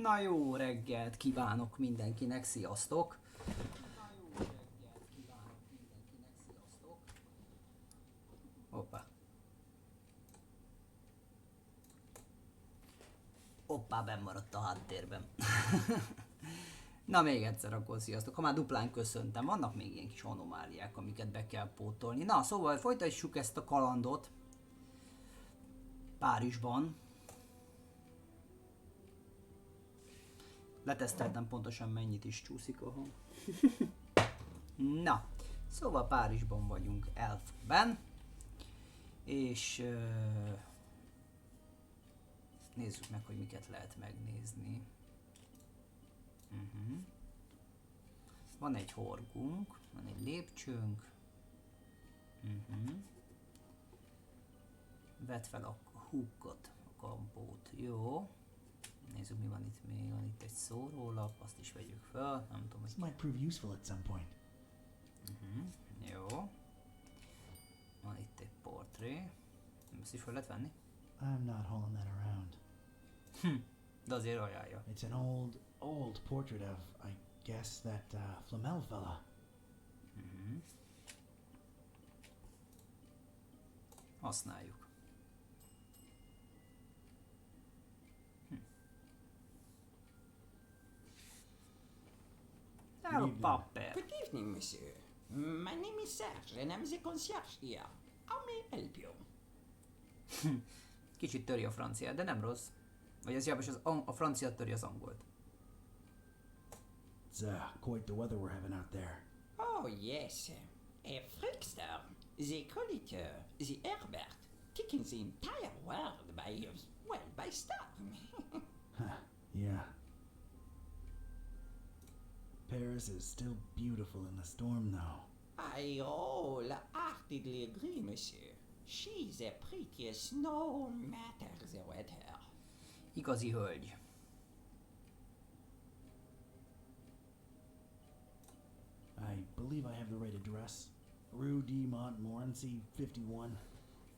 Na jó reggelt kívánok mindenkinek, sziasztok! Hoppá. Hoppá, benn maradt a háttérben. Na még egyszer akkor sziasztok. Ha már duplán köszöntem, vannak még ilyen kis anomáliák, amiket be kell pótolni. Na, szóval folytassuk ezt a kalandot Párizsban. Leteszteltem pontosan mennyit is csúszik a hang. Na, szóval Párizsban vagyunk Elfben. És nézzük meg, hogy miket lehet megnézni. Van egy horgunk, van egy lépcsőnk. Vedd fel a hookot, a kampót. Jó. Nézzük, mi van itt még. Van itt egy szórólap, azt is vegyük fel. Nem tudom, This might prove useful at some point. Jó. Van itt egy portré. Ezt is fel lehet venni? I'm not hauling that around. De azért ajánlja. It's an old portrait of, I guess, that Flamel fella. Használjuk. Hello, Papper. Good evening, monsieur. My name is Serge, and I'm the concierge here. How may I help you? Kicsit töri a franciát, de nem rossz. Vagy ez hiába a francia töri az angolt. It's quite the weather we're having out there. Oh, yes. A freakster. They call it the Herbert, taking the entire world by storm. Yeah. Paris is still beautiful in the storm, though. I wholeheartedly agree, monsieur. She's the prettiest no matter the weather. Igazi hölgy. I believe I have the right address. Rue de Montmorency, 51.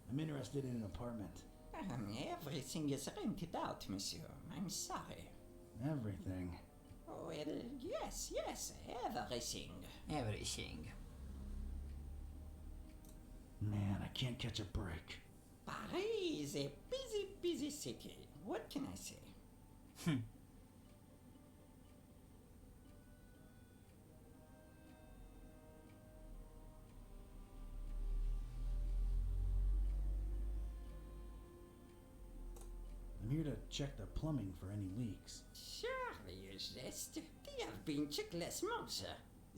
I'm interested in an apartment. Everything is rented out, monsieur. I'm sorry. Everything. Well, yes, everything. Everything. Man, I can't catch a break. Paris is a busy city. What can I say? I'm here to check the plumbing for any leaks. Surely you jest. They have been checked last month.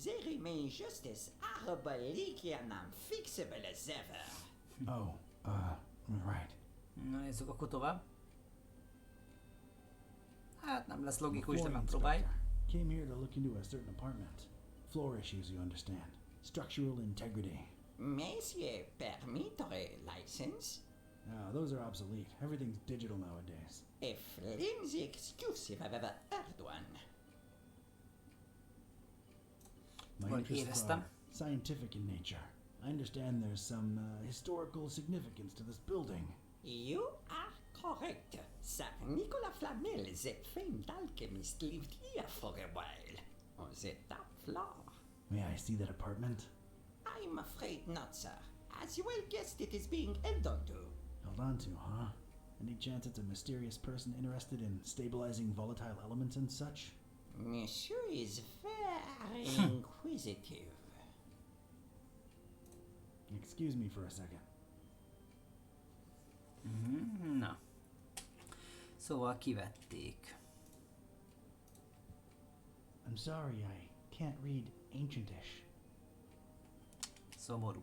They remain just as horrible, leaky, and unfixable as ever. Oh, right. Na nézzük akkor tovább. Hát nem lesz logikus, de Floor megpróbálj. inspector. Came here to look into a certain apartment. Floor issues, you understand. Structural integrity. Monsieur, permittre license? No, those are obsolete. Everything's digital nowadays. A flimsy excuse if I've ever heard one. My Well, interests éreztem. are scientific in nature. I understand there's some historical significance to this building. You are correct. Sir Nicolas Flamel, the famed alchemist, lived here for a while. On the top floor. May I see that apartment? I'm afraid not, sir. As you well guessed, it is being held onto. Held on to, huh? Any chance it's a mysterious person interested in stabilizing volatile elements and such? Monsieur is very inquisitive. Excuse me for a second. Na. Szóval kivették. I'm sorry, I can't read Ancientish. Szomorú.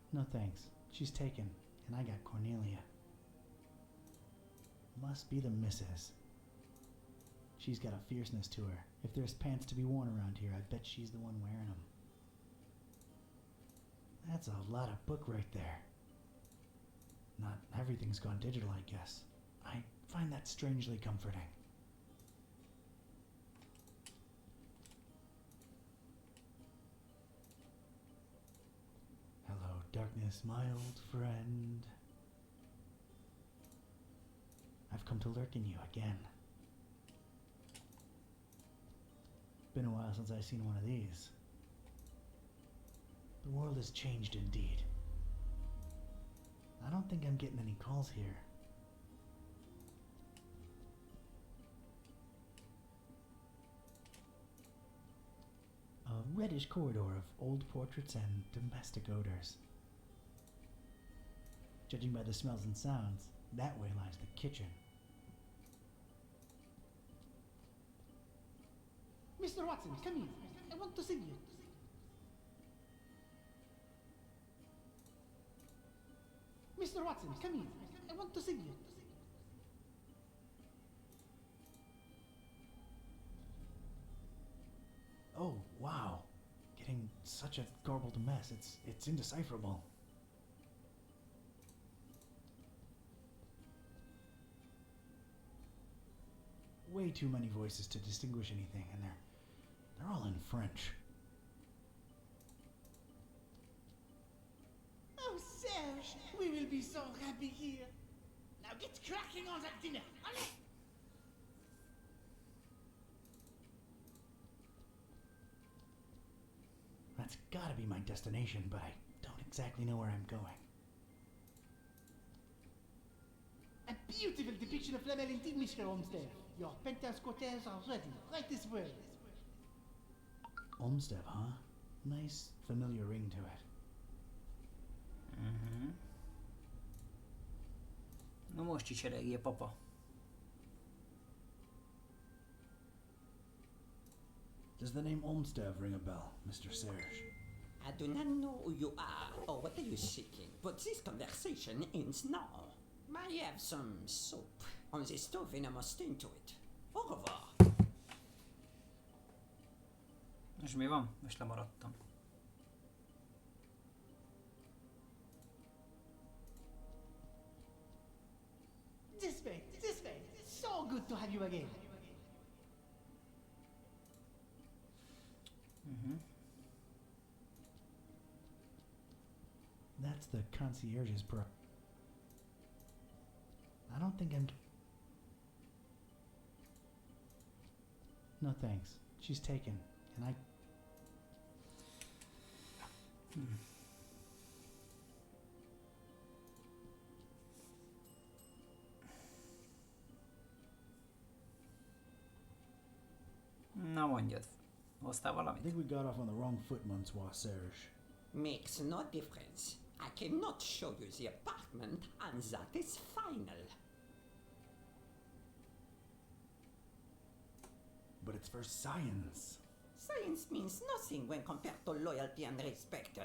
No thanks. She's taken, and I got Cornelia. Must be the missus. She's got a fierceness to her. If there's pants to be worn around here, I bet she's the one wearing them. That's a lot of book right there. Not everything's gone digital, I guess. I find that strangely comforting. Hello, darkness, my old friend. I've come to lurk in you again. Been a while since I've seen one of these. The world has changed indeed. I don't think I'm getting any calls here. A reddish corridor of old portraits and domestic odors. Judging by the smells and sounds, that way lies the kitchen. Mr. Watson, come in. I want to see you. Mr. Watson, come in. I want to see you. Oh, wow. Getting such a garbled mess. It's indecipherable. Way too many voices to distinguish anything, and they're all in French. Oh, Serge, we will be so happy here. Now get cracking on that dinner. Allez! That's gotta be my destination, but I don't exactly know where I'm going. A beautiful depiction of Flamel indeed, Mr. Olmsted. Your penthouse cocktails are ready. Right this way. Olmsted, huh? Nice, familiar ring to it. Na most csicseregjél, papa. Does the name Olmsted ring a bell, Mr. Serge? I do not know who you are or what are you seeking, but this conversation ends now. I have some soap on the stove and I must tend to it. Au revoir. Most mi van? Most lemaradtam. This way, this way. It's so good to have you again. That's the concierge's I don't think I'm... No thanks. She's taken, and I... Na mondjad, hoztál I valamit? think we got off on the wrong foot, Monsieur Serge. Makes no difference. I cannot show you the apartment, and that is final. But it's for science. Science means nothing when compared to loyalty and respect.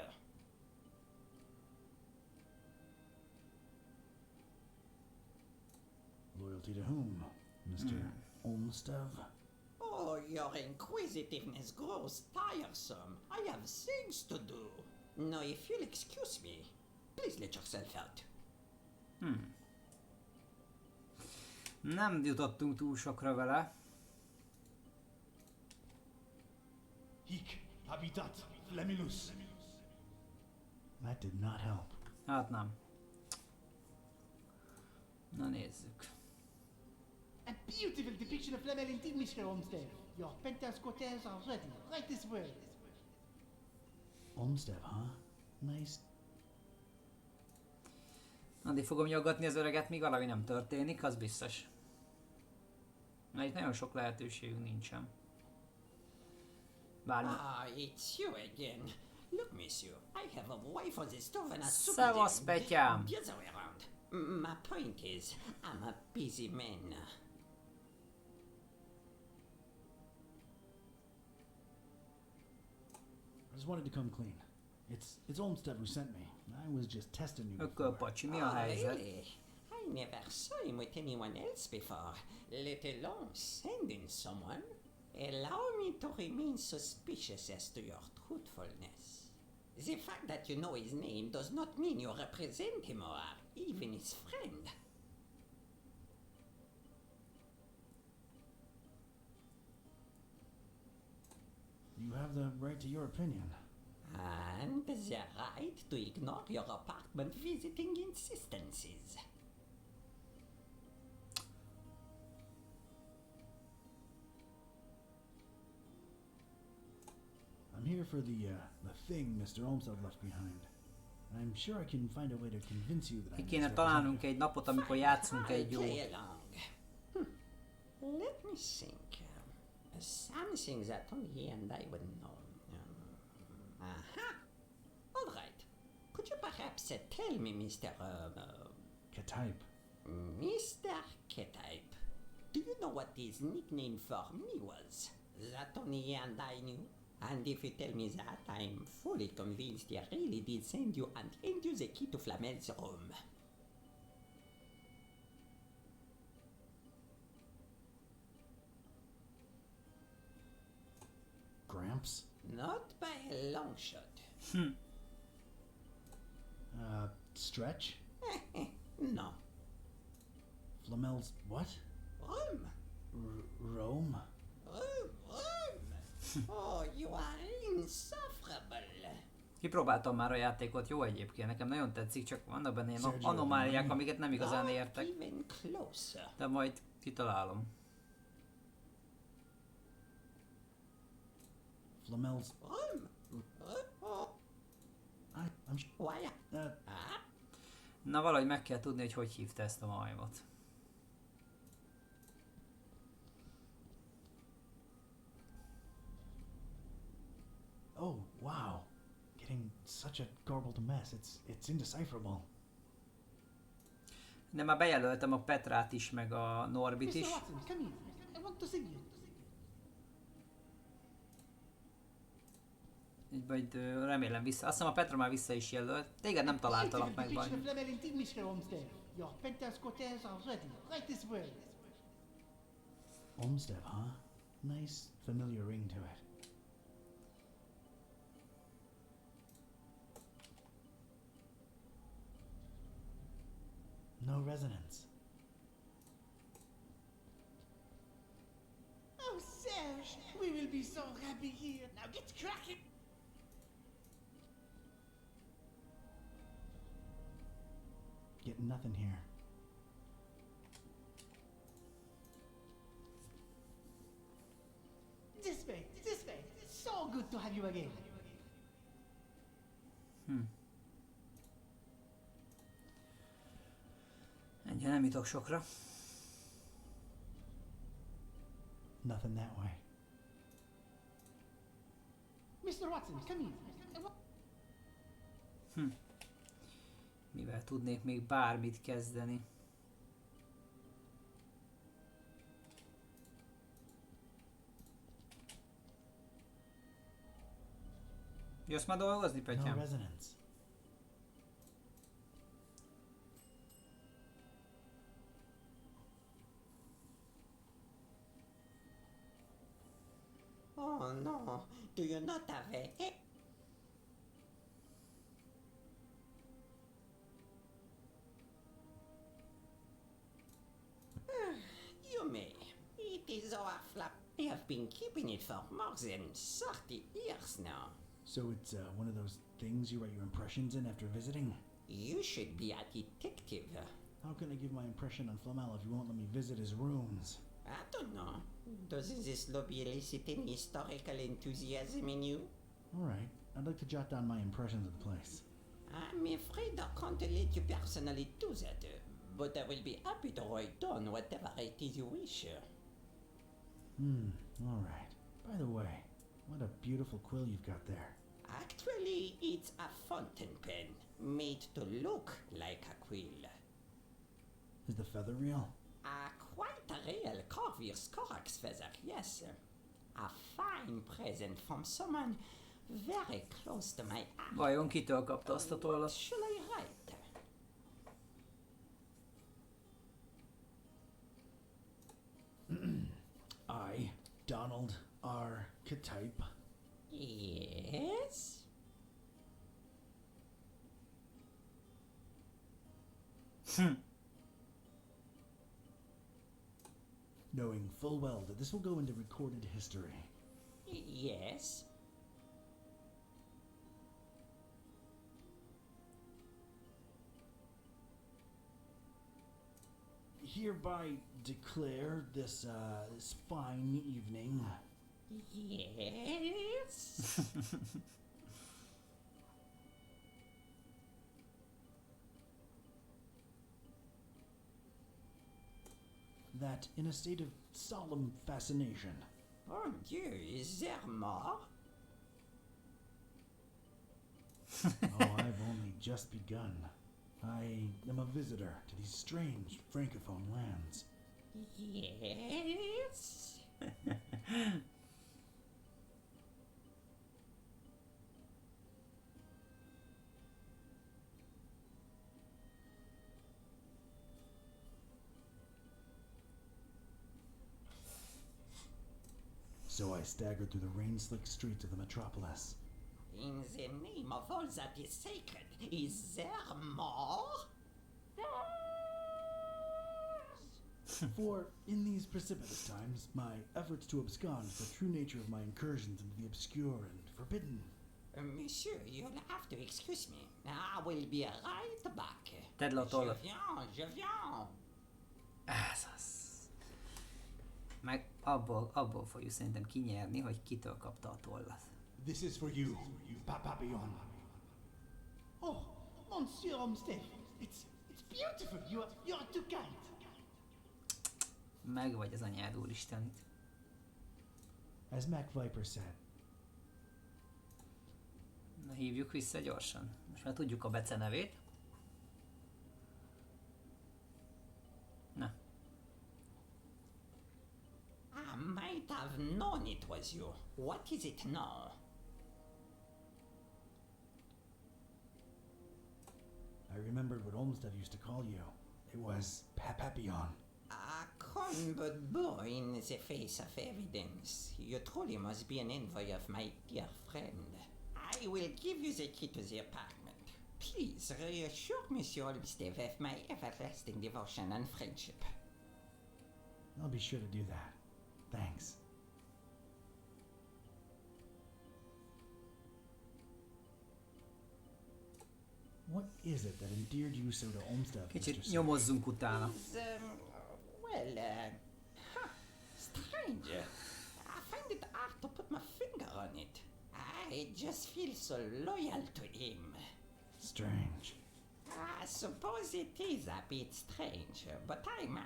Loyalty to whom, Mr. Olmsted? Oh, your inquisitiveness grows tiresome. I have things to do. Now, if you'll excuse me, please let yourself out. Nem jutottunk túl sokra vele. Hic habitat Flamilus. That did not help. Hát nem. Na nézzük. A beautiful depiction of Flamel indeed, Mr. Olmsted. Your penthouse cocktails are ready. Right this way. Olmsted, huh? Nice. Addig fogom nyaggatni az öreget, míg valami nem történik, az biztos. Mert itt nagyon sok lehetőségünk nincsen. Bármi. Ah, it's you again. Look, monsieur, I have a wife on the stove and a soup. Szevasz, Petyám! The other way around. My point is, I'm a busy man. I just wanted to come clean. It's Olmsted who sent me. I was just testing you Akkor before. pacsi, mi a helyzet? Really? I never saw him with anyone else before, let alone sending someone. Allow me to remain suspicious as to your truthfulness. The fact that you know his name does not mean you represent him or are even his friend. You have the right to your opinion. And the right to ignore your apartment visiting insistences. I'm here for the thing Mr. Olmsted left behind. I'm sure I can find a way to convince you that Ki I'm kéne his találnunk egy napot, amikor játszunk I'll egy play jót. along. Let me think. Something that only he and I would know. Aha! All right. Could you perhaps tell me, K-type. Mr. K-type, do you know what his nickname for me was? That only he and I knew. And if you tell me that, I'm fully convinced he really did send you and hand you the key to Flamel's room. Gramps? Not by a long shot. Stretch? No. Flamel's what? Room. Rome? Room. Oh, you are insufferable. Kipróbáltam már a játékot, jó egyébként, nekem nagyon tetszik, csak vannak benne ilyen Sergio, anomáliák, mi? amiket nem igazán Not értek. even closer. De majd kitalálom. Flamel's... Room. I'm... Why? Uh, Na valahogy meg kell tudni, hogy hívta ezt a majmot. oh, wow. Getting such a garbled mess. It's indecipherable. De már bejelöltem a Petrát is, meg a Norbit Mr. is. Watson, come here. I want to see you. Így majd remélem vissza. Azt hiszem a Petra már vissza is jelölt. Téged nem találtalak meg Beautiful vagy. depiction of Flamel indeed, Mr. Olmsted. Your penthouse quarters are ready. Right this way. Olmsted, huh? Nice, familiar ring to it. No resonance. Oh, Serge, we will be so happy here. Now get cracking. Get nothing here. This way, this way. It's so good to have you again. Ennyi, nem jutok sokra. Nothing that way. Mr. Watson, come here. I want- Mivel tudnék még bármit kezdeni. Jössz már dolgozni, No Petyám? resonance. Oh no, do you not have a... You may. It is our flap. I have been keeping it for more than 30 years now. So it's one of those things you write your impressions in after visiting? You should be a detective. How can I give my impression on Flamel if you won't let me visit his rooms? I don't know. Does this lobby elicit any historical enthusiasm in you? Alright, I'd like to jot down my impressions of the place. I'm afraid I can't let you personally do that, but I will be happy to write down whatever it is you wish. Alright. By the way, what a beautiful quill you've got there. Actually, it's a fountain pen, made to look like a quill. Is the feather real? Quite a real Corvus Corax feather, yes. A fine present from someone very close to my heart. Vajon kitől kapta azt a What tollat? shall I write? I, Donald R. K-type, Yes? knowing full well that this will go into recorded history. Yes? hereby declare this fine evening Yes. that in a state of solemn fascination, Mon Dieu, is there more? oh, I've only just begun. I am a visitor to these strange francophone lands. Yes. So I staggered through the rain-slicked streets of the metropolis. In the name of all that is sacred, is there more? For in these precipitous times, my efforts to abscond the true nature of my incursions into the obscure and forbidden. Monsieur, you'll have to excuse me. I will be right back. Tedd le a tollat. Je viens. Ez az. Meg abból fogjuk szerintem kinyerni, hogy kitől kapta a tollat. This is for you, Papillon. Oh, Monsieur Olmsted, it's beautiful. You're too kind. Meg vagy az anyád úristenit. As Mac Viper said, Na hívjuk vissza gyorsan. Most már tudjuk a becenevét. Na. I might have known it was you. What is it now? I remembered what Olmsted used to call you. It was Papillon. A con but boy in the face of evidence. You truly must be an envoy of my dear friend. I will give you the key to the apartment. Please reassure Monsieur Olmsted of my everlasting devotion and friendship. I'll be sure to do that. Thanks. What is it that endeared you so to Olmsted, Mr. Kicsit Sir? nyomozzunk utána. Is, strange. I find it hard to put my finger on it. I just feel so loyal to him. Strange. I suppose it is a bit strange, but I'm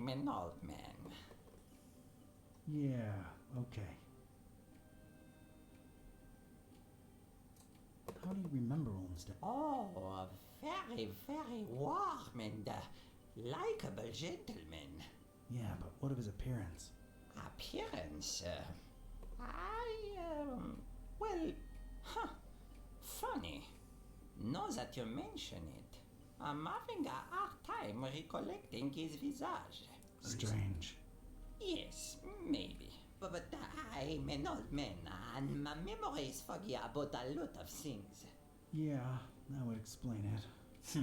an old man. Yeah, okay. How do you remember Olmsted? Oh, a very, very warm and likable gentleman. Yeah, but what of his appearance? Appearance? Funny. Now that you mention it, I'm having a hard time recollecting his visage. Strange. Yes, maybe. But I'm an old man, and my memory is foggy about a lot of things. Yeah, that would explain it.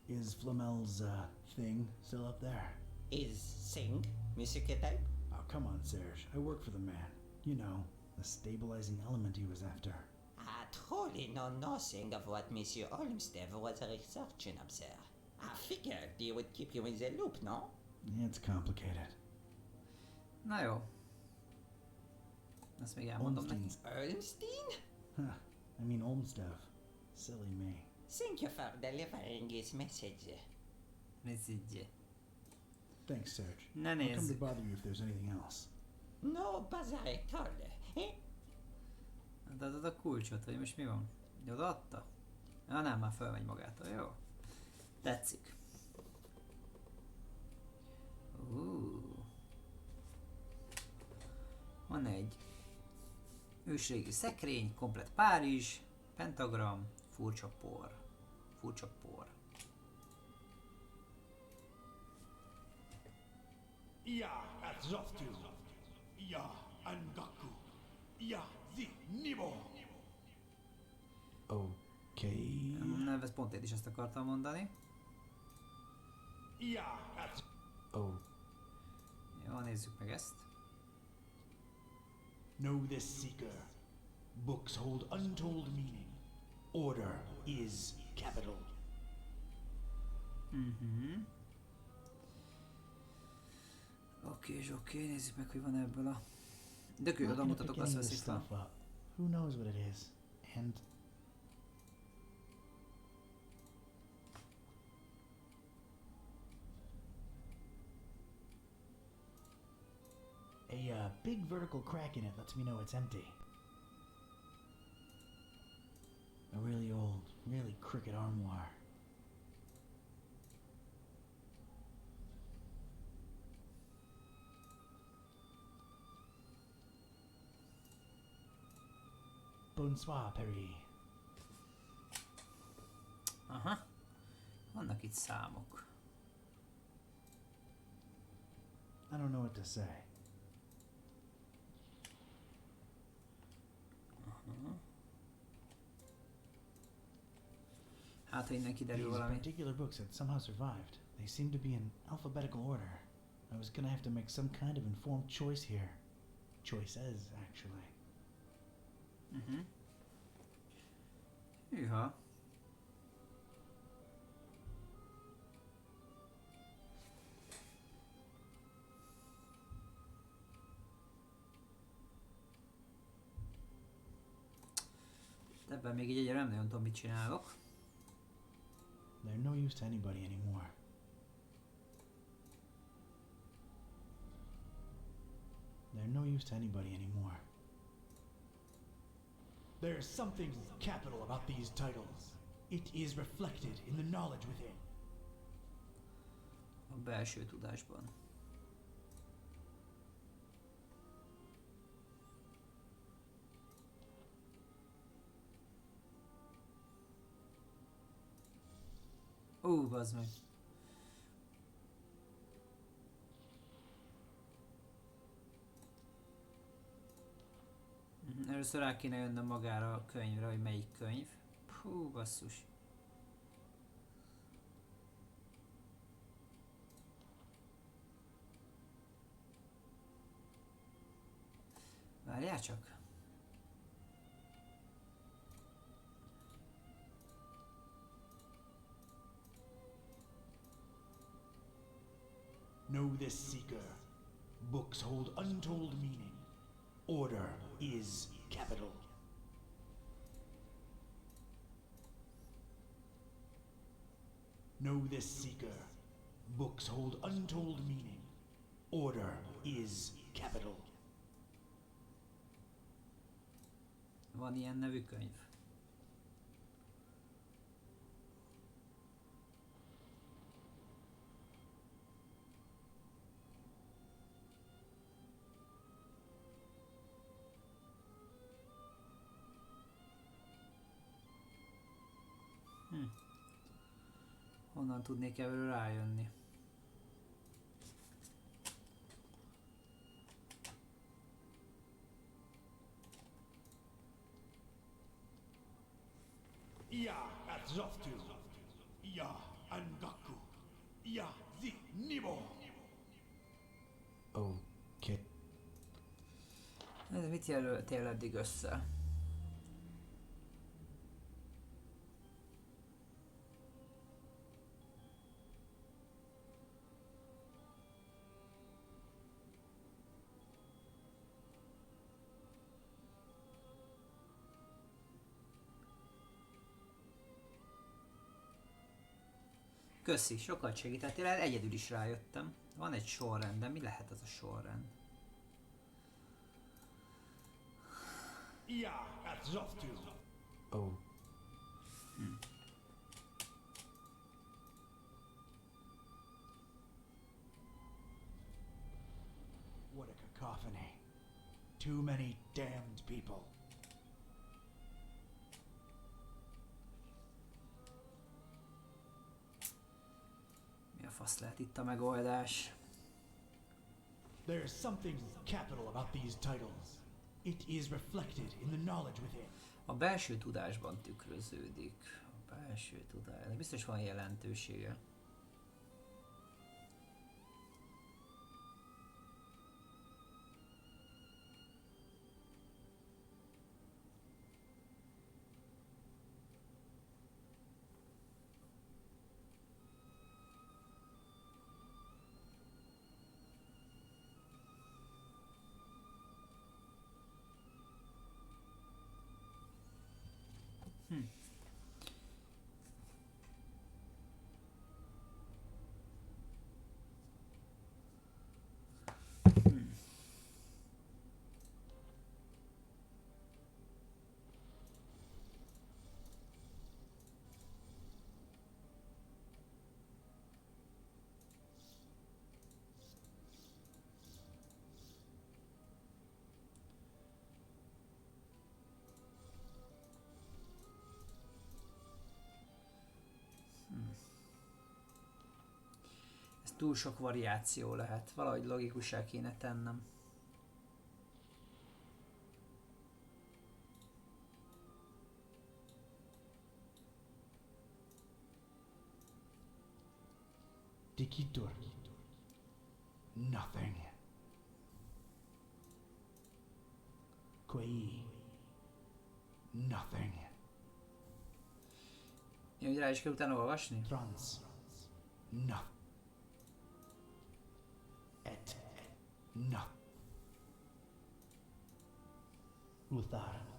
Is Flamel's thing still up there? Is Sing, Monsieur Ketai? Oh, come on, Serge. I work for the man. You know, the stabilizing element he was after. I truly know nothing of what Monsieur Olmsted was researching up there. I figured he would keep you in the loop, no? It's complicated. Na jó. Ezt még elmondom neki. Olmstein? Huh. I mean Olmsted. Silly me. Thank you for delivering his message. Message. Thanks, Serge. Ne I'll come to nézzük. bother you if there's anything else. No bother at all. De adod a kulcsot, vagy most mi van? Odaadta? Ja nem, már fölmegy magától, jó? Tetszik. Van egy ősrégi szekrény, komplet Párizs, pentagram, furcsa por. Furcsa por. Ya Azoftu. Ya Angaku. Ya Zi Nibo. Okay. Nem, ez pont én is ezt akartam mondani. Ya Az. Oh. Jó, nézzük meg ezt. Know this seeker. Books hold untold meaning. Order is capital. Oké, nézzük meg, hogy van ebből a... De Not oda gonna mutatok, pick azt any of this veszik fel. stuff up. Who knows what it is? And a big vertical crack in it lets me know it's empty. A really old, really crooked armoire. Bonsoir, Perry. Aha. Vannak itt számok. I don't know what to say. Hát, ha innen kiderül These valami. particular books had somehow survived. They seem to be in alphabetical order. I was gonna have to make some kind of informed choice here. Choices, actually. Hűha. Ebben még így egyre nem nagyon tudom, mit csinálok. They're no use to anybody anymore. They're no use to anybody anymore. There's something capital about these titles. It is reflected in the knowledge within. A belső tudásban. Bazd meg. Először rá kéne jönnöm magára a könyvre, hogy melyik könyv. Hú, basszus. Várjál csak. Know this, seeker. Books hold untold meaning. Order is capital. Know this, seeker. Books hold untold meaning. Order is capital. Van ilyen nevű könyv? Honnan tudnék ebből rájönni? Ya Atzoftu. Ya Angaku. Ya Zi Nibo. Okay. Ez mit jelöltél eddig össze? Köszi, sokat segítettél, egyedül is rájöttem. Van egy sorrend, de mi lehet az a sorrend? Ya Atzoftu. Oh. What a cacophony. Too many damned people. Mi a fasz lehet itt a megoldás? There's something capital about these titles. It is reflected in the knowledge within. A belső tudásban tükröződik. A belső tudás. De biztos van jelentősége. túl sok variáció lehet. Valahogy logikussá kéne tennem. Dikitur. Nothing. Quei. Nothing. Én ugye rá is kell utána olvasni? Trans. No. No. Uthar.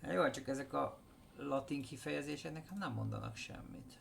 Hát jó, csak ezek a latin kifejezések nekem nem mondanak semmit.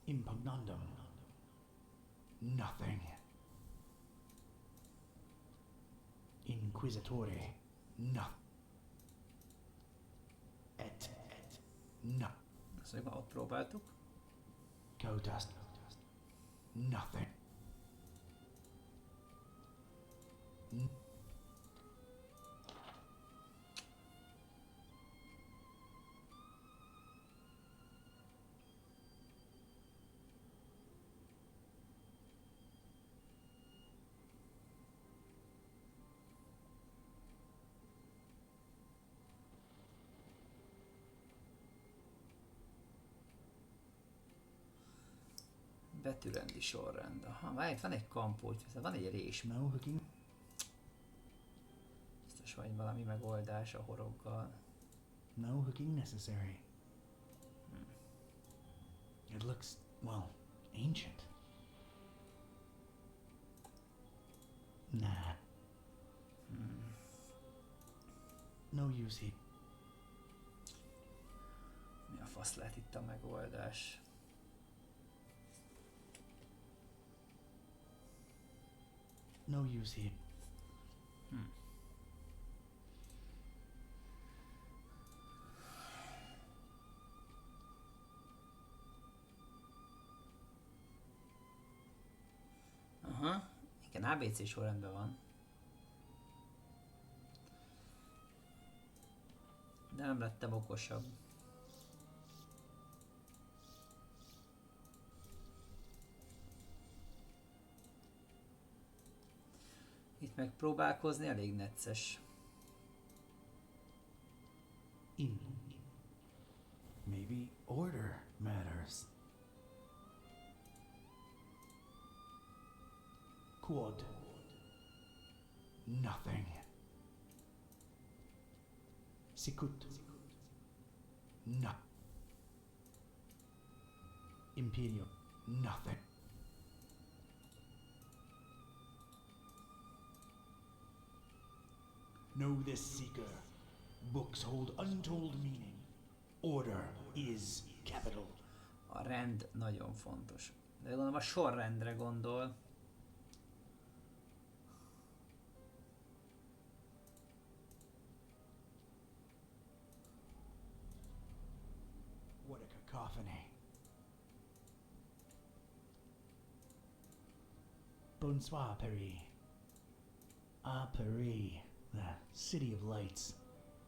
Impugnandum. Nothing. Inquisitore. No. No. Azt még már ott próbáltuk. Codust. Nothing. Betűrendi sorrend. Aha, várj, itt van egy kampó, van egy rés. No hooking. Biztos vagy valami megoldás a horoggal. No hooking necessary. It looks, well, ancient. Nah. No use here. Mi a fasz lehet itt a megoldás? No use here. Aha, igen, ABC sorrendben van. De nem lettem okosabb. Itt megpróbálkozni elég necces. In. Maybe order matters. Quod. Nothing. Sicut. No. Imperium. Nothing. Know this, seeker. Books hold untold meaning. Order is capital. A rend nagyon fontos. De gondolom a sorrendre gondol. What a cacophony. Bonsoir, Paris. Ah, Paris, the city of lights.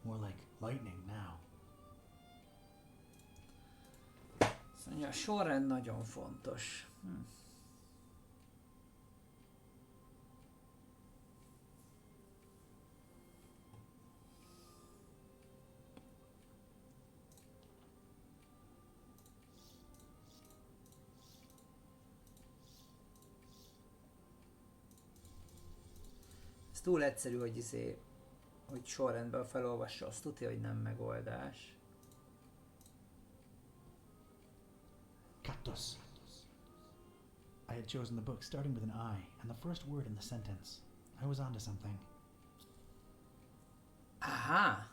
More like lightning now. Szóval a sorrend nagyon fontos. Ez túl egyszerű, hogy sorrendben felolvassa, azt tudja, hogy nem megoldás. Cactus. I had chosen the book starting with an I, and the first word in the sentence. I was onto something. Aha!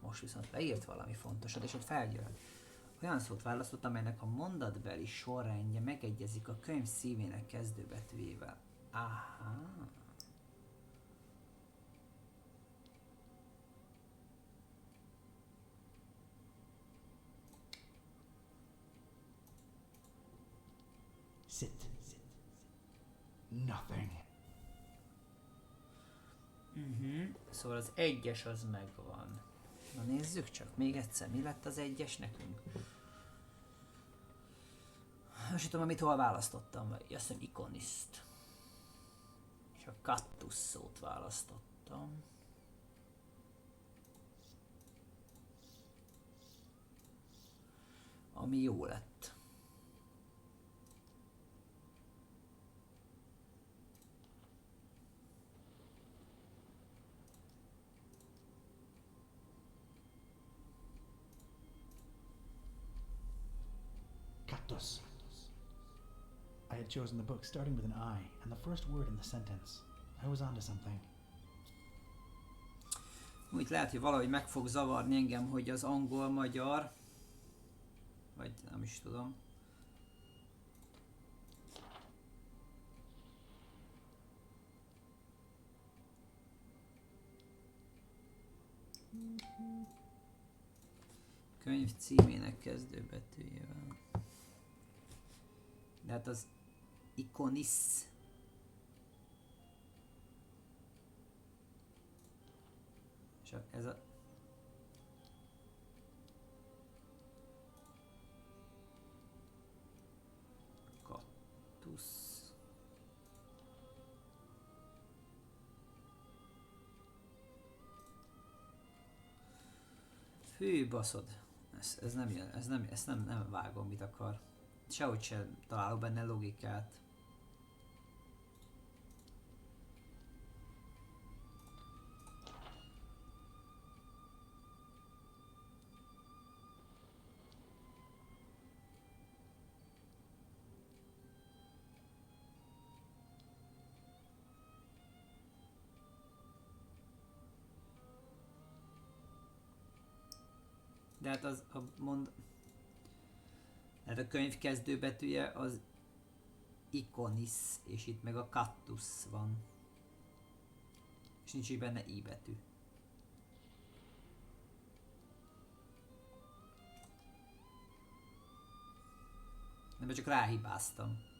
Most viszont leírt valami fontosat, és ott felgyűlt. Olyan szót választott, amelynek a mondatbeli sorrendje megegyezik a könyv szívének kezdőbetűjével. Aha! Sit. Nothing. Szóval az egyes az megvan. Na nézzük csak még egyszer, mi lett az egyes nekünk? Most tudom, amit hol választottam, vagy azt hiszem ikoniszt. És a kaktusz szót választottam. Ami jó lett. Cactus. I had chosen the book starting with an I, and the first word in the sentence. I was onto something. Úgy lehet, hogy valahogy meg fog zavarni engem, hogy az angol-magyar, vagy nem is tudom. Könyv címének kezdőbetűjével. De hát az ikonisz. És ez a... Kaktusz. Hű, baszod. Ez nem jön, ezt nem vágom, mit akar. Sehogy sem találok benne logikát. De hát az hát a könyv kezdőbetűje az ikonisz, és itt meg a kaktusz van. És nincs így benne i betű. Nem, csak ráhibáztam.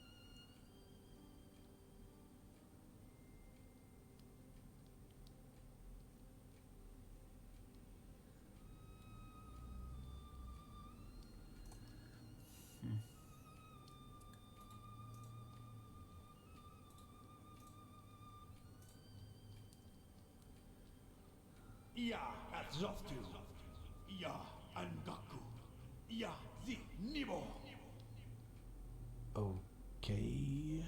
Ja, Azoftu. Ja, Angaku. Ja, Zi, Nibo. Okay.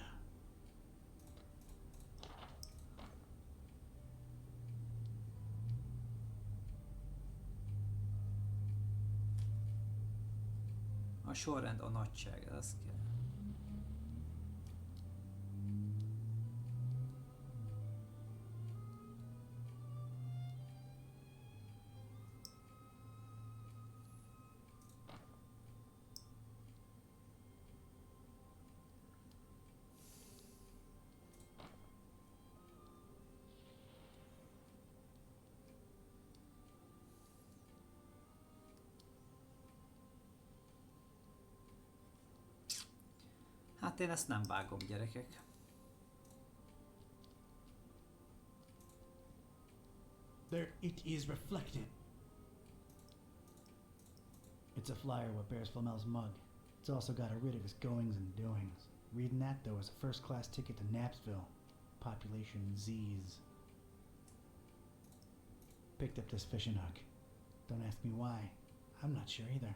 A sorrend a nagyság, az kell. Hát én ezt nem vágom, gyerekek. There it is reflected. It's a flyer what bears Flamel's mug. It's also got a writ of his goings and doings. Reading that, though, is a first-class ticket to Knapsville. Population Z's. Picked up this fishing hook. Don't ask me why. I'm not sure either.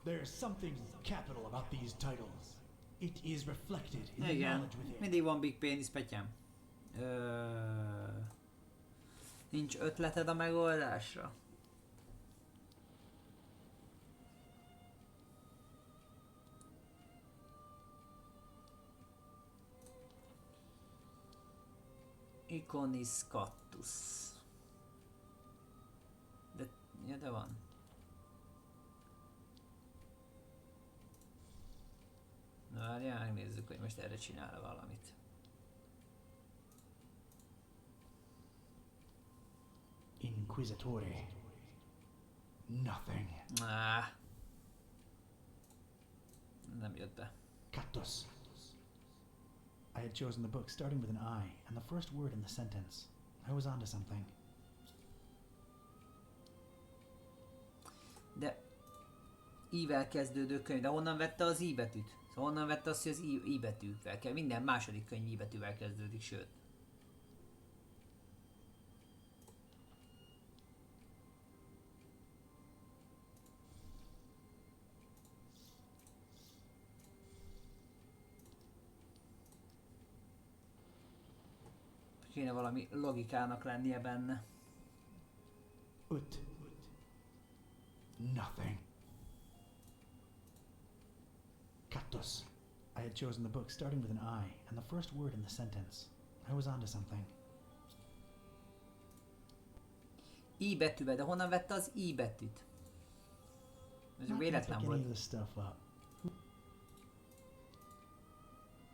There's something capital about these titles. It is reflected in the Igen, knowledge within. mindig van Big Penis, Petyám. Nincs ötleted a megoldásra? Iconis cactus. De, ja, de van. Na várjál, megnézzük, hogy most erre csinál valamit. Inquisitore. Nothing. Nem jött be. Cactus. I had chosen the book starting with an I, and the first word in the sentence. I was onto something. De I-vel kezdődő könyv, de honnan vette az I betűt? Szóval honnan vette azt, hogy az I betűvel kell? Minden második könyv I betűvel kezdődik, sőt. Kéne valami logikának lennie benne. Ut. Nothing. Cactus. I had chosen the book starting with an I, and the first word in the sentence. I was onto something. I betűvel, de honnan vette az I betűt? Ez Not gonna véletlen pick any of volt. this stuff up.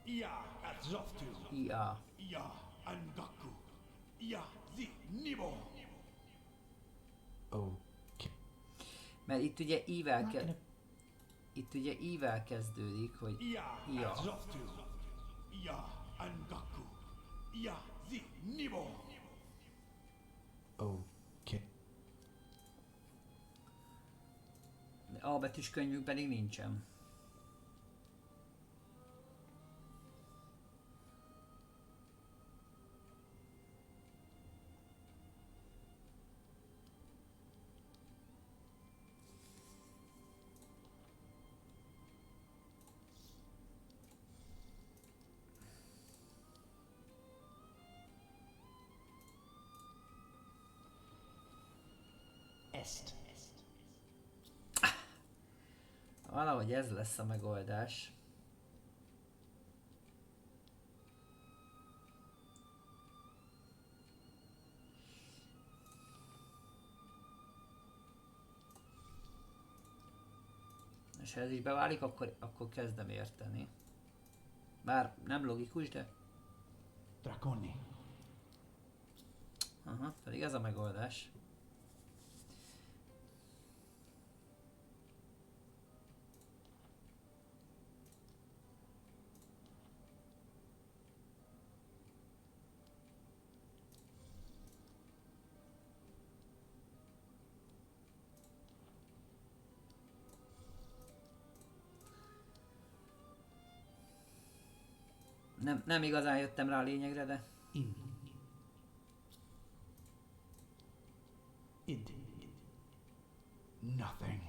Ia Azoftu, IA. Ia Angaku, Ia Zi Nibo. Okay. Mert itt ugye I-vel Not gonna... Itt ugye I-vel kezdődik, hogy Ia Ia. Azoftu, Ia Angaku, Ia Zi Nibo. Okay. De A betűs könyvünk pedig nincsen. Est. Valahogy ez lesz a megoldás. És ha ez így beválik, akkor kezdem érteni. Bár nem logikus, de... Draconi. Aha, pedig ez a megoldás. Nem igazán jöttem rá a lényegre, de... In. Id. Nothing.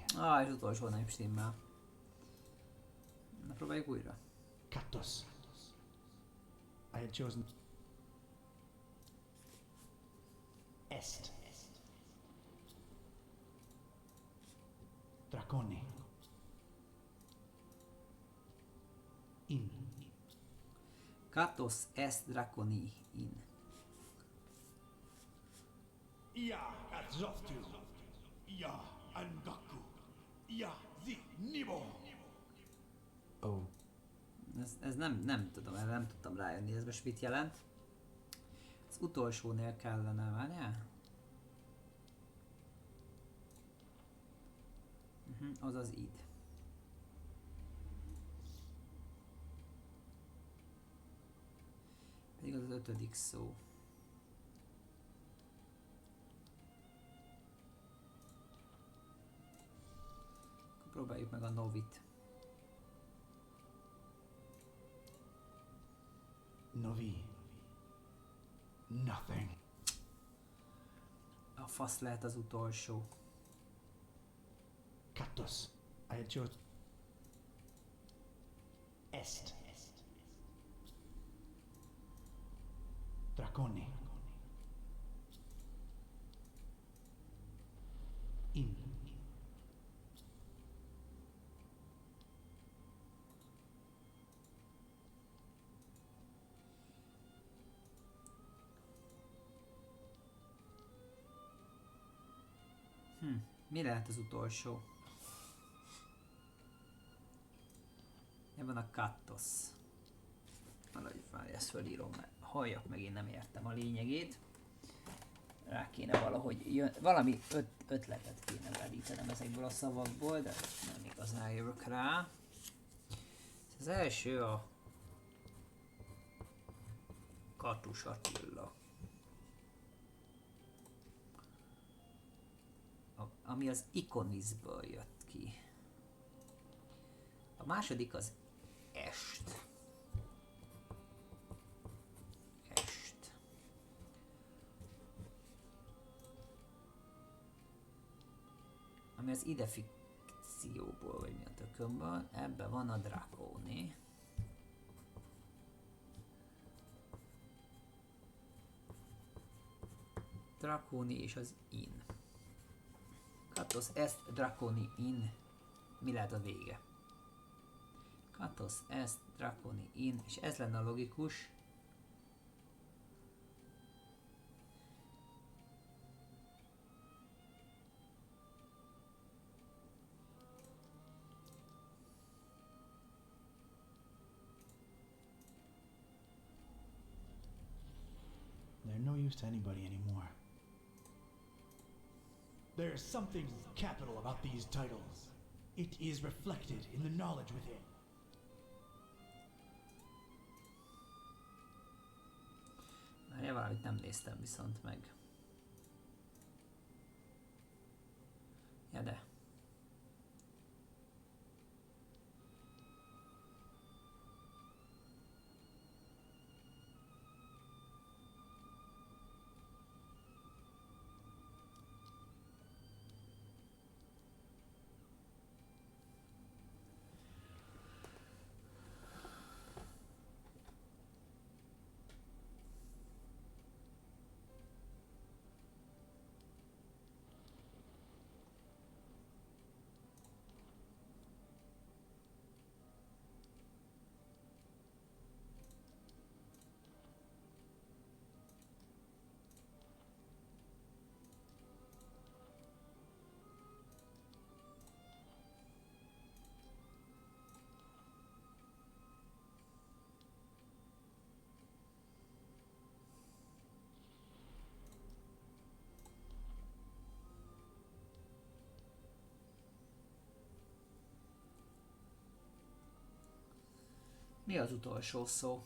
És utolsó nem stimmel. Na, próbáljuk újra. Cactus. I had chosen... Est. Draconi. In. Katos est draconi in. Ia Azoftu, Ia Angaku, Ia Zi Nibo. Ez nem tudom, erre nem tudtam rájönni, ez most mit jelent? Az utolsónél kellene, várjál? Az az id. Pedig az 5. szó. Akkor próbáljuk meg a novit. Novi. Nothing. A fasz lehet az utolsó. Cactus. I had chosen... Est. Draconi. In. Mi lehet az utolsó? Ebben a kattosz. Valahogy várj, ezt fölírom, mert halljak meg, én nem értem a lényegét. Rá kéne valahogy valami ötletet kéne belítenem ezekből a szavakból, de nem igazán jövök rá. Az első a Katus Attila. Ami az Ikonisből jött ki. A második az Est. Ami az idefikcióból, vagy mi a tökömből, ebben van a Draconi. Draconi és az In. Katos est Draconi in. Mi lehet a vége? Katos est Draconi in. És ez lenne a logikus. They're no use to anybody anymore. There's something capital about these titles. It is reflected in the knowledge within. Már valamit nem néztem viszont meg. Ja de. Mi az utolsó szó?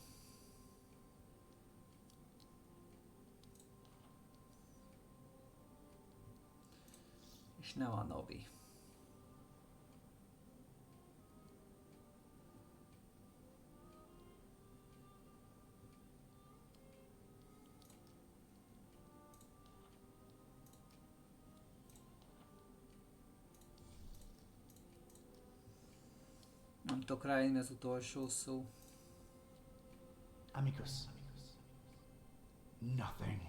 És nem a Nobi. Nem tudok rájönni az utolsó szó. Amicus. Nothing.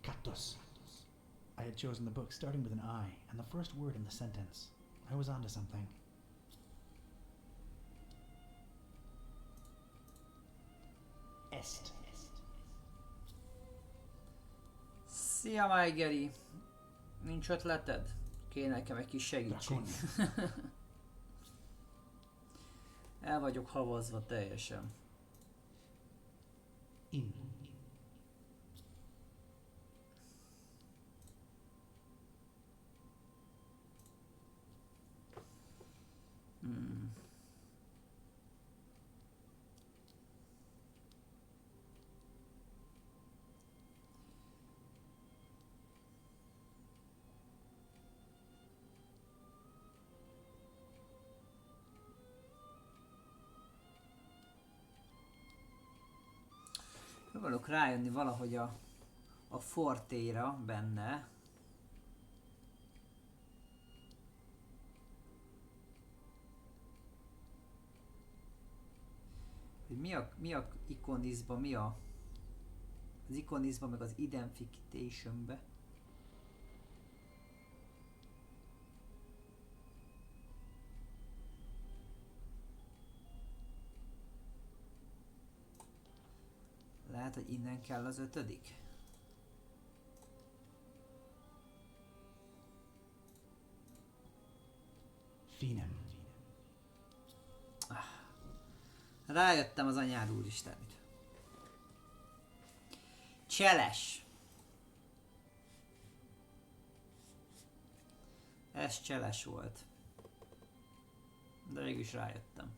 Cactus. I had chosen the book starting with an I, and the first word in the sentence. I was onto something. Est. Szia Májgeri! Nincs ötleted? Kéne nekem egy kis segítség. El vagyok havazva teljesen. In. Próbálok rájönni valahogy a fortéra benne. Hogy mi a ikonizba, mi a az ikonizba, meg az identificationbe. Lehet, hogy innen kell az ötödik? Finem. Rájöttem az anyád úristenit. Cseles. Ez cseles volt. De végülis rájöttem.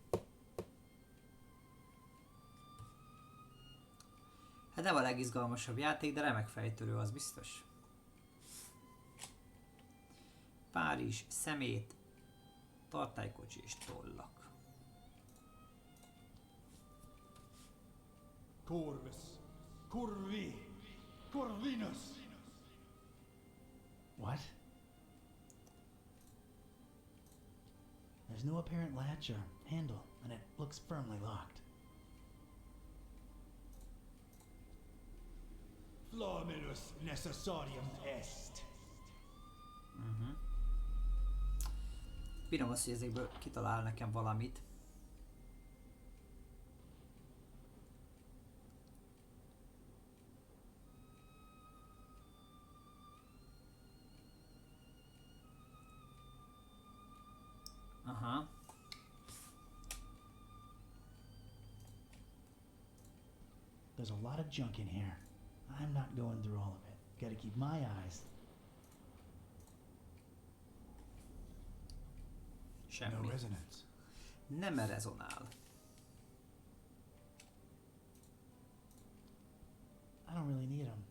Hát nem a legizgalmasabb játék, de remek fejtörő, az biztos. Párizs, szemét, tartálykocsi és tollak. Corvus. Corvi. Corvinus. What? There's no apparent latch or handle, and it looks firmly locked. Flaminus necessarium est. Bírom azt, hogy ezekből kitalál nekem valamit. Aha. There's a lot of junk in here. I'm not going through all of it. Gotta keep my eyes. No Semmi. resonance. Nem rezonál. I don't really need them.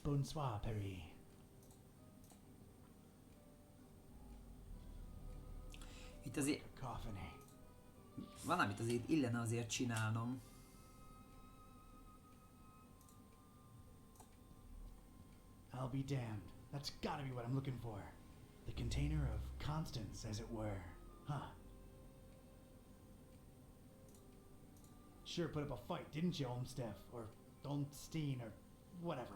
Bonsoir, Perry. Itt azért Cacophony. valamit azért illene azért csinálnom. I'll be damned. That's gotta be what I'm looking for. The container of constants, as it were. Huh. Sure put up a fight, didn't you, Olmstead? Or Olmstein, or whatever.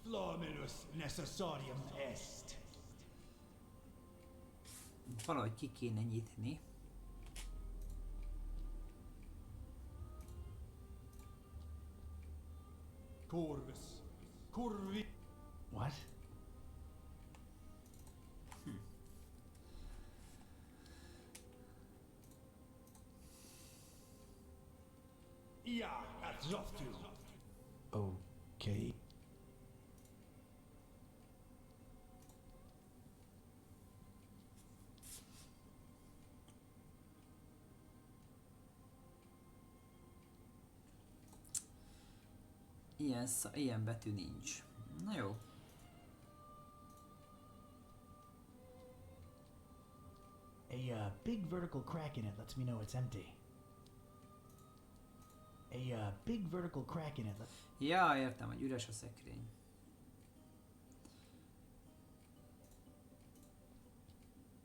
Flaminus necessarium est. Valahogy ki kéne nyitni. Corvus. Corvi. What? Ia at Zoftu. Okay. Ilyen betű nincs. Na jó. A big vertical crack in it lets me know it's empty. A big vertical crack in it. Ja, értem, hogy üres a szekrény.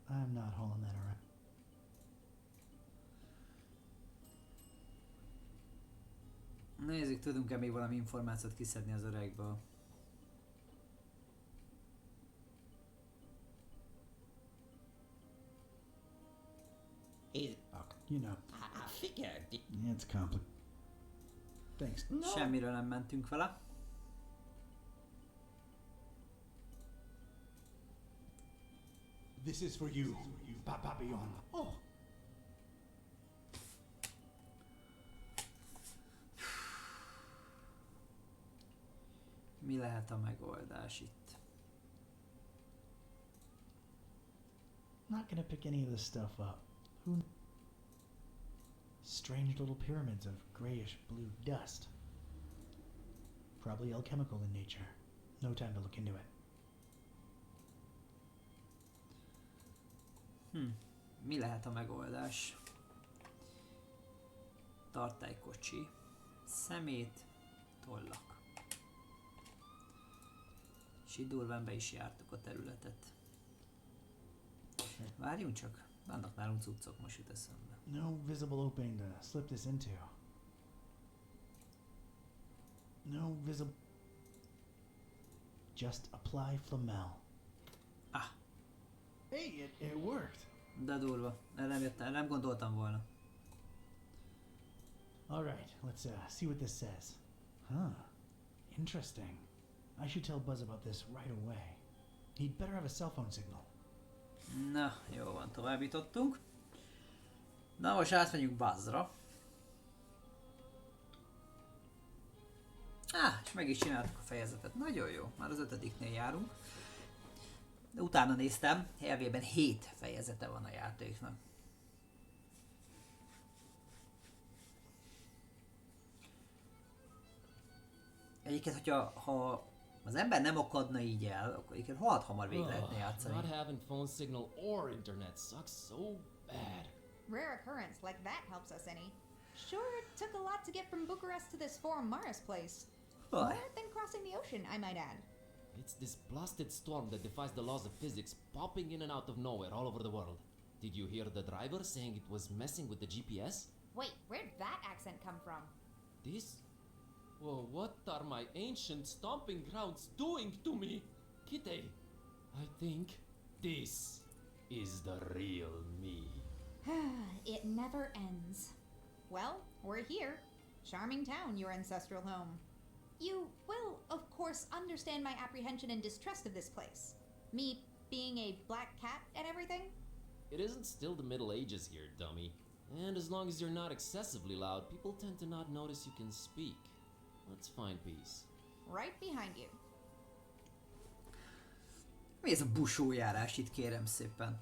I'm not hauling that around. Nézzük, tudunk-e még valami információt kiszedni az öregből. Is You know, I figured it. it's complicated. Thanks. No. Semmiről nem mentünk vele. This is for you, Papillon. Oh, Mi lehet a megoldás itt? not gonna pick any of this stuff up. Who? Strange little pyramids of grayish blue dust. Probably alchemical in nature. No time to look into it. Mi lehet a megoldás? Tartálykocsi, szemét, tollak. És így durván be is jártuk a területet. Várjunk csak, vannak nálunk cuccok, most jut eszembe. No visible opening to slip this into. No visible. Just apply flamel. Ah, Hey, it worked. de durva, erre nem gondoltam volna. All right, let's see what this says. Huh. Interesting. I should tell Buzz about this right away. He'd better have a cell phone signal. Na, jó van, tovább jutottunk. Na most átmegyünk Buzzra. És meg is csináltuk a fejezetet. Nagyon jó, már az 5-nél járunk. De utána néztem, elvében 7 fejezete van a játéknak. Egyébként, ha az ember nem akadna így el, akkor egyébként rohadt hamar végig lehetne játszani. Not having phone signal or internet sucks so bad. Rare occurrence like that helps us any. Sure, it took a lot to get from Bucharest to this foreign Mars place. More than crossing the ocean, I might add. It's this blasted storm that defies the laws of physics, popping in and out of nowhere all over the world. Did you hear the driver saying it was messing with the GPS? Wait, where'd that accent come from? This? Well, what are my ancient stomping grounds doing to me? Kitty, I think this is the real me. It never ends. Well, we're here. Charming town, your ancestral home. You will, of course, understand my apprehension and distrust of this place. Me being a black cat and everything. It isn't still the Middle Ages here, dummy. And as long as you're not excessively loud, people tend to not notice you can speak. Let's find peace. Right behind you. Mi ez a busójárás itt, kérem szépen?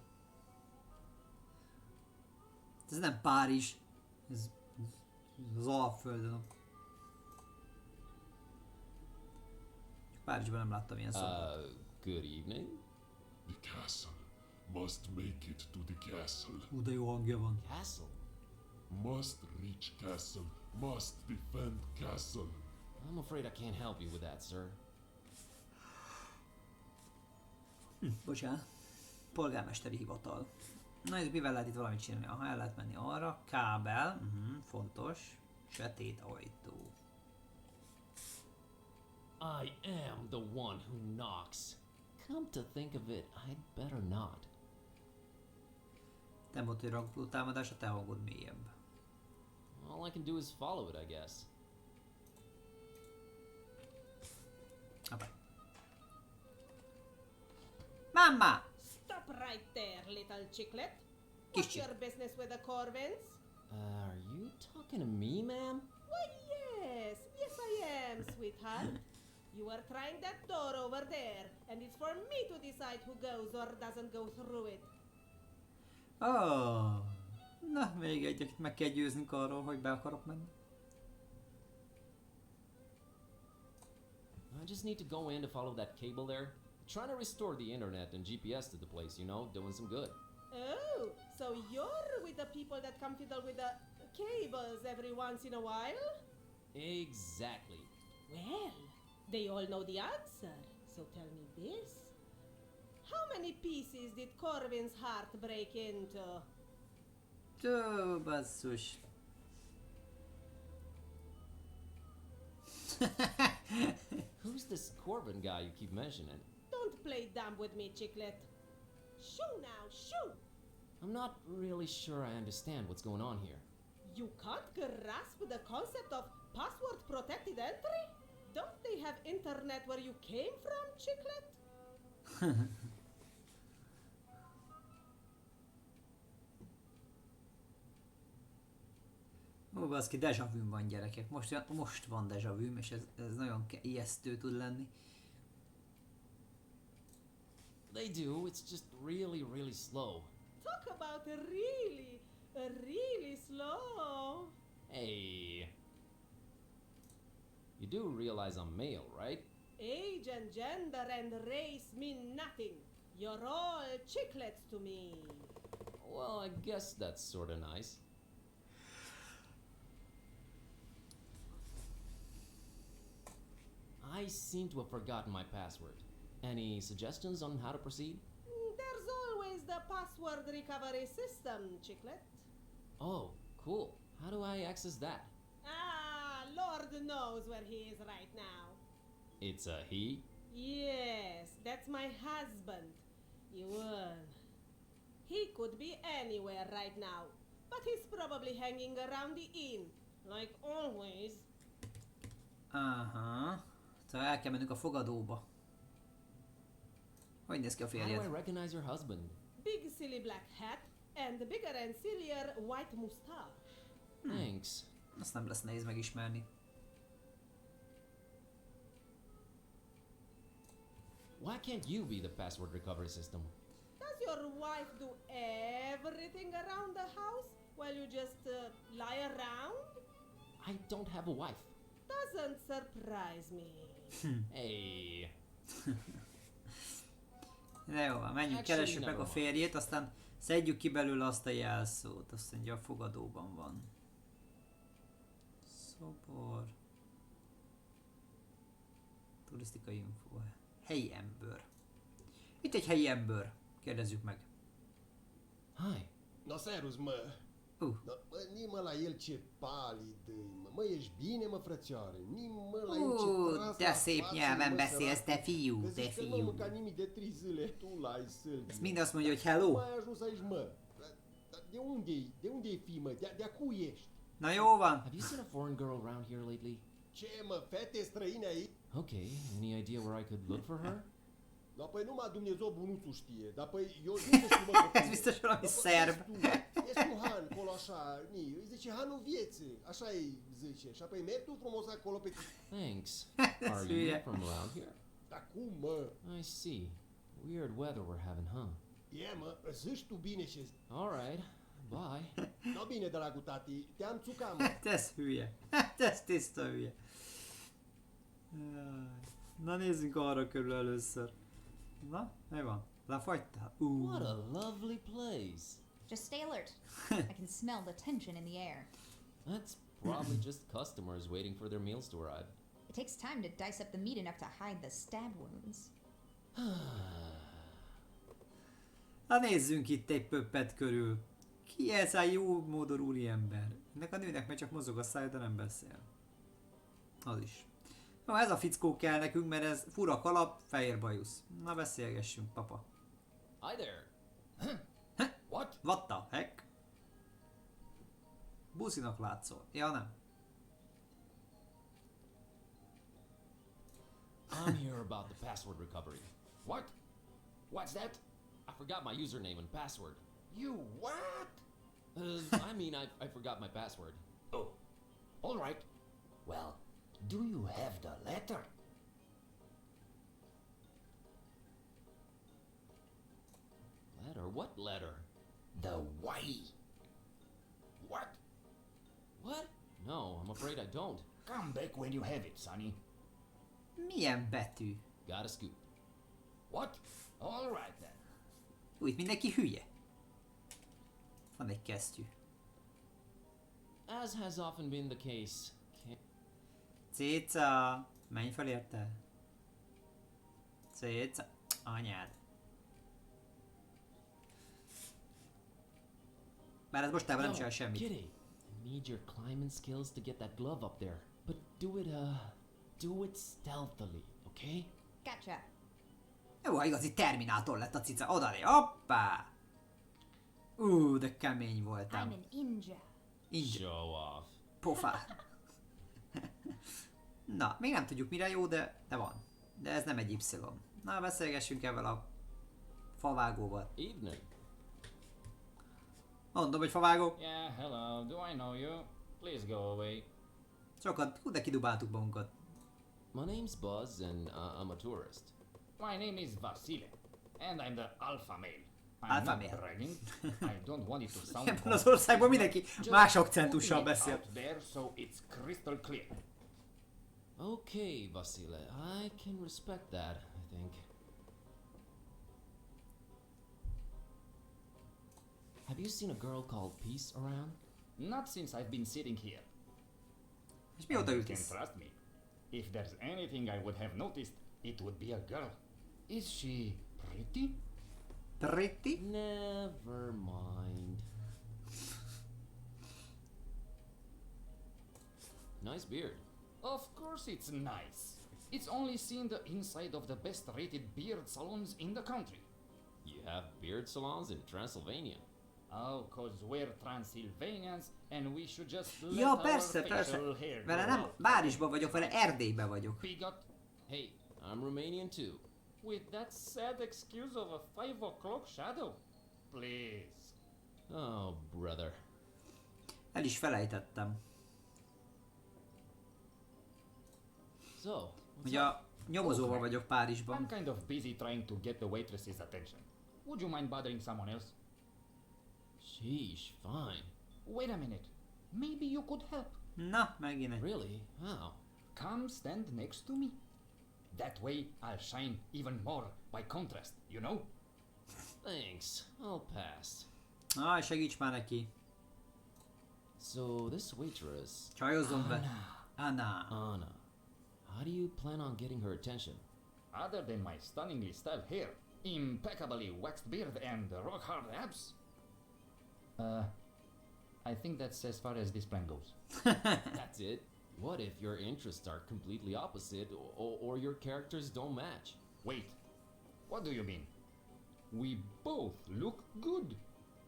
Ez nem Párizs. Ez az Alföldön. Párizsban nem láttam ilyen szombat. Good evening. The castle. Must make it to the castle. De jó hangja van. Castle? Must reach castle. Must defend castle. I'm afraid I can't help you with that, sir. Bocsánat. Polgármesteri hivatal. Na ez mivel lehet itt valamit csinálni? Aha, el lehet menni arra. Kábel. Fontos. Sötét ajtó. I am the one who knocks. Come to think of it, I'd better not. Nem volt, hogy rakló támadás, a te hangod mélyebb. All I can do is follow it, I guess. Hoppá. Mamma! Stop right there, little chicklet. Kis What's your business with the Corvins? Are you talking to me, ma'am? Why, yes. Yes, I am, sweetheart. You are trying that door over there, and it's for me to decide who goes or doesn't go through it. Oh. Na, még egy, akit meg kell győznünk arról, hogy be akarok menni. I just need to go in to follow that cable there. Trying to restore the internet and GPS to the place, you know, doing some good. Oh, so you're with the people that come fiddle with the cables every once in a while? Exactly. Well, they all know the answer, so tell me this. How many pieces did Corvin's heart break into? Ó, basszus. Who's this Corbin guy you keep mentioning? Don't play dumb with me, chicklet. Shoo now, shoo! I'm not really sure I understand what's going on here. You can't grasp the concept of password protected entry? Don't they have internet where you came from, chicklet? Ó, baszki, déjà vu van, gyerekek. Most van déjà vu, és ez nagyon ijesztő tud lenni. They do, it's just really, really slow. Talk about really slow. Hey. You do realize I'm male, right? Age and gender and race mean nothing. You're all chicklets to me. Well, I guess that's sorta nice. I seem to have forgotten my password. Any suggestions on how to proceed? There's always the password recovery system, chicklet. Oh, cool. How do I access that? Ah, Lord knows where he is right now. It's a he? Yes, that's my husband, Ewan. He could be anywhere right now, but he's probably hanging around the inn, like always. Aha. Szóval el kell mennünk a fogadóba. Hogy néz ki a How do I férjed? recognize your husband? Big silly black hat and bigger and sillier white mustache. Thanks. Azt nem lesz nehéz megismerni. Why can't you be the password recovery system? Does your wife do everything around the house while you just lie around? I don't have a wife. Doesn't surprise me. Hey. De jó, van, menjünk, Actually, keressük meg a never férjét, aztán szedjük ki belőle azt a jelszót. Azt mondja, a fogadóban van. Szobor. Turisztikai info. Helyi ember. Itt egy helyi ember. Kérdezzük meg. Hi. No, servus, mă. No, mă, ni-mă la el ce palid e, mă. Mă, ești bine, mă, frățioare? Ni-mă la el ce tras De la szép față, nyelven mă, beszélsz, te sărac. fiú, Că te zici că nu fiú. mânca nimic de 3 zile, tu l-ai sălbi. Ezt mind azt mondja, hogy Cum hello. ai ajuns aici, mă? Dar de unde-i? De unde-i fi, mă? De-a cui ești? Na jó van. Have you seen a foreign girl around here lately? Ce, mă, fete străine aici? Okay, any idea where I could look for her? Da, păi numai Dumnezeu bunuțul știe. Da, păi eu zic că știu, mă, Ez biztos valami szerb. Ești un Han, acolo așa, îi zice Hanul vieții, așa îi zice. Și apoi mergi tu frumos acolo pe... Thanks. Are you from around here? Dar cum, mă? I see. Weird weather we're having, huh? E, mă, zici tu bine ce... Alright. Bye. No, bine, dragul tati, te-am țucat, mă. Te-s hülye. Te-s tiszta hülye. Jaj. Na nézzünk arra körül először. Na, mi van? Lefagytál? What a lovely place. Just stay alert. I can smell the tension in the air. That's probably just customers waiting for their meals to arrive. It takes time to dice up the meat enough to hide the stab wounds. Na nézzünk itt egy pöppet körül. Ki ez a jó módon úriember? Ennek a nőnek meg csak mozog a száj, de nem beszél. Az is. Jó, ez a fickó kell nekünk, mert ez fura kalap, fehér bajusz. Na beszélgessünk, papa. Hi there. What the heck? Buszinak látszol. Ja, nem. I'm here about the password recovery. What? What's that? I forgot my username and password. You what? I mean, I forgot my password. Oh, all right. Well, do you have the letter? Letter? What letter? The Y. What? What? No, I'm afraid I don't. Come back when you have it, Sonny. Milyen betű? Got a scoop. What? All right then. Úgy mindenki hülye. Van egy kesztyű. As has often been the case. Cica, menj fel érte. Cica, anyád. Bár ez mostában nem csinál semmit. Kitty, I need your climbing skills to get that glove up there. But do it stealthily, okay? Gotcha. Jó, igazi Terminátor lett a cica. Odalé, hoppá! De kemény I'm voltam. an ninja. Így, Show off. pofá. Na, még nem tudjuk mire jó, de van. De ez nem egy Y. Na, beszélgessünk ezzel a favágóval. Evening. Mondom, hogy favágó. Yeah, hello. Do I know you? Please go away. Sokat, de kidubáltuk magunkat. My name's Buzz and I'm a tourist. My name is Vasile, and I'm the alpha male. I'm Alpha not male. bragging. I don't want it to sound Ebben az országban mindenki Just más akcentussal putting it beszél. out there so it's crystal clear. Okay, Vasile, I can respect that, I think. Have you seen a girl called Peace around? Not since I've been sitting here. És mióta You ült can is? trust me. If there's anything I would have noticed, it would be a girl. Is she pretty? Pretty? Never mind. Nice beard. Of course it's nice. It's only seen the inside of the best rated beard salons in the country. You have beard salons in Transylvania. Oh, cause we're Transylvanians and we should just let Ja, our persze, facial persze. hair Vele grow nem out. Várisban vagyok, vele Erdélyben vagyok. Bigot. Hey, I'm Romanian too. With that sad excuse of a 5 o'clock shadow? Please. Oh, brother. El is felejtettem. So, what's Ugye up? a nyomozóval vagyok I'm Párizsban. kind of busy trying to get the waitress's attention. Would you mind bothering someone else? Sheesh, fine. Wait a minute. Maybe you could help. Na, megint egy. Really? How? Come stand next to me. That way I'll shine even more by contrast, you know? Thanks. I'll pass. Aj, segíts már neki. So, this waitress, Csajozzon be. Anna. Anna, how do you plan on getting her attention? Other than my stunningly styled hair, impeccably waxed beard, and rock hard abs? I think that's as far as this plan goes. That's it? What if your interests are completely opposite or your characters don't match? Wait, what do you mean? We both look good.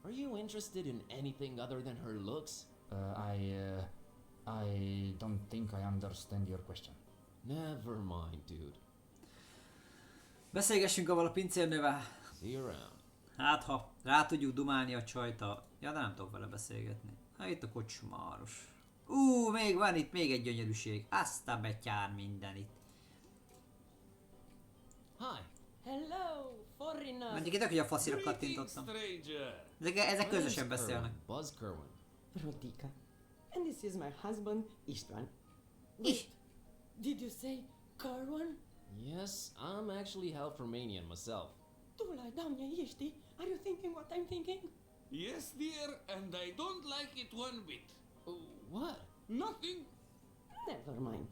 Are you interested in anything other than her looks? I don't think I understand your question. Never mind, dude. Beszélgessünk avval a pincérnővel. See you around. Hát ha rá tudjuk dumálni a csajta. Ja, de nem tudok vele beszélgetni. Hát itt a kocsmáros. Még van itt még egy gyönyörűség. Azt a betyár minden itt. Hi. Hello, foreigner. Mondjuk itt, hogy a faszira kattintottam. Ezek közösen beszélnek. Buzz Kerwin. Rodika. And this is my husband, Istvan. Wait, did you say Carwan? Yes, I'm actually half Romanian myself. Tula, doamne, ești? Are you thinking what I'm thinking? Yes, dear, and I don't like it one bit. What? Nothing. Never mind.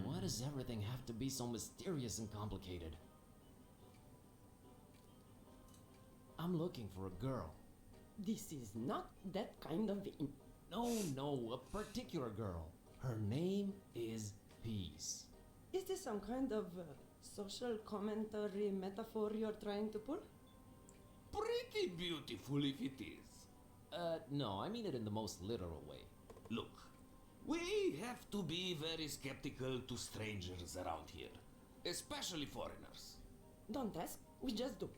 Why does everything have to be so mysterious and complicated? I'm looking for a girl. This is not that kind of inn. No, a particular girl. Her name is Peace. Is this some kind of social commentary metaphor you're trying to pull? Pretty beautiful if it is. No, I mean it in the most literal way. Look, we have to be very skeptical to strangers around here, especially foreigners. Don't ask, we just do.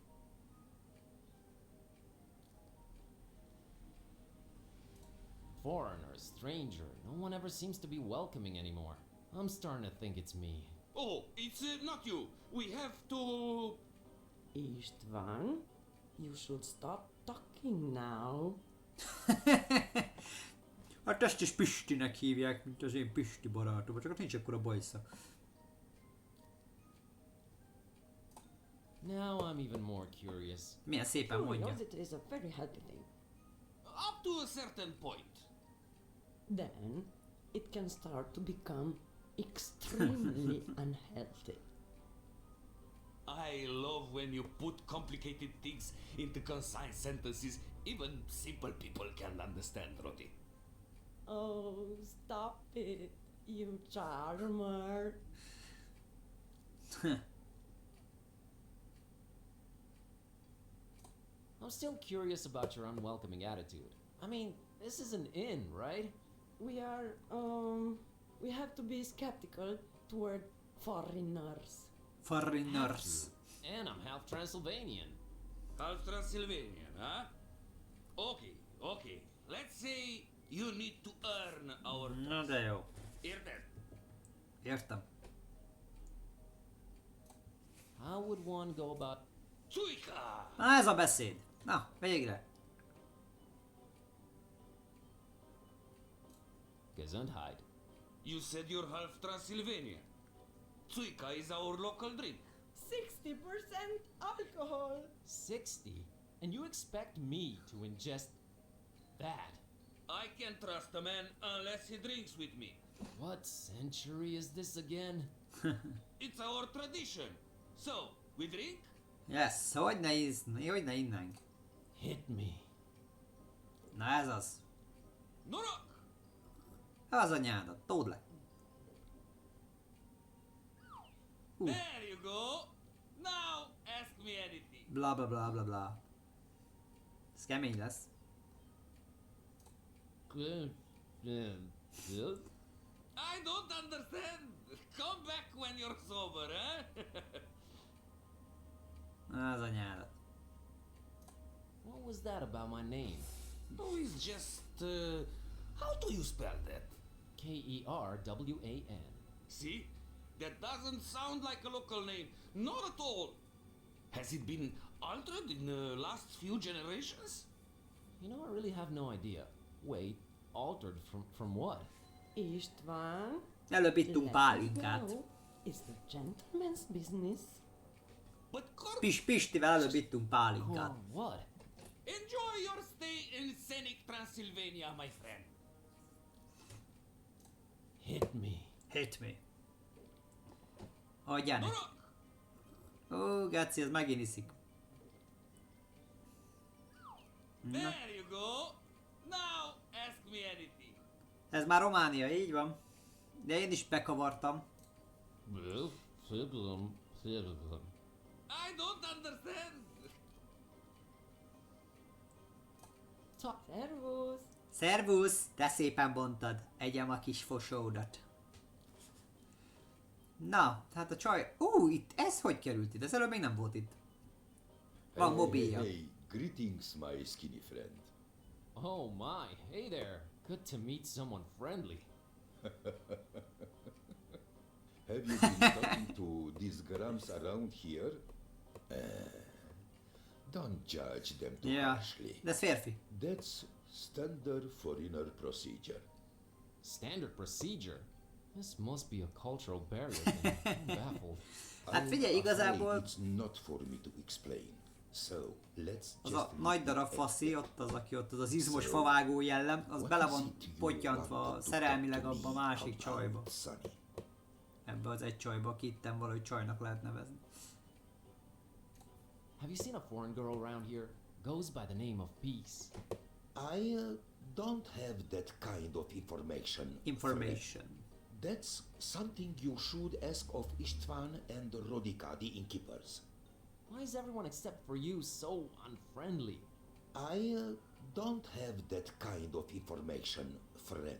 Foreigner, stranger, no one ever seems to be welcoming anymore. I'm starting to think it's me. Oh, it's not you. We have to... Istvan, you should stop talking now. Hát ezt is Pistinek hívják, mint az én Pisti barátom, csak ott nincs akkora bajsza. Now I'm even more curious. Milyen szépen mondja. Curiosity is a very healthy thing. Up to a certain point. Then it can start to become extremely unhealthy. I love when you put complicated things into concise sentences even simple people can understand, Roti. Oh, stop it, you charmer. I'm still curious about your unwelcoming attitude. I mean, this is an inn, right? We have to be skeptical toward foreigners. Foreigners. And I'm half Transylvanian. Half Transylvanian, huh? Okay. Let's say you need to earn our Na de jó. Érted? Értem. How would one go about... Cuica! Na ez a beszéd. Na, végre. Gesundheit. You said you're half Transylvanian. Cuica is our local drink. 60% alcohol. 60? And you expect me to ingest that? I can't trust a man unless he drinks with me. What century is this again? It's our tradition. So, we drink? Yes, hogy ne innánk. Hit me. Na ez az. Noroc! Az anyádat, tód le. There you go. Now, ask me anything. Bla bla bla bla bla. Ez kemény lesz. I don't understand. Come back when you're sober, eh? Az anyádat. What was that about my name? Oh, it's just, how do you spell that? Kerwan. See? That doesn't sound like a local name. Not at all. Has it been altered in the last few generations? You know, I really have no idea. Wait, altered from what? Istvan? Előbb ittunk pálinkát. Is the gentleman's business. But Pistivel előbb ittunk pálinkát. What? Enjoy your stay in scenic Transylvania, my friend. Hit me. Hit me. Adjál neki. Ó, Gaci, ez megint iszik. There you go. Now ask me anything. Ez már Románia, így van. De én is bekavartam. I don't understand. Servus. Szervusz, te szépen bontad. Egyem a kis fosódat. Na, hát a csaj... itt ez hogy került itt? Ez előbb még nem volt itt. Van mobilja. Hey, greetings, my skinny friend. Oh my, hey there. Good to meet someone friendly. Have you been talking to these grams around here? Don't judge them too harshly. De ez férfi. That's standard foreigner procedure. Standard procedure? This must be a cultural barrier thing. I'm baffled. Hát figyelj, igazából... It's not for me to explain. So, let's az a nagy darab faszi, ott az, aki ott az izmos favágó jellem, az bele van pottyantva szerelmileg abba a másik csajba. Ebbe az egy csajba, aki itten valahogy csajnak lehet nevezni. Have you seen a foreign girl around here? Goes by the name of Peace. I don't have that kind of information. That's something you should ask of Istvan and Rodika, the innkeepers. Why is everyone except for you so unfriendly? I don't have that kind of information, friend.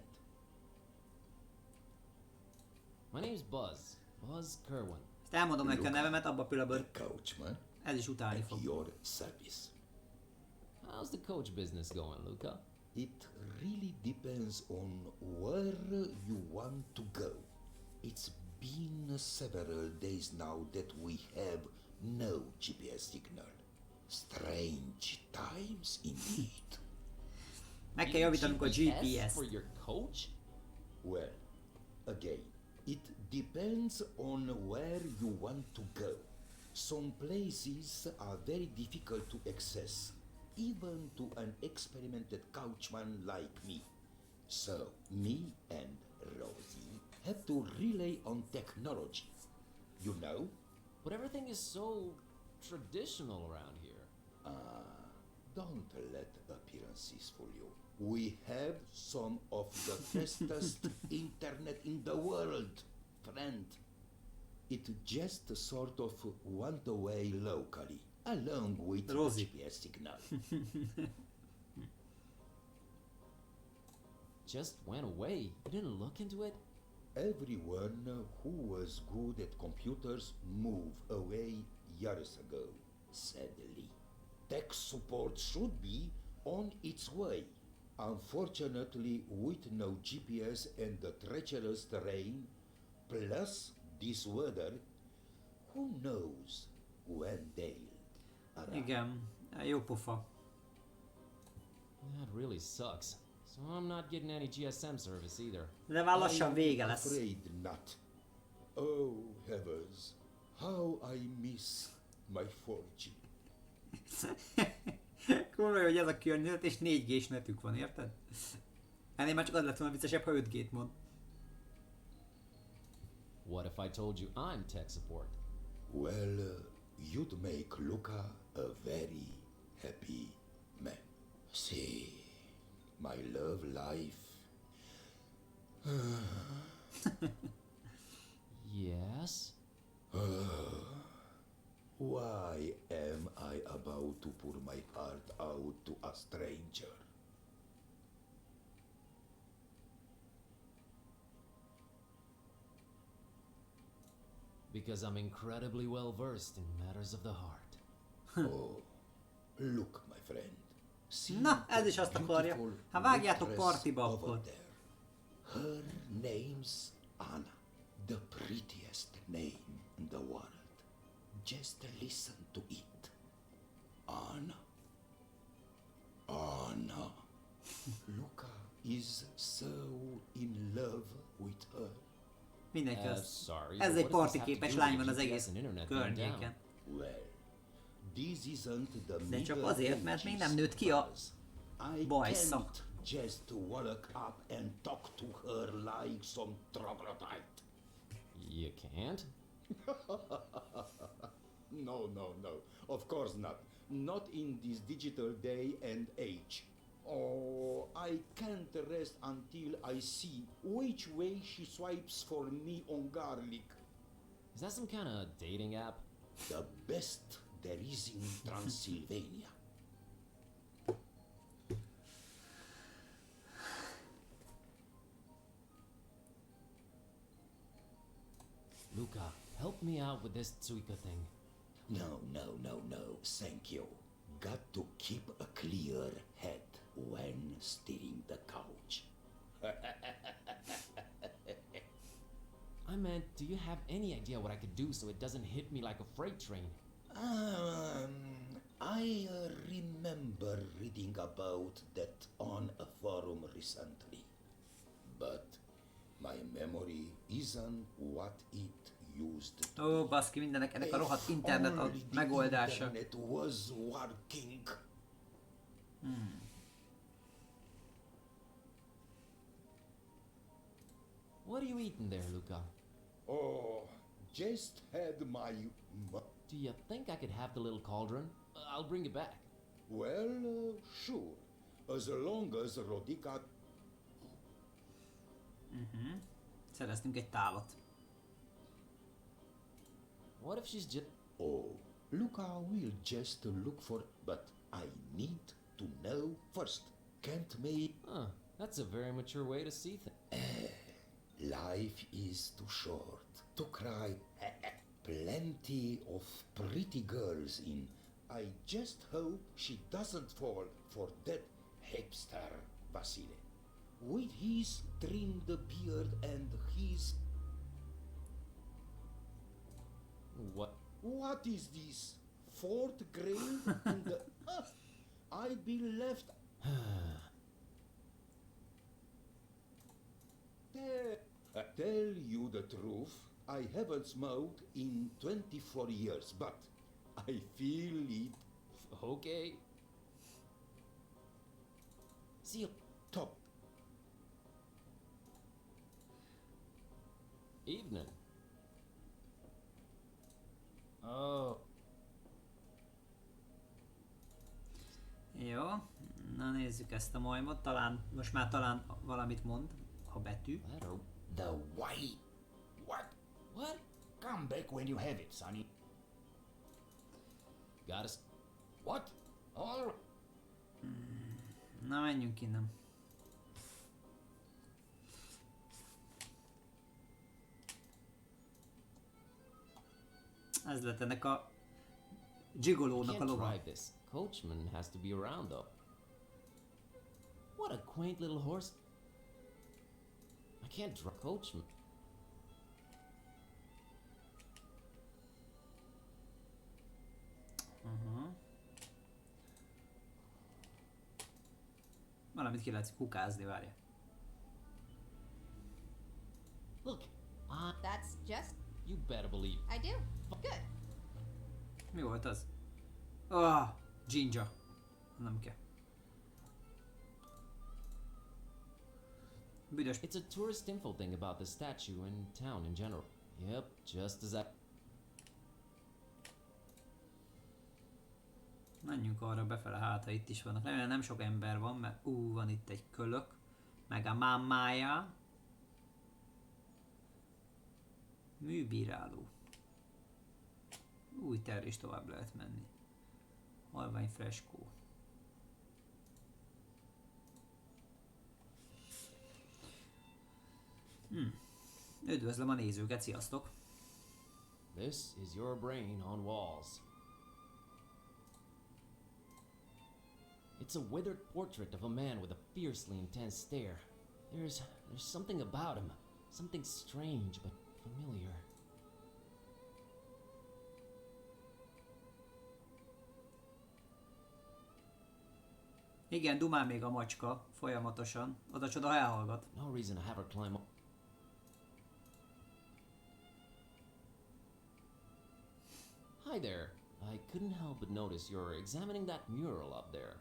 My name's Buzz. Buzz Kerwin. Ezt elmondom neki a nevemet, abban a pillanatban ez is utálni fog. Your service. How's the coach business going, Luca? It really depends on where you want to go. It's been several days now that we have no GPS signal. Strange times indeed. Meg kell javítanunk a GPS-t. For your coach? Well, again, it depends on where you want to go. Some places are very difficult to access, even to an experimented coachman like me. So, me and Rosie have to rely on technology. You know? But everything is so traditional around here. Don't let appearances fool you. We have some of the fastest internet in the world, friend. It just sort of went away locally, along with the GPS signal. Just went away. You didn't look into it? Everyone who was good at computers moved away years ago, sadly. Tech support should be on its way. Unfortunately, with no GPS and the treacherous terrain, plus this weather, who knows when they'll arrive. Igen, jó pofa. That really sucks. So I'm not getting any GSM service either. De már lassan vége lesz. Afraid not. Oh heavens, how I miss my 4G. Kurva, hogy ez a környezet és 4G-s netük van, érted? Ennél már csak az lett volna viccesebb, ha 5G-t mond. What if I told you I'm tech support? Well, you'd make Luca a very happy man. See, my love life. Yes? Why am I about to pour my heart out to a stranger? Because I'm incredibly well versed in matters of the heart. Oh, look, my friend. See Na, ez is azt that akarja. beautiful Hát vágjátok waitress partiba over akkor. there. Her name's Anna, the prettiest name in the world. Just listen to it. Anna. Anna. Luca is so in love with her. Mindenki az. Sorry. Ez but egy what does this have to partiképes do lány with van az GPS egész and internet being környéken. down? Well, this isn't the De csak Middle azért, mert még nem Ages, nőtt ki a Buzz. I bajszak. can't just walk up and talk to her like some troglodyte. You can't? No. Of course not. Not in this digital day and age. Oh, I can't rest until I see which way she swipes for me on garlic. Is that some kind of dating app? The best there is in Transylvania. Luca, help me out with this Tsuika thing. No. Thank you. Got to keep a clear head when steering the couch. I meant, do you have any idea what I could do so it doesn't hit me like a freight train? I remember reading about that on a forum recently. But my memory isn't what it used to Ó, baszki, mindenek ennek a rohadt internet a Only the megoldása. internet was working. What are you eating there, Luca? Oh, just had my... Do you think I could have the little cauldron? I'll bring it back. Well, sure. As long as Rodica... Szereztünk egy tálat. What if she's just... Oh, Luca will just look for... But I need to know first. Can't make... Huh, that's a very mature way to see things. Life is too short to cry. Plenty of pretty girls in. I just hope she doesn't fall for that hipster Vasile. With his trimmed beard and his... What? What is this? Fourth grade in the... I'd be left... Tell you the truth, I haven't smoked in 24 years, but I feel it. Okay. See you. Top. Evening. Oh. Jó, na nézzük ezt a majmot, most már talán valamit mond a betű. The white. What? Come back when you have it, sonny. Got us. What? All. Na menjünk innen. Ez lett ennek a gigolónak a Can't lova. drive this. Coachman has to be around though. What a quaint little horse. I can't drive Coachman. Valamit ki lehet kukázni, várja. Look, That's just... you better believe. I do. Good. Mi volt az? Ah, Ginger. Nem kell. Büdös. It's a tourist info thing about the statue and town in general. Yep, just as I... Menjünk arra befele, hát ha itt is vannak. Remélem nem sok ember van, mert van itt egy kölök. Meg a mámája. Műbíráló. Itt erre is tovább lehet menni. Halvány freskó. Üdvözlöm a nézőket, sziasztok! This is your brain on walls. It's a withered portrait of a man with a fiercely intense stare. There's something about him. Something strange but familiar. Igen, dumál még a macska folyamatosan. Oda-csoda elhallgat. No reason to have her climb up. Hi there. I couldn't help but notice you're examining that mural up there.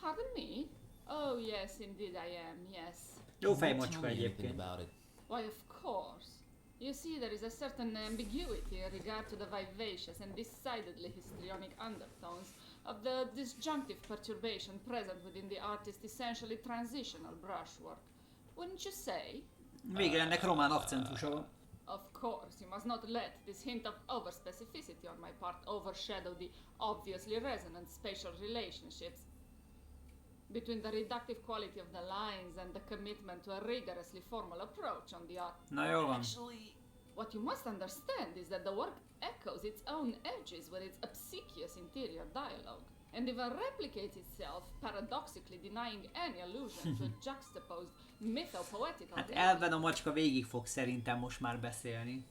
Pardon me? Oh, yes, indeed I am, yes. Jó fejmacska egyébként. About it. Why, of course. You see, there is a certain ambiguity in regard to the vivacious and decidedly histrionic undertones of the disjunctive perturbation present within the artist's essentially transitional brushwork. Wouldn't you say? Végre ennek román akcentusa van. Of course, you must not let this hint of overspecificity on my part overshadow the obviously resonant spatial relationships between the reductive quality of the lines and the commitment to a rigorously formal approach on the art. Na jó van. Actually, what you must understand is that the work echoes its own edges with its obsequious interior dialogue, and even replicates itself, paradoxically denying any allusion to a juxtaposed mythopoetical Hát reality. elven a macska végig fog szerintem most már beszélni.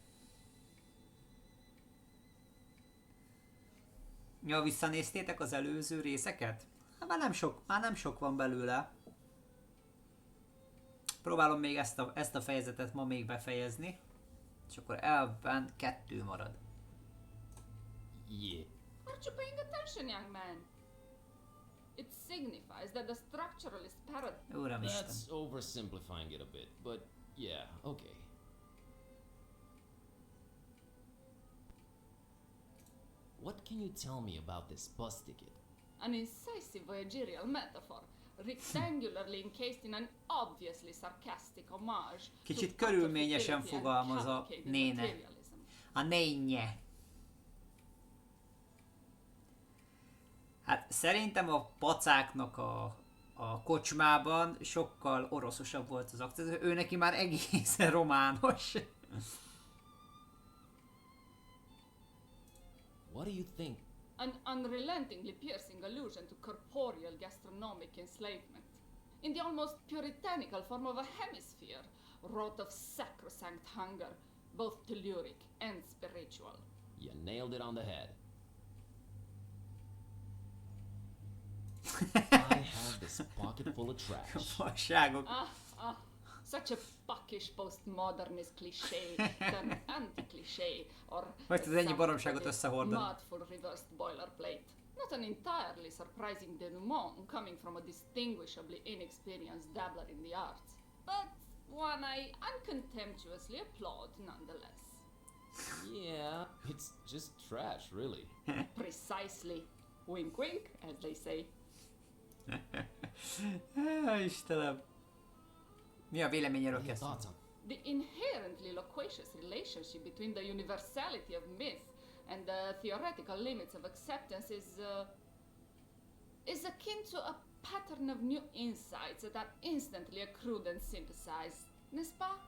Ja, visszanéztétek az előző részeket? Hát már nem sok van belőle. Próbálom még ezt a fejezetet ma még befejezni. És akkor elven 2 marad. Yeah. Aren't you paying attention, young man? It signifies that the structuralist paradigm... That's oversimplifying it a bit, but yeah, okay. What can you tell me about this bus ticket? An incisive voyagerial metaphor, rectangularly encased in an obviously sarcastic homage Kicsit körülményesen fogalmaz a néne. A nénye. Hát szerintem a pacáknak a kocsmában sokkal oroszosabb volt az akcentus. Ő neki már egészen romános. What do you think? An unrelentingly piercing allusion to corporeal gastronomic enslavement, in the almost puritanical form of a hemisphere, wrought of sacrosanct hunger, both telluric and spiritual. You nailed it on the head. I have this pocket full of trash. Such a buckish postmodernist cliché, turned anti-cliché, or Most az ennyi baromságot összehordani. mudful reversed boilerplate. Not an entirely surprising denouement coming from a distinguishably inexperienced dabbler in the arts, but one I uncontemptuously applaud nonetheless. Yeah, it's just trash, really. Precisely. Wink wink, as they say. Istenem. Mi a véleményéről kezdtem? The inherently loquacious relationship between the universality of myth and the theoretical limits of acceptance is akin to a pattern of new insights that are instantly accrued and synthesized, n'est-ce pas?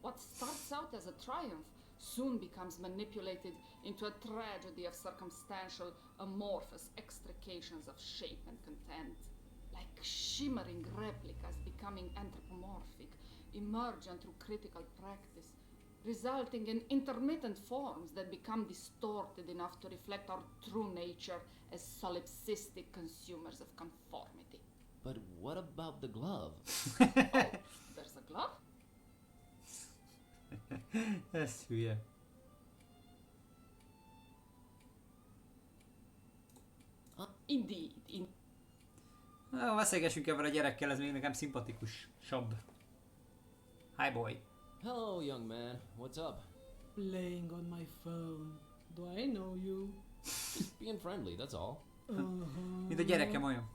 What starts out as a triumph soon becomes manipulated into a tragedy of circumstantial, amorphous extrications of shape and content, like shimmering replicas becoming anthropomorphic, emergent through critical practice, resulting in intermittent forms that become distorted enough to reflect our true nature as solipsistic consumers of conformity. But what about the glove? Oh, there's a glove? Ez hülye. Indeed. Na, beszélgessünk ebben a gyerekkel, ez még nekem szimpatikusabb. Hi boy. Hello, young man. What's up? Playing on my phone. Do I know you? Just being friendly, that's all. Mint a gyerekem olyan.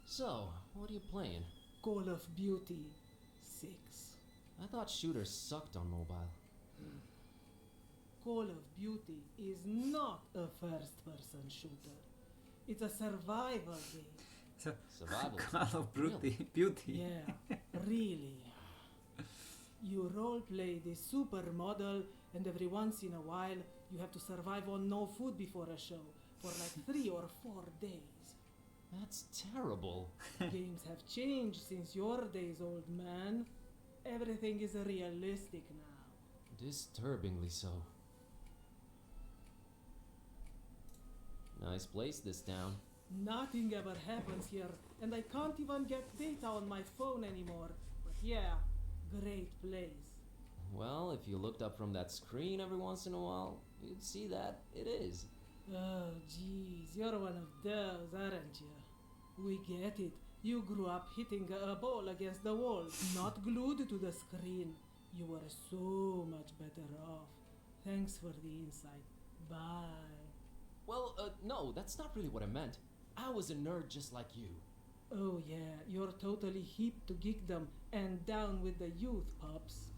So, what are you playing? Call of Duty 6. I thought shooters sucked on mobile. Call of Duty is not a first-person shooter. It's a survival game. Survival. Call of Beauty. Yeah, really. You roleplay the supermodel and every once in a while you have to survive on no food before a show for like 3 or 4 days. That's terrible. Games have changed since your days, old man. Everything is realistic now. Disturbingly so. Nice place, this town. Nothing ever happens here, and I can't even get data on my phone anymore. But yeah, great place. Well, if you looked up from that screen every once in a while, you'd see that it is. Oh, jeez, you're one of those, aren't you? We get it. You grew up hitting a ball against the wall, not glued to the screen. You were so much better off. Thanks for the insight. Bye. Well, no, that's not really what I meant. I was a nerd just like you. Oh yeah, you're totally hip to geekdom and down with the youth, pups.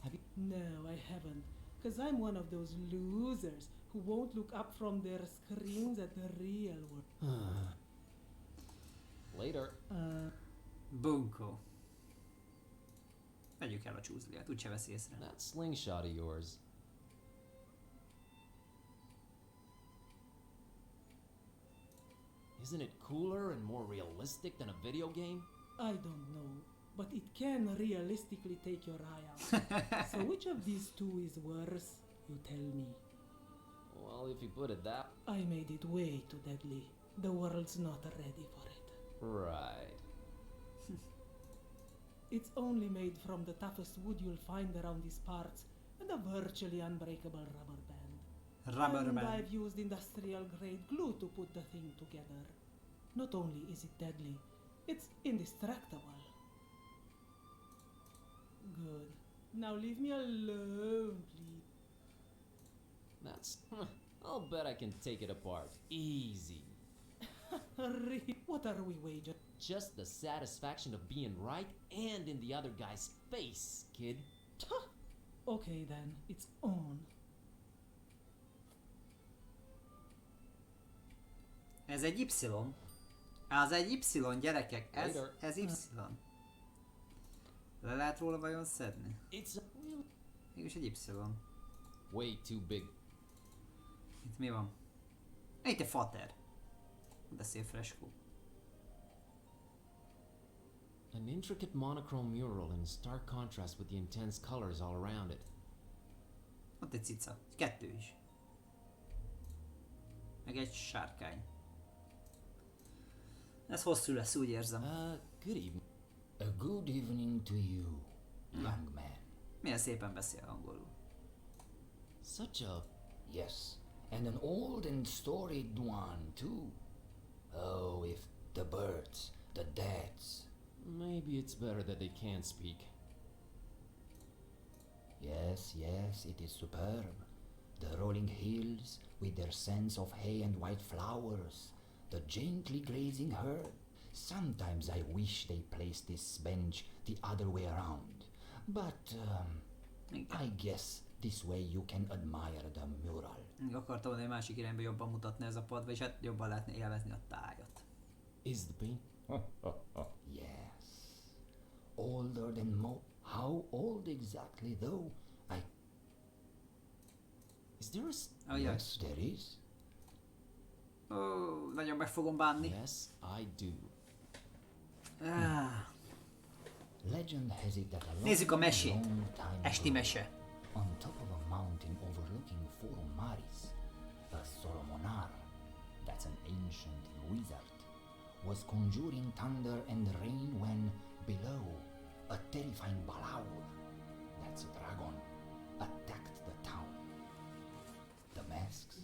Have you? No, I haven't. Cause I'm one of those losers who won't look up from their screens at the real world. Later. Bunko. Vegyük el a csúzliát, úgyse vesz észre. That slingshot of yours. Isn't it cooler and more realistic than a video game? I don't know, but it can realistically take your eye out. So which of these two is worse? You tell me. Well, if you put it that... I made it way too deadly. The world's not ready for it. Right. It's only made from the toughest wood you'll find around these parts, and a virtually unbreakable rubber band. Rubber band. I've used industrial grade glue to put the thing together. Not only is it deadly, it's indestructible. Good. Now leave me alone, please. That's... I'll bet I can take it apart. Easy. What are we wagering? Just the satisfaction of being right and in the other guy's face, kid. Okay then, it's on. Ez egy Y. Az egy Y, gyerekek. Ez Y. Le lehet róla vajon szedni? Mégis egy Y. Way too big. Itt mi van? Itt egy fater. De szép freskó. An intricate monochrome mural in stark contrast with the intense colors all around it. Ott egy cica. 2 is. Meg egy sárkány. Ez hosszú lesz, úgy érzem. Good evening. A good evening to you, young man. Milyen szépen beszél angolul. Such a... Yes, and an old and storied one, too. Oh, if the birds, the deads... Maybe it's better that they can't speak. Yes, yes, it is superb. The rolling hills, with their scents of hay and white flowers, the gently grazing herd. Sometimes I wish they placed this bench the other way around. But, I guess this way you can admire the mural. Akartam volna egy másik irányba jobban mutatni ez a pad, vagyis hát jobban lehetne élvezni a tájat. Is the paint? Yes. Older than How old exactly, though? Is there a... Yes, there is. Nagyon meg fogom bánni. Yes, I do. Legend has it that a Nézzük a mesét. long time Esti ago, mese. on top of a mountain overlooking Forum Maris, a Solomonar, that's an ancient wizard, was conjuring thunder and rain when, below, a terrifying Balaur, that's a dragon, attacked the town. The masks,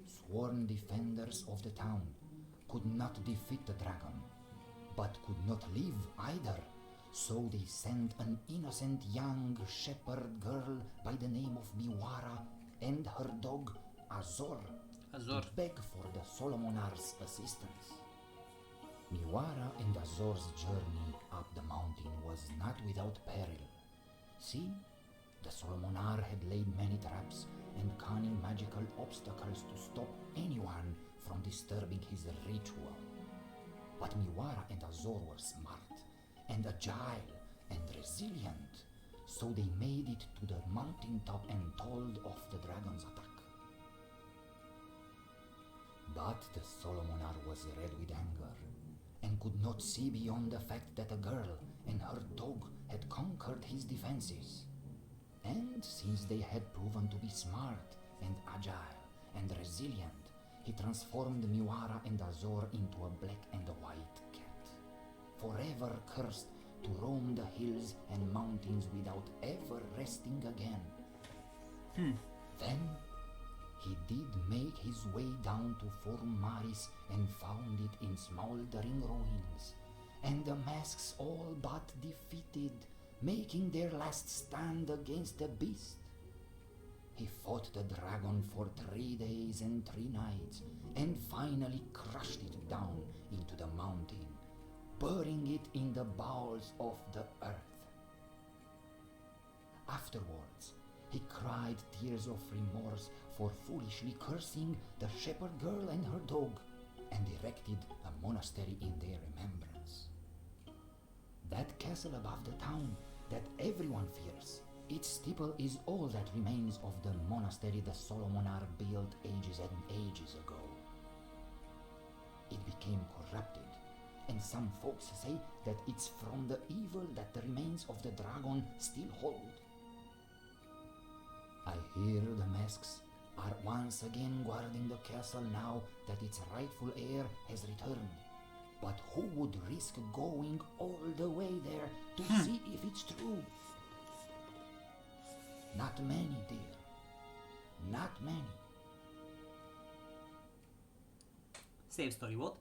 sworn defenders of the town, could not defeat the dragon, but could not live either. So they sent an innocent young shepherd girl by the name of Miwara and her dog Azor to beg for the Solomonar's assistance. Miwara and Azor's journey up the mountain was not without peril. See, the Solomonar had laid many traps and cunning magical obstacles to stop anyone from disturbing his ritual. But Miwara and Azor were smart and agile and resilient, So they made it to the mountaintop and told of the dragon's attack. But the Solomonar was red with anger and could not see beyond the fact that a girl and her dog had conquered his defenses. And since they had proven to be smart and agile and resilient, he transformed Miwara and Azor into a black and a white cat, forever cursed to roam the hills and mountains without ever resting again. Then he did make his way down to Forum Maris and found it in smoldering ruins, and the masks all but defeated, making their last stand against the beast. He fought the dragon for 3 days and 3 nights, and finally crushed it down into the mountain, burying it in the bowels of the earth. Afterwards, he cried tears of remorse for foolishly cursing the shepherd girl and her dog, and erected a monastery in their remembrance. That castle above the town that everyone fears, its steeple is all that remains of the monastery the Solomonar built ages and ages ago. It became corrupted, and some folks say that it's from the evil that the remains of the dragon still hold. I hear the masks are once again guarding the castle now that its rightful heir has returned. But who would risk going all the way there to see if it's true? Not many, dear. Not many. Szép sztori volt.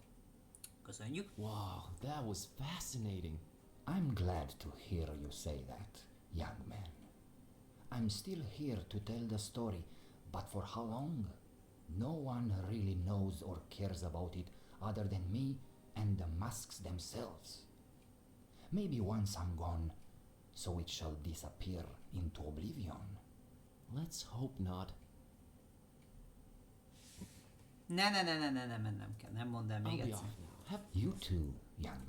Köszönjük. Wow, that was fascinating. I'm glad to hear you say that, young man. I'm still here to tell the story, but for how long? No one really knows or cares about it other than me and the masks themselves. Maybe once I'm gone, so it shall disappear into oblivion. Let's hope not. Nem kell, nem mondd el még I'll be egyszer. off now. You too, young.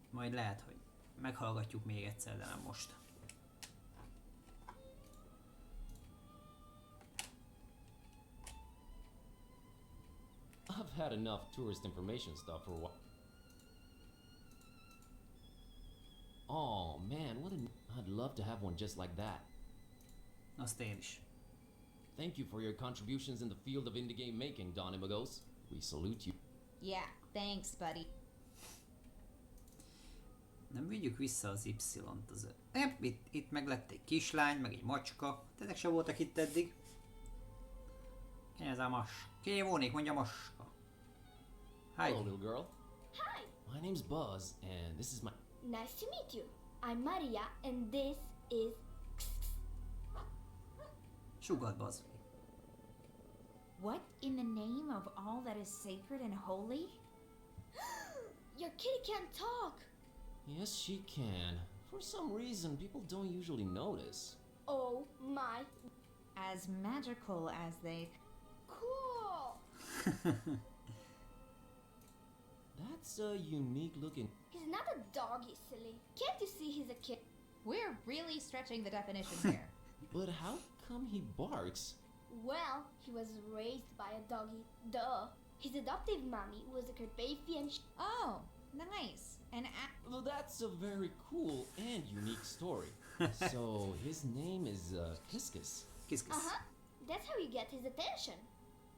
Majd lehet, hogy meghallgatjuk még egyszer, de nem most. I've had enough tourist information stuff for a while. Oh man, I'd love to have one just like that. Azt én is. Thank you for your contributions in the field of indie game making, Don Imagos. We salute you. Yeah, thanks, buddy. Nem vigyük vissza az Y-t az... Itt meg lett egy kislány, meg egy macska. Ezek se voltak itt eddig. Ki ez a maska? Ki vonik, mondja maska. Hi. Hello, little girl. Hi. My name's Buzz, and this is my... Nice to meet you. I'm Maria, and this is... Sugad, Buzz. What in the name of all that is sacred and holy? Your kitty can't talk. Yes, she can. For some reason, people don't usually notice. Oh my. As magical as they... Cool. That's a unique looking... He's not a dog, you silly. Can't you see he's a kid? We're really stretching the definition here. But how come he barks? Well, he was raised by a doggy. Duh. His adoptive mommy was a Carpathian. Oh, nice. And well, that's a very cool and unique story. So his name is Kiskus. Uh-huh. That's how you get his attention.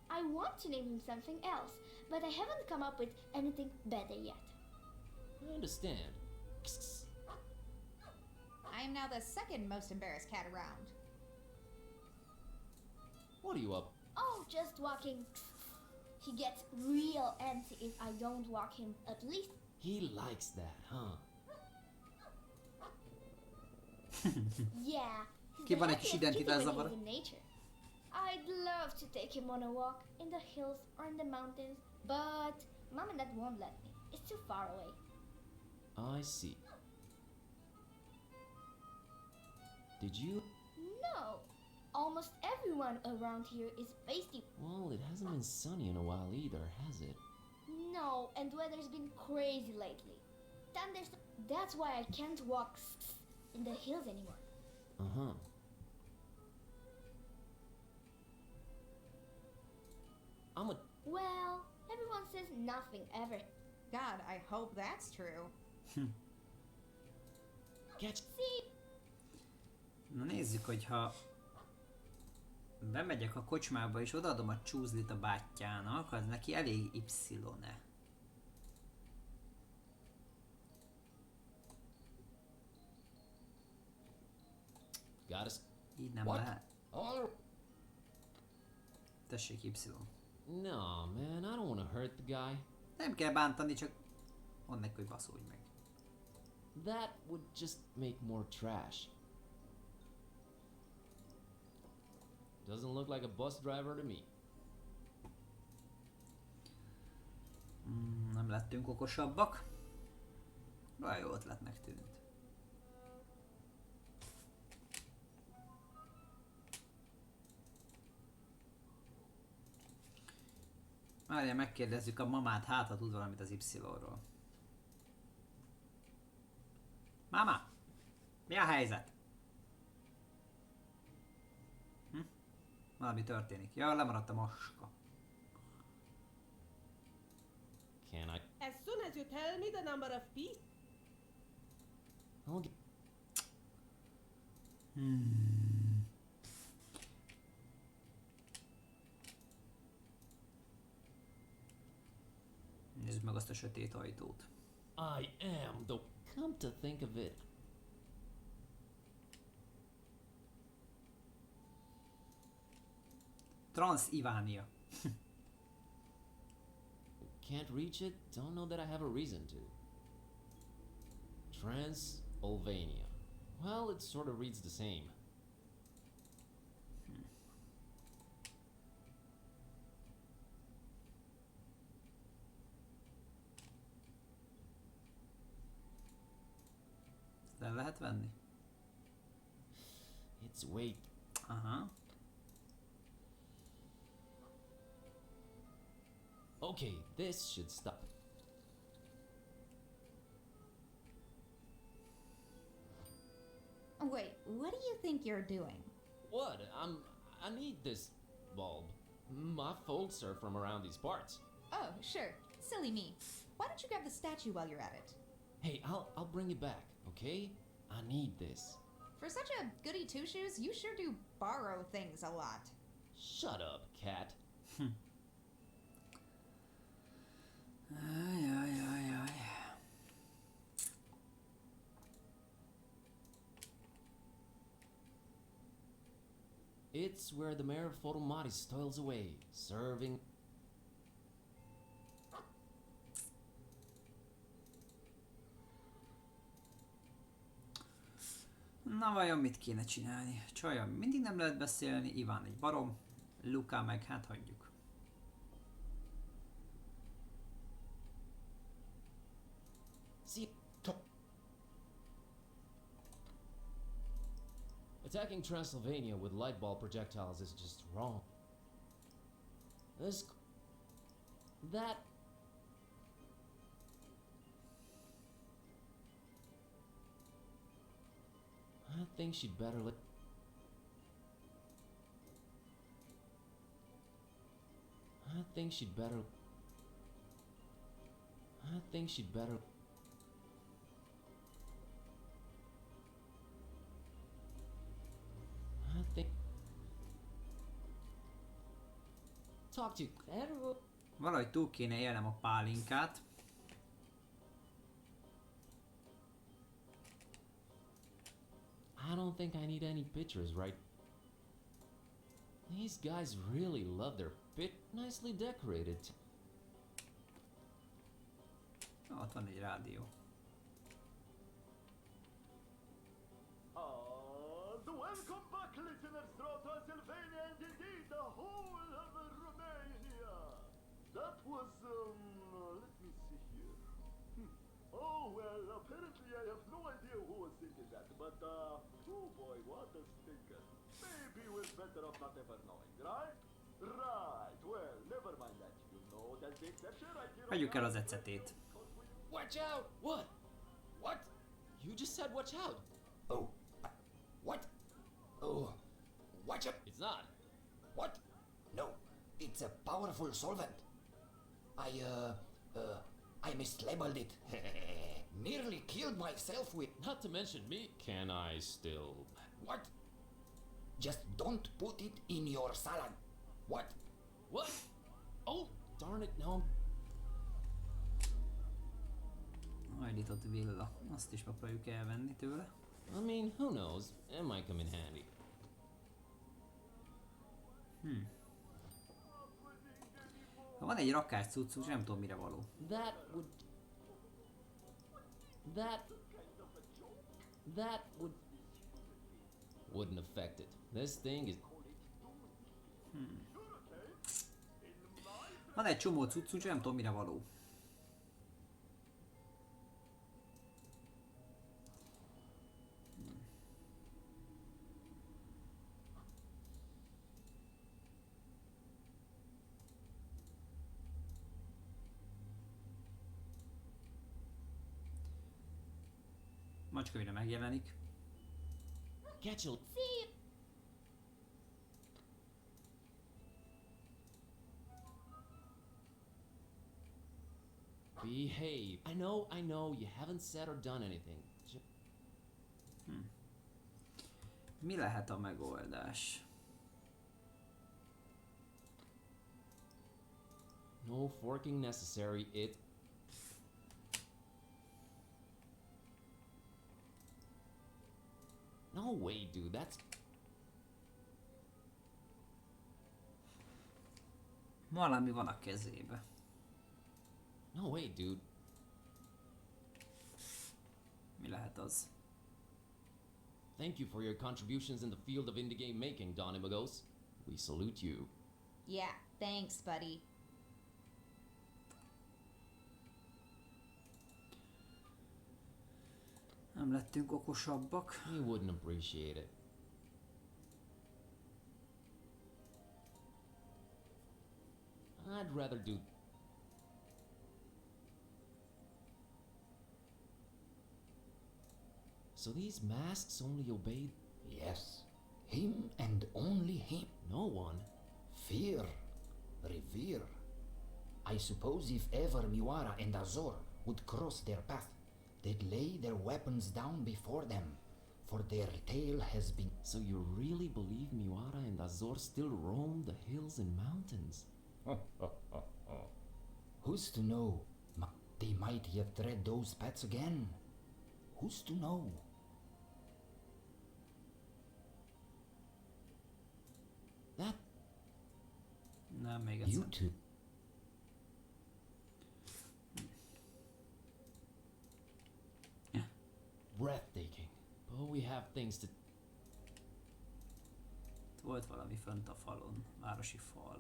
I want to name him something else, but I haven't come up with anything better yet. I understand. I am now the second most embarrassed cat around. What are you up? Oh, just walking. He gets real antsy if I don't walk him at least. He likes that, huh? Yeah, he's Ki the van egy kis happiest kitty when identitászavar? he's in nature. I'd love to take him on a walk in the hills or in the mountains, but Mom and Dad won't let me. It's too far away. I see. Did you? No, almost everyone around here is pasty. Well, it hasn't been sunny in a while either, has it? No, and weather's been crazy lately. Thunderstorms. That's why I can't walk in the hills anymore. Uh-huh. Well, everyone says nothing ever. God, I hope that's true. See? Na nézzük, hogyha bemegyek a kocsmába és odaadom a csúzlit a bátyjának, az neki elég Y-e. Így nem lehet. Tessék Y. No, man, I don't want to hurt the guy. Nem kell bántani, csak mondd neki, hogy baszódj meg. That would just make more trash. Doesn't look like a bus driver to me. Nem lettünk okosabbak. Olyan jó ötletnek tűnt. Várjál, megkérdezzük a mamát, hát ha tud valamit az Y-ról. Mama! Mi a helyzet? Valami történik. Ja, lemaradt a maska. Can I? As soon as you tell me the number of pieces. Nézd meg azt a sötét ajtót. I am the... Come to think of it. Transylvania. Can't reach it? Don't know that I have a reason to. Transylvania. Well, it sort of reads the same. El lehet venni? It's weight. Aha. Okay, this should stop. Wait, what do you think you're doing? What? I need this bulb. My folks are from around these parts. Oh, sure. Silly me. Why don't you grab the statue while you're at it? Hey, I'll bring it back, okay? I need this. For such a goody two-shoes, you sure do borrow things a lot. Shut up, cat. Aj, aj, aj, aj. It's where the mayor of Fotomaris toils away, serving... Na vajon mit kéne csinálni? Csajam mindig nem lehet beszélni, Iván egy barom, Luka meg hát hagyjuk. Attacking Transylvania with light ball projectiles is just wrong. That... I think she'd better let... I think she'd better... I think she'd better... I think... Talk to you. Valahogy túl kéne élnem a pálinkát. I don't think I need any pictures, right? These guys really love their nicely decorated. Ott van egy rádió. Welcome back, listeners, throughout Transylvania and indeed the whole of Romania. That was, let me see here. Oh, well, apparently I have no idea who was thinking that, but, oh boy, what a stinker. Maybe we're better off not ever knowing, right? Right, well, never mind that. You know that's the exception right here. Hagyjuk el az ecetét. Watch out! What? What? You just said watch out. Oh, what? Oh, watch out. It's not. What? No, it's a powerful solvent. I mislabeled it. Nearly killed myself with... Not to mention me. Can I still... What? Just don't put it in your salad. What? What? Oh, darn it, no. Hajlított villa. Azt is megpróbáljuk elvenni tőle. I mean, who knows? It might come in handy. Ha van egy rakás cuccus, nem tudom mire való. That would... Wouldn't affect it. This thing is... Van egy csomó cuccus, nem tudom mire való. Macska mire megjelenik. Catch you. See. Behave. I know, you haven't said or done anything. Mi lehet a megoldás? No forking necessary, it... No way, dude, that's... Valami van a kezébe. No way, dude. Mi lehet az? Thank you for your contributions in the field of indie game making, Don Imagos. We salute you. Yeah, thanks, buddy. Nem lettünk okosabbak. He wouldn't appreciate it. I'd rather do... So these masks only obeyed... Yes, him and only him. No one. Fear, revere. I suppose if ever Miwara and Azor would cross their path, they'd lay their weapons down before them, for their tale has been... So you really believe Miwara and Azor still roam the hills and mountains? Who's to know? They might yet tread those paths again. Who's to know? That... Nem, még You egyszer. two. Breathtaking. But we have things to... Volt valami fönt a falon. Városi fal.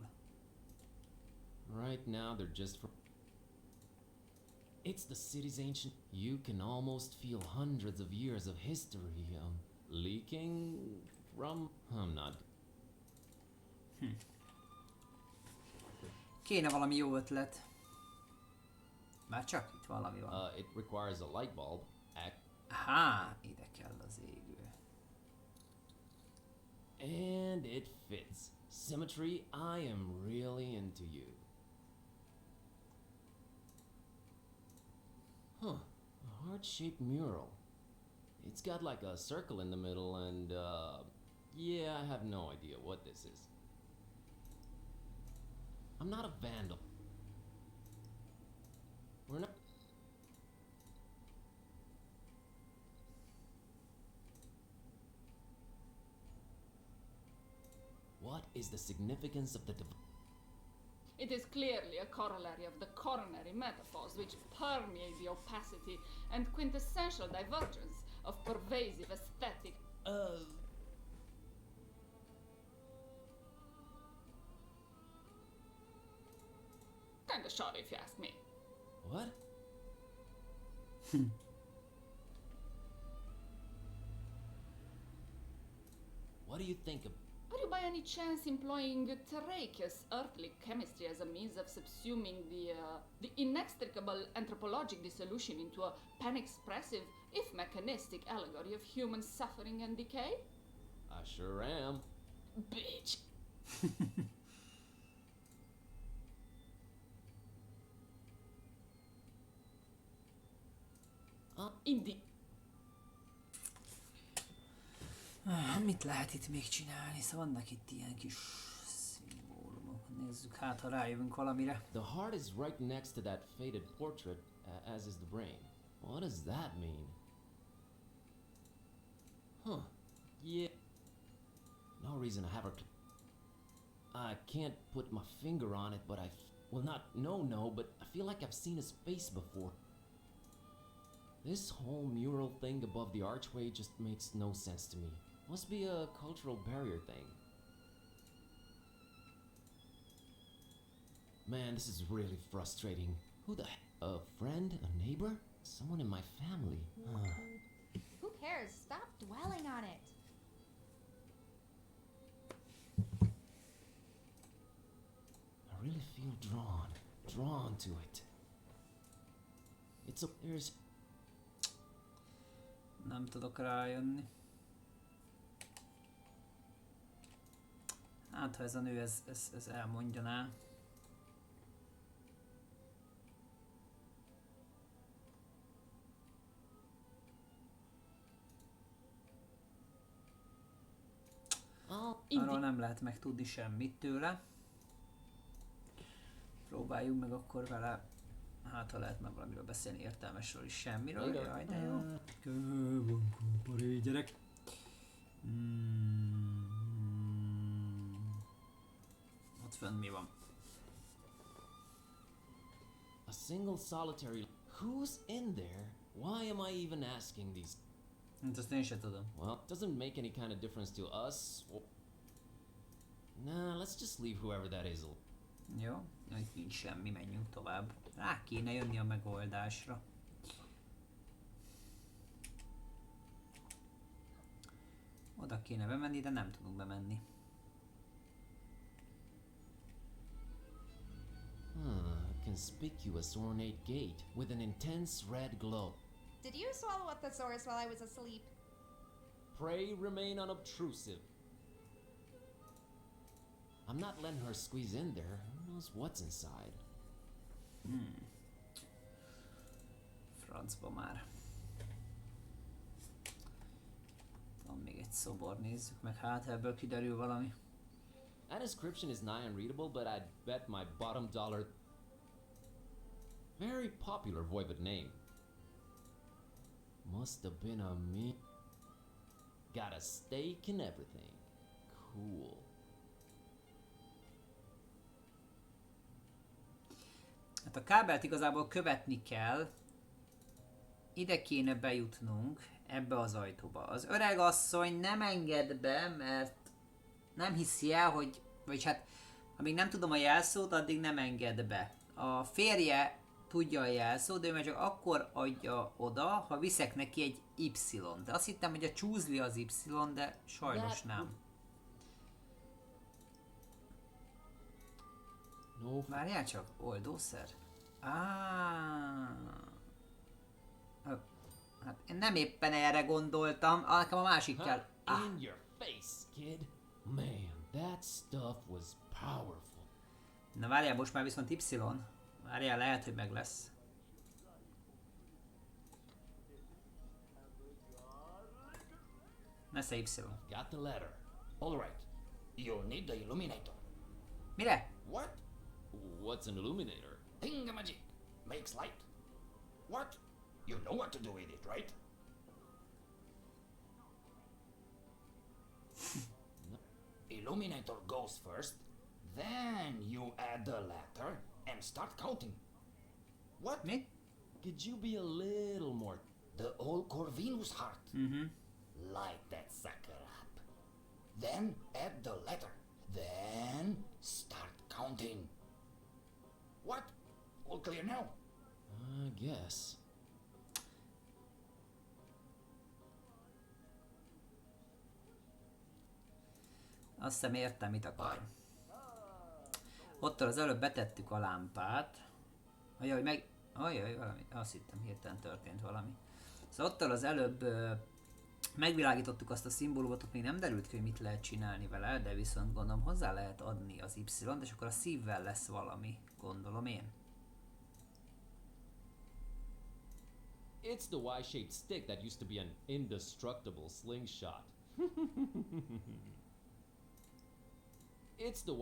Right now they're just for... It's the city's ancient... You can almost feel hundreds of years of history, leaking from... I'm not... Kéne valami jó ötlet. Már csak itt valami van. It requires a light bulb. Aha, ide kell az égő. And it fits. Symmetry, I am really into you. Huh, a heart-shaped mural. It's got like a circle in the middle and, yeah, I have no idea what this is. I'm not a vandal. We're not... What is the significance of the It is clearly a corollary of the coronary metaphors which permeate the opacity and quintessential divergence of pervasive aesthetic. Kinda shoddy if you ask me. What? What do you think of... Are you by any chance employing terraceous earthly chemistry as a means of subsuming the inextricable anthropologic dissolution into a pan-expressive if mechanistic allegory of human suffering and decay? I sure am. Bitch! Indi. Mit lehet itt még csinálni? Szóval vannak itt ilyen kis szimbólumok. Nézzük hát, ha rájövünk valamire. The heart is right next to that faded portrait, as is the brain. What does that mean? Huh. Yeah. No reason to have her... I can't put my finger on it, but well, no, but I feel like I've seen his face before. This whole mural thing above the archway just makes no sense to me. Must be a cultural barrier thing. Man, this is really frustrating. Who the a friend? A neighbor? Someone in my family? Who cares? Stop dwelling on it. I really feel drawn to it. There's... Nem tudok rájönni. Hát, ha ez a nő, ez elmondjaná. Arról nem lehet megtudni semmit tőle. Próbáljunk meg akkor vele. Hát, ha lehet meg valamiről beszélni értelmesről is semmiről. Jaj, de jó. Van kumpari gyerek. Ott fönn mi van? A single solitary... Who's in there? Why am I even asking these... Ezt én sem tudom. Well, it doesn't make any kind of difference to us. Nah, let's just leave whoever that is. Jó, itt nincs semmi, menjünk tovább. Rá kéne jönni a megoldásra. Oda kéne bemenni, de nem tudunk bemenni. Conspicuous ornate gate with an intense red glow. Did you swallow a thesaurus while I was asleep? Pray remain unobtrusive. I'm not letting her squeeze in there. Who knows what's inside? Francba már. Van még egy szobor, nézzük meg, hát ebből kiderül valami. That description is nigh unreadable, but I'd bet my bottom dollar... Very popular voivod name. Must have been a me... Got a steak and everything. Cool. Hát a kábelt igazából követni kell. Ide kéne bejutnunk, ebbe az ajtóba. Az öreg asszony nem enged be, mert nem hiszi el, hogy... Vagyis hát, amíg nem tudom a jelszót, addig nem enged be. A férje tudja a jelszót, de ő csak akkor adja oda, ha viszek neki egy Y-t. De azt hittem, hogy a csúzli az Y, de sajnos nem. No. Várjál csak, oldószer? Hát én nem éppen erre gondoltam, nekem a másik kell. In your face, kid. Man, that stuff was powerful. Na várjál, most már viszont Y. Várjál, lehet, hogy meg lesz. Nesze Y. Got the letter. All right. You'll need the illuminator. Mire? What? What's an illuminator? Thingamagic. Makes light. What? You know what to do with it, right? Illuminator goes first, then you add the letter and start counting. What? Me? Could you be a little more... The old Corvinus heart. Mm-hmm. Light that sucker up. Then add the letter. Then start counting. What? All clear now? I guess. Azt hiszem értem, mit akar. Ott az előbb betettük a lámpát. Ajaj, valami. Azt hittem, hirtelen történt valami. Szóval ott az előbb megvilágítottuk azt a szimbólumot, ott még nem derült ki, hogy mit lehet csinálni vele, de viszont gondolom hozzá lehet adni az Y-t, és akkor a szívvel lesz valami, gondolom én. It's the Y-shaped stick that used to be an indestructible slingshot. It's the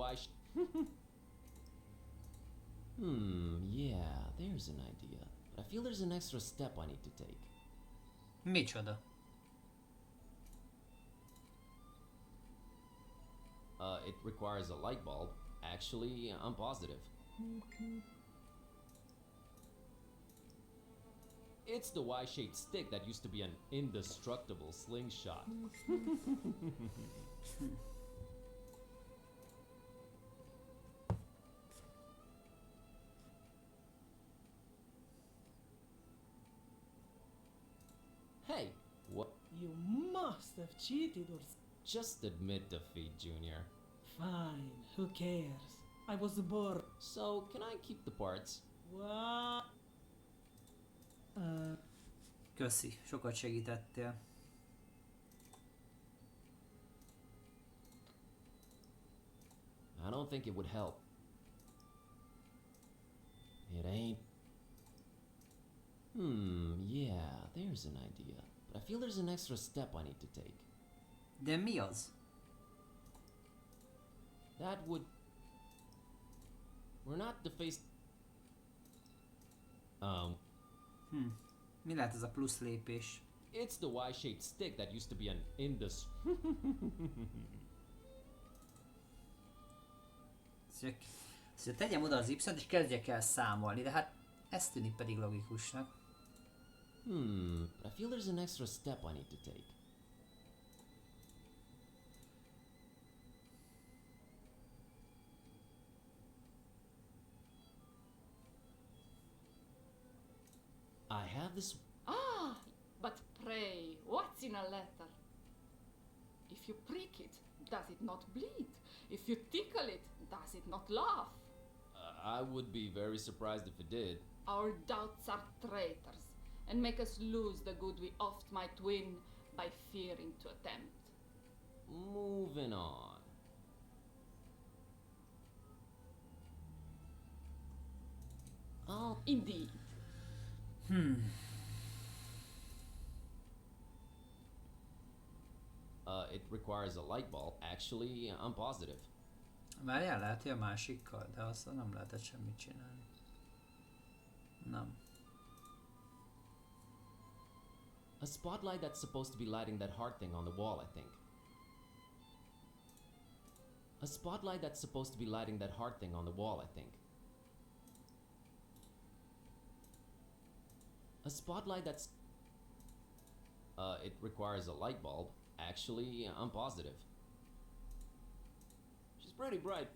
yeah, there's an idea. But I feel there's an extra step I need to take. Micsoda? It requires a light bulb. Actually, I'm positive. It's the Y-shaped stick that used to be an indestructible slingshot. Hey, what? You must have cheated or Just admit defeat, Junior. Fine, who cares? I was bored. So, can I keep the parts? What? Köszi, sokat segítettél. I don't think it would help. It ain't. Yeah, there's an idea. But I feel there's an extra step I need to take. De mi az? That would... We're not the face... Mi lehet ez a plusz lépés? It's the Y-shaped stick that used to be an Szóval tegyem oda az Y-t és kezdjek el számolni, de hát ez tűnik pedig logikusnak. But I feel there's an extra step I need to take. I have this... Ah, but pray, what's in a letter? If you prick it, does it not bleed? If you tickle it, does it not laugh? I would be very surprised if it did. Our doubts are traitors, and make us lose the good we oft might win by fearing to attempt. Moving on. Oh, indeed. It requires a light bulb. Actually, I'm positive. Várjál, lehet, hogy a másikkal, de aztán nem lehetett semmit csinálni. Nem. A spotlight that's supposed to be lighting that heart thing on the wall, I think. A spotlight that's supposed to be lighting that heart thing on the wall, I think. A spotlight that's... it requires a light bulb. Actually, I'm positive. She's pretty bright.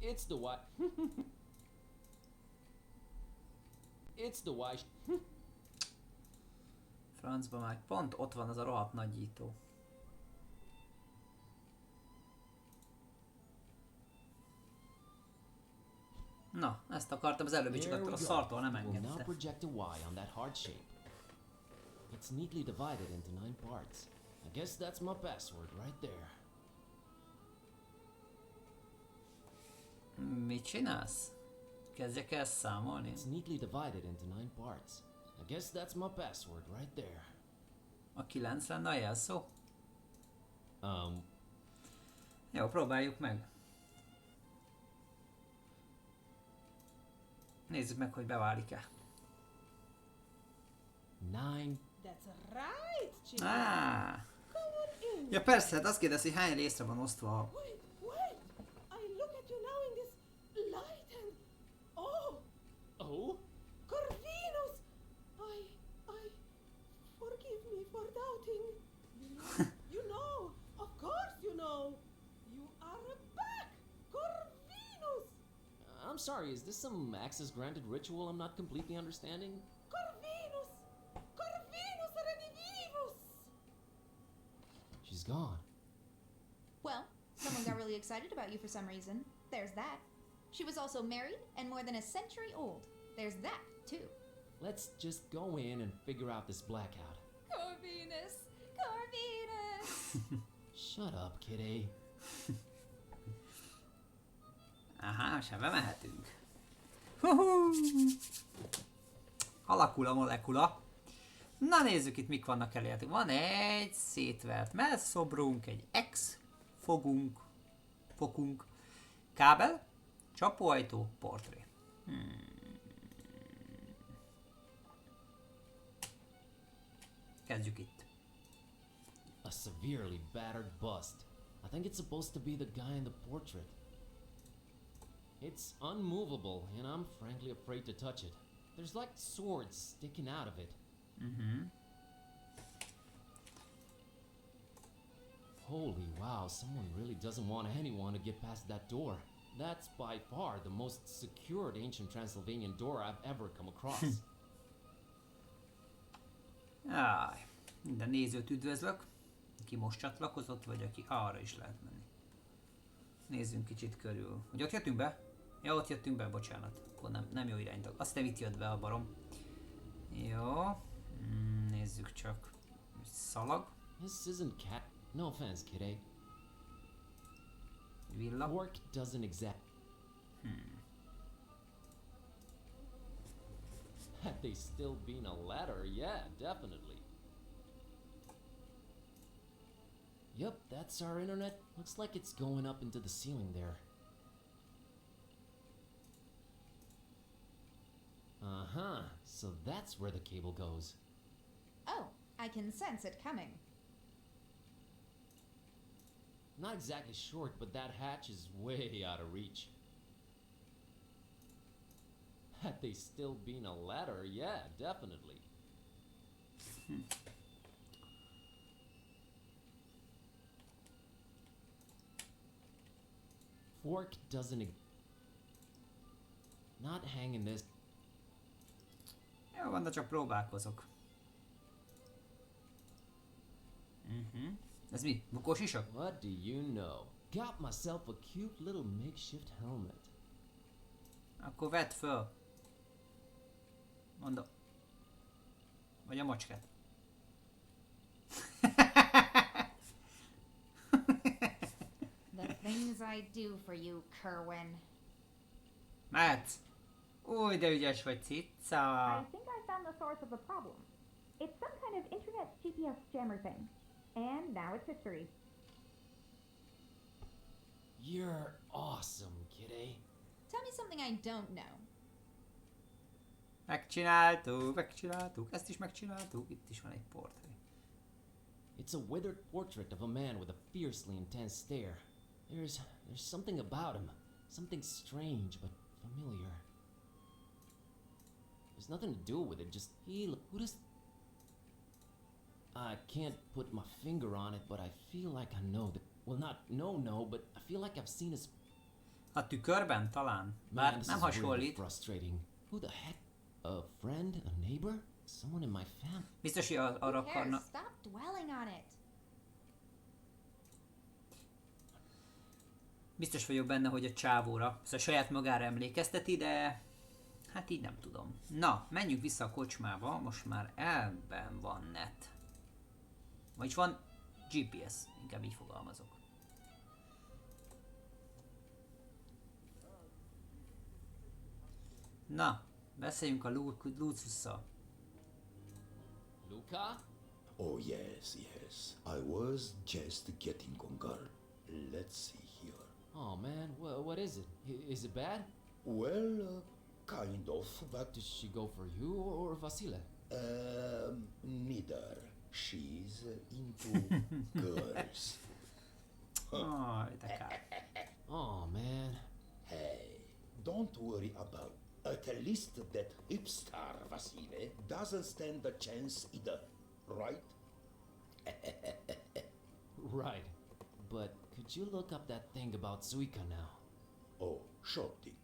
It's the Y... It's the Y... Francba már pont ott van az a rohadt nagyító. Na, ezt akartam az előbbi, csak attól a szartól nem We'll now engedte. project a Y on that heart shape. It's neatly divided into 9 parts. I guess that's my password right there. Mit csinálsz? Kezdjek el számolni? It's neatly divided into 9 parts. I guess that's my password right there. A 9 lenne a jelszó? Um... Jó, próbáljuk meg. Nézzük meg, hogy beválik-e. 9. That's right, Jimmy. Ah. Come on in. Ja persze, hát azt kérdezi, hogy hány részre van osztva a... Wait. I look at you now in this light and... Oh! Oh? Corvinus! I... Forgive me for doubting. You know, of course you know. You are back! Corvinus! I'm sorry, is this some access granted ritual I'm not completely understanding? Corvinus! Corvinus redivivus! She's gone. Well, someone got really really excited about you for some reason. There's that. She was also married and more than a century old. There's that, too. Let's just go in and figure out this blackout. Corvinus! Corvinus! Shut up, kitty. Aha, most bemehetünk. Huhu! Alakul a molekula. Na nézzük itt mik vannak elérhetők. Van egy szétvert mellszobrunk, egy X fokunk, kábel, csapóajtó, portré. Kezdjük itt. A severely battered bust. I think it's supposed to be the guy in the portrait. It's unmovable, and I'm frankly afraid to touch it. There's like swords sticking out of it. Holy wow, someone really doesn't want anyone to get past that door. That's by far the most secured ancient Transylvanian door I've ever come across. Áj, minden nézőt üdvözlök. Aki most csatlakozott, vagy aki arra is lehet menni. Nézzünk kicsit körül. Hogy ott jöttünk be? Ja, ott jöttünk be, bocsánat. Akkor nem jó irányba. Azt nem itt jött be a barom. Jó. Nézzük csak. Szalag. This isn't cat. No offense, kiddo. Villa. Work doesn't exact. Had they still been a ladder, yeah, definitely. Yep, that's our internet. Looks like it's going up into the ceiling there. Uh-huh, so that's where the cable goes. Oh, I can sense it coming. Not exactly short, but that hatch is way out of reach. Had they still been a ladder, yeah, definitely. Fork doesn't... Not hanging this... Jó van, de csak próbálkozok. Ez mi? Bukós isak? What do you know? Got myself a cute little makeshift helmet. Akkor vedd föl. Mondom. Vagy a macskát. The things I do for you, Kerwin. Mehetsz. Új, de ügyes vagy, cica. I think I found the source of the problem. It's some kind of internet GPS jammer thing. And now it's history. You're awesome, kiddo. Tell me something I don't know. Megcsináltuk, ezt is megcsináltuk, itt is van egy portré. It's a withered portrait of a man with a fiercely intense stare. There's something about him. Something strange but familiar. There's nothing to do with it, just who does... I can't put my finger on it, but I feel like I know that... Well, not no, but I feel like I've seen his... A tükörben talán? Bár nem hasonlít. Frustrating. Who the heck? A friend? A neighbor? Someone in my family? Biztos, hogy arra akarna... Stop dwelling on it. Biztos vagyok benne, hogy a csávóra, szóval saját magára emlékezteti, de... Hát így nem tudom. Na, menjünk vissza a kocsmába, most már elben van net. Vagyis van GPS, inkább így fogalmazok. Na, beszéljünk a Luciusszal. Luca? Oh yes. I was just getting on girl. Let's see here. Oh man, what is it? Is it bad? Well, kind of, but... Does she go for you or Vasile? Neither. She's into girls. Oh, de kár. Oh man. Hey, don't worry about. At least that hipster Vasile doesn't stand a chance either, right? Right. But could you look up that thing about Suika now? Oh, sure thing.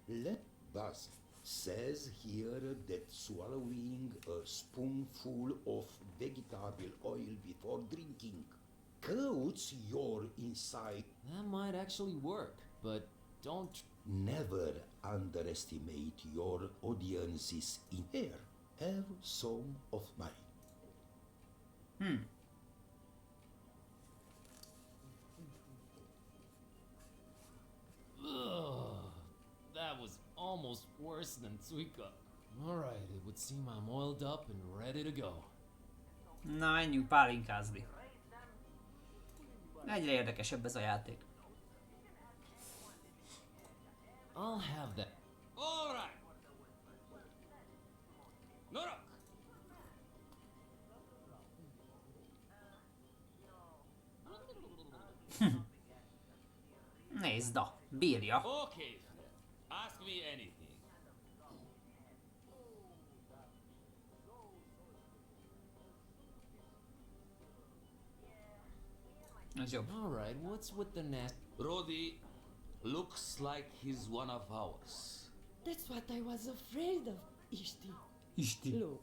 Let Buzz says here that swallowing a spoonful of vegetable oil before drinking coats your inside. That might actually work, but don't... Never underestimate your audience's in here. Have some of mine. Ugh, that was almost worse than Suika. Alright, it would seem I'm oiled up and ready to go. Na, menjünk pálinkázni. Egyre érdekesebb ez a játék. I'll have that. All right. Norok. Nézd, da, bírja. Okay, ask me anything. Ez jobb. Alright, what's with the nest? Rodi looks like he's one of ours. That's what I was afraid of, Ishti. Ishti. Look,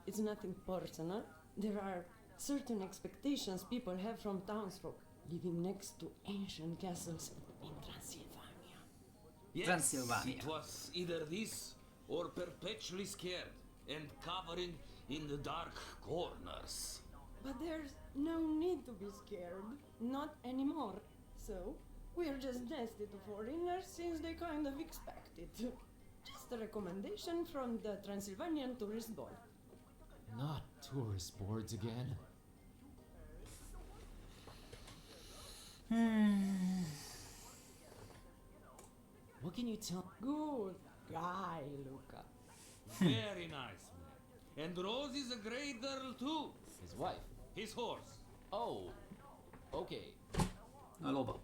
it's nothing personal. There are certain expectations people have from townsfolk living next to ancient castles in Transylvania. Yes, Transylvania. it was either this or perpetually scared and covering in the dark corners. But there's no need to be scared. Not anymore. So, we're just nested to foreigners since they kind of expect it. Just a recommendation from the Transylvanian Tourist Board. Not tourist boards again. What can you tell? Good guy, Luca. Very nice, man. And Rose is a great girl too. His wife. His horse. Oh, okay. A loba.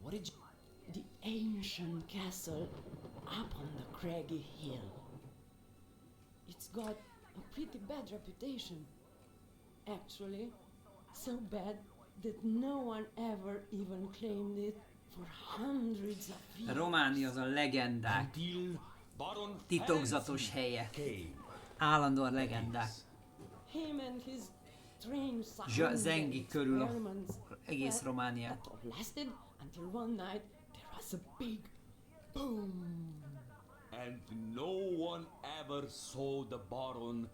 What did you... The ancient castle up on the craggy hill. It's got a pretty bad reputation. Actually, so bad that no one ever even claimed it for hundreds of years. Románia az a legendák titokzatos helye. Állandóan legendák. Him and his strange Zengi körül egész Romániát. That all lasted until one night there was a big boom. And no one ever saw the Baron.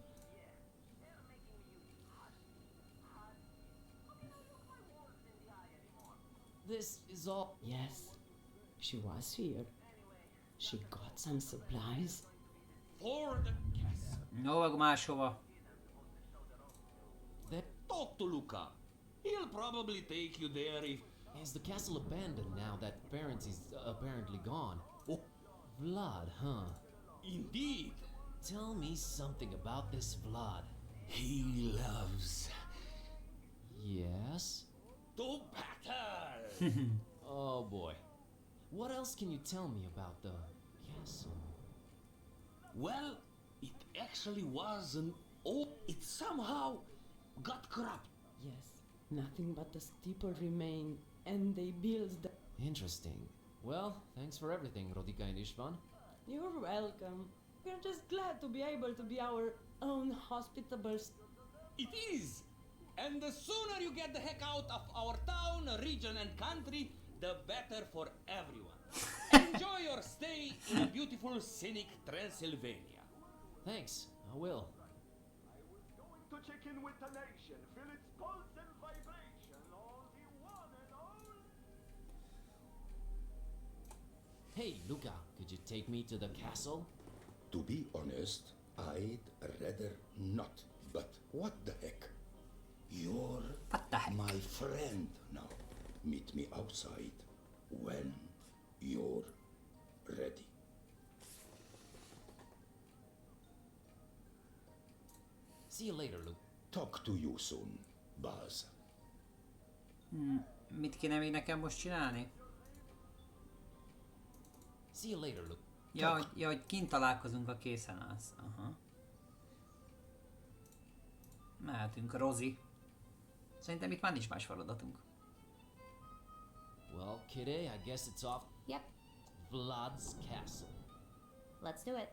This is all... Yes, she was here. She got some supplies. For the castle. No, meg máshova. Talk to Luca. He'll probably take you there if... Is the castle abandoned now that parent is apparently gone? Oh, Vlad, huh? Indeed. Tell me something about this Vlad. He loves... Yes? to battle! Oh boy. What else can you tell me about the castle? Well, it actually was an old... It somehow got corrupt. Yes, nothing but the steeple remained, and they built the... Interesting. Well, thanks for everything, Rodika and Ishvan. You're welcome. We're just glad to be able to be our own hospitable... It is! And the sooner you get the heck out of our town, region and country, the better for everyone. Enjoy your stay in a beautiful, scenic Transylvania. Thanks, I will. To check in with the nation, feel its pulse and vibration, all the one and all. Hey, Luca, could you take me to the castle? To be honest, I'd rather not. But what the heck? You're my friend now. Meet me outside when you're ready. See you later, Luke. Talk to you soon, Buzz. Mit kéne még nekem most csinálni? See you later, Luke. Ja, hogy kint találkozunk, a készen állsz. Aha. Mehetünk, Rozi. Szerintem itt már nincs más feladatunk. Well, Kidde, I guess it's off. Yep. Vlad's castle. Let's do it.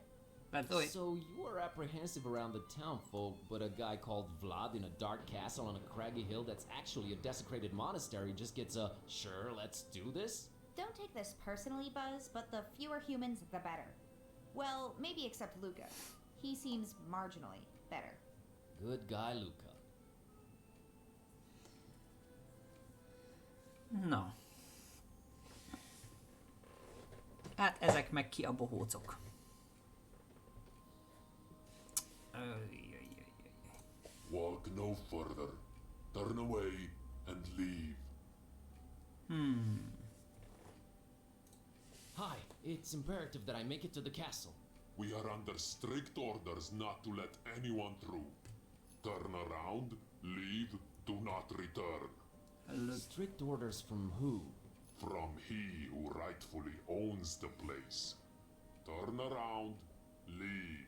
So you are apprehensive around the town folk, but a guy called Vlad in a dark castle on a craggy hill that's actually a desecrated monastery just gets a, sure, let's do this? Don't take this personally, Buzz, but the fewer humans, the better. Well, maybe except Luca. He seems marginally better. Good guy, Luca. Na. Hát ezek meg ki a bohócok. Walk no further. Turn away and leave. Hi, it's imperative that I make it to the castle. We are under strict orders not to let anyone through. Turn around, leave, do not return. Strict orders from who? From he who rightfully owns the place. Turn around, leave.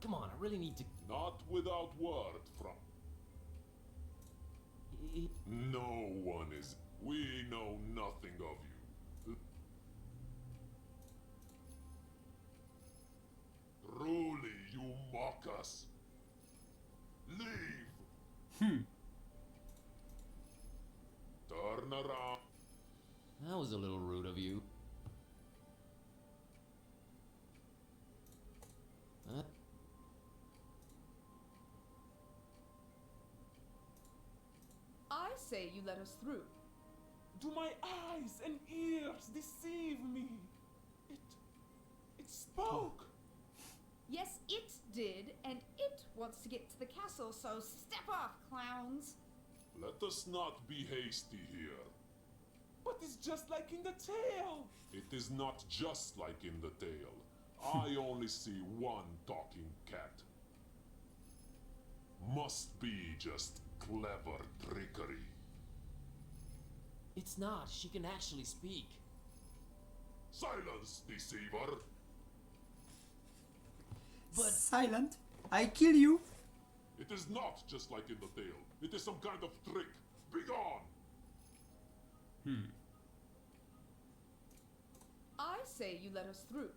Come on, I really need to... Not without word from... No one is... We know nothing of you. Truly, you mock us. Leave. Turn around. That was a little rude of you. I say you let us through. Do my eyes and ears deceive me? It spoke. Yes, it did, and it wants to get to the castle, so step off, clowns. Let us not be hasty here. But it's just like in the tale. It is not just like in the tale. I only see one talking cat. Must be just clever trickery. It's not. She can actually speak. Silence, deceiver! But silent, I kill you. It is not just like in the tale. It is some kind of trick. Begone! I say you let us through.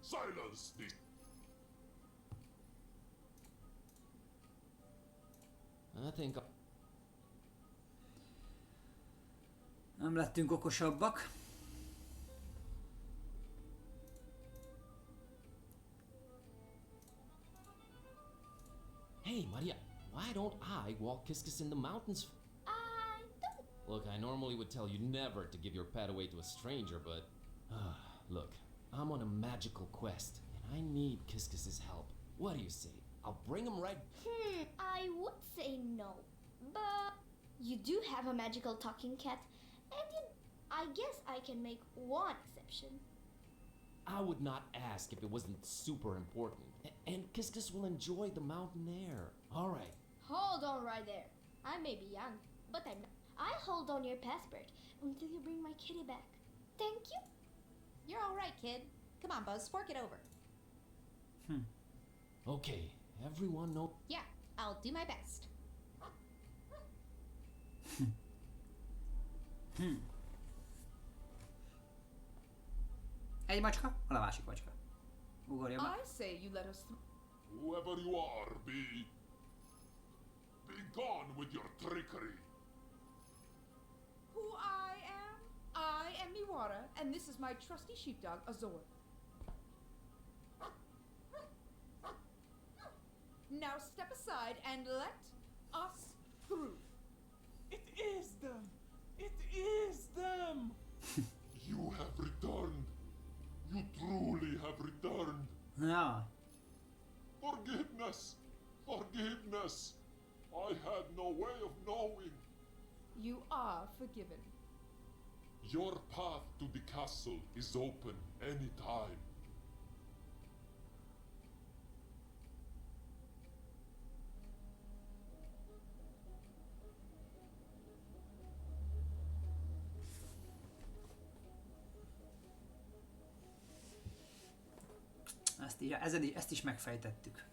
Silence, I think... Nem lettünk okosabbak. Hey, Maria, why don't I walk Kiskus in the mountains? I don't. Look, I normally would tell you never to give your pet away to a stranger, but... look, I'm on a magical quest, and I need Kiskus's help. What do you say? I'll bring him right... I would say no, but you do have a magical talking cat, and I guess I can make one exception. I would not ask if it wasn't super important. And Kiskus will enjoy the mountain air. All right. Hold on right there. I may be young, but I'm not. I'll hold on your passport until you bring my kitty back. Thank you. You're all right, kid. Come on, Buzz, fork it over. Okay, everyone know... Yeah, I'll do my best. Egy macska, hol a másik macska? Ugorja be. I say you let us through. Whoever you are, be gone with your trickery. Who I am? I am Miwara, and this is my trusty sheepdog, Azor. Now step aside and let us through. It is them! It is them! You have returned. You truly have returned. Ja. Forgiveness! Forgiveness! I had no way of knowing. You are forgiven. Your path to the castle is open any time. Ezt is megfejtettük.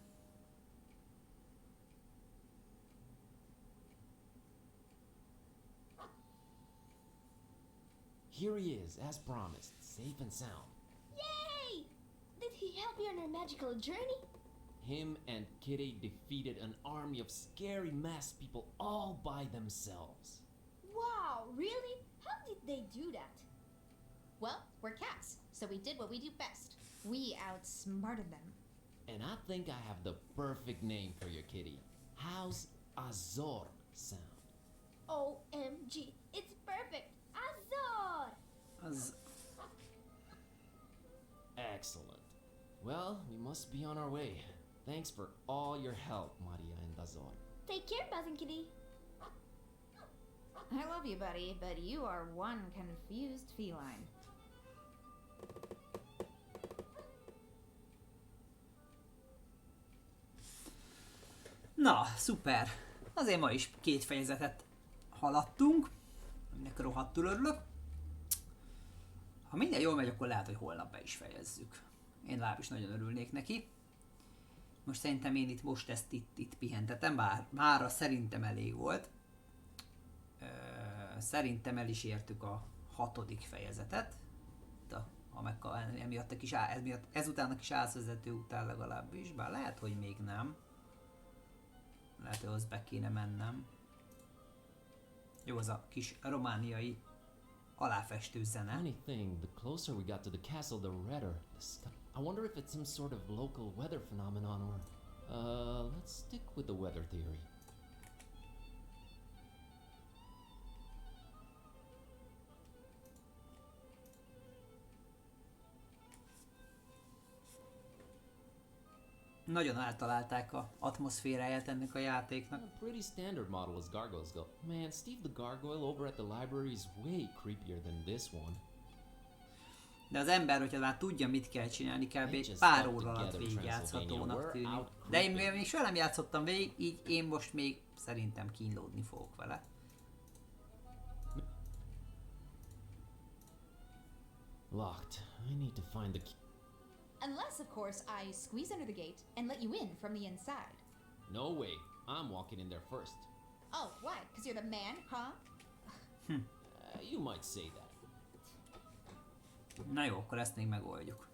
Here he is, as promised, safe and sound. Yay! Did he help you on your magical journey? Him and Kitty defeated an army of scary masked people all by themselves. Wow, really? How did they do that? Well, we're cats, so we did what we do best. We outsmarted them. And I think I have the perfect name for your kitty. How's Azor sound? OMG, it's perfect! Azor! Excellent. Well, we must be on our way. Thanks for all your help, Maria and Azor. Take care, Buzzing Kitty. I love you, buddy, but you are one confused feline. Na, szuper. Azért ma is 2 fejezetet haladtunk, aminek rohadtul örülök. Ha minden jól megy, akkor lehet, hogy holnap be is fejezzük. Én legalábbis nagyon örülnék neki. Most szerintem én most ezt itt pihentetem, bár mára szerintem elég volt. Szerintem el is értük a 6. fejezetet. Emiatt a kis ezután a kis átvezető után legalábbis, bár lehet, hogy még nem. Lehet, hogy ahhoz be kéne mennem. Jó, az a kis romániai aláfestő zene. Funny thing, the closer we got to the castle, the redder the sky. I wonder if it's some sort of local weather phenomenon or... let's stick with the weather theory. Nagyon eltalálták a atmoszféráját ennek a játéknak. A pretty standard model as gargoyles go. Man, Steve the Gargoyle over at the library is way creepier than this one. De az ember, hogyha már tudja, mit kell csinálni, kb. Pár óra alatt végigjátszhatónak tűnik. De én még soha nem játszottam végig, így én most még szerintem kínlódni fogok vele. Locked. I need to find the key. Unless, of course, I squeeze under the gate and let you in from the inside. No way. I'm walking in there first. Oh, why? Because you're the man, huh? You might say that. Na jó, akkor ezt még megoldjuk.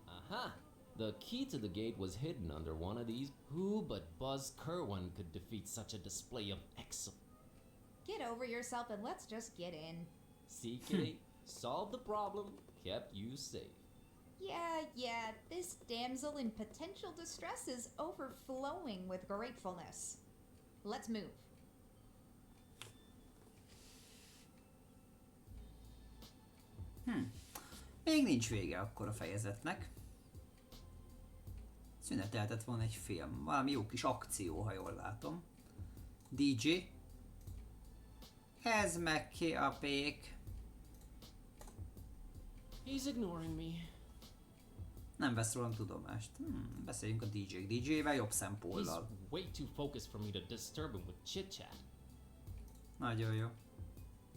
Aha! The key to the gate was hidden under one of these. Who but Buzz Kerwin could defeat such a display of excellence? Get over yourself and let's just get in. See, Kitty? Solved the problem, kept you safe. Yeah, this damsel in potential distress is overflowing with gratefulness. Let's move. Még nincs vége akkor a fejezetnek. Szünetelhetett volna egy film. Valami jó kis akció, ha jól látom. DJ. Ez meg ki a pék. He's ignoring me. Nem vesz rólam tudomást. Beszéljünk a DJ-vel jobb szempollal. He's way too focused for me to disturb him with chit-chat. Nagyon jó.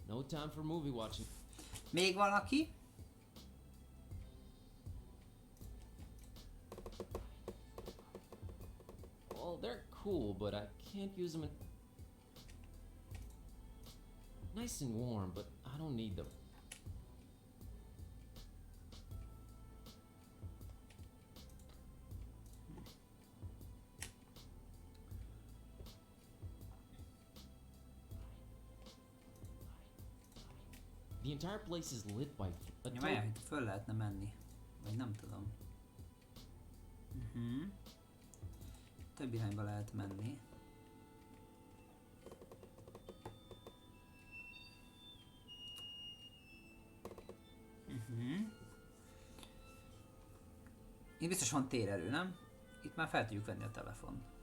No time for movie watching. Még valaki? Well, they're cool, but I can't use them in... Nice and warm, but I don't need them. The entire place is lit by a Várjál, föl lehetne menni. Vagy nem tudom. Több irányba lehet menni. Itt biztos van térerő, nem? Itt már fel tudjuk venni a telefont.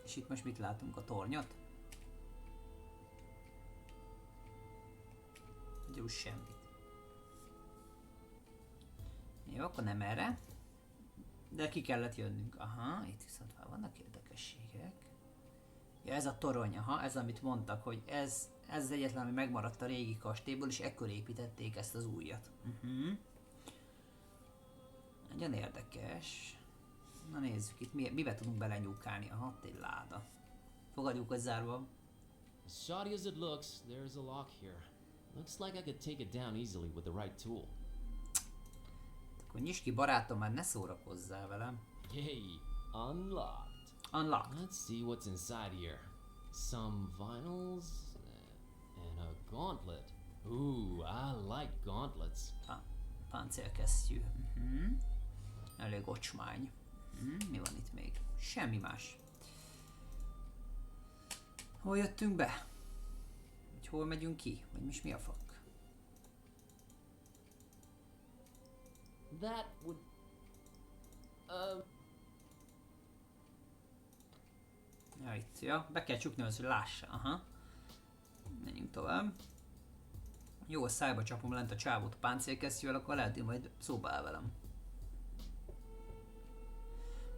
És itt most mit látunk? A tornyot? Ugye úgy semmit. Jó, akkor nem erre. De ki kellett jönnünk. Aha, itt viszont már vannak érdekességek. Ja, ez a torony, aha, ez amit mondtak, hogy ez az egyetlen, ami megmaradt a régi kastélyból, és ekkor építették ezt az újat. Nagyon érdekes. Na nézzük, itt mibe tudunk belenyúkálni. Aha, ott egy láda. Fogadjuk, hogy zárva. As shoddy as it looks, there's a lock here. Looks like I could take it down easily with the right tool. Akkor nyisd ki, barátom, már ne szórakozzál velem. Yay, unlocked. Unlocked. Let's see what's inside here. Some vinyls and a gauntlet. Ooh, I like gauntlets. Páncélkesztyű. Elég ocsmány. Mi van itt még? Semmi más. Hol jöttünk be? Vagy hol megyünk ki? Vagy most mi a fak? That would... Ja, itt, ja. Be kell csukni az, hogy lássa. Aha. Menjünk tovább. Jó, szájba csapom lent a csávót a páncélkesztyűvel, akkor lehet, hogy majd szóba áll velem.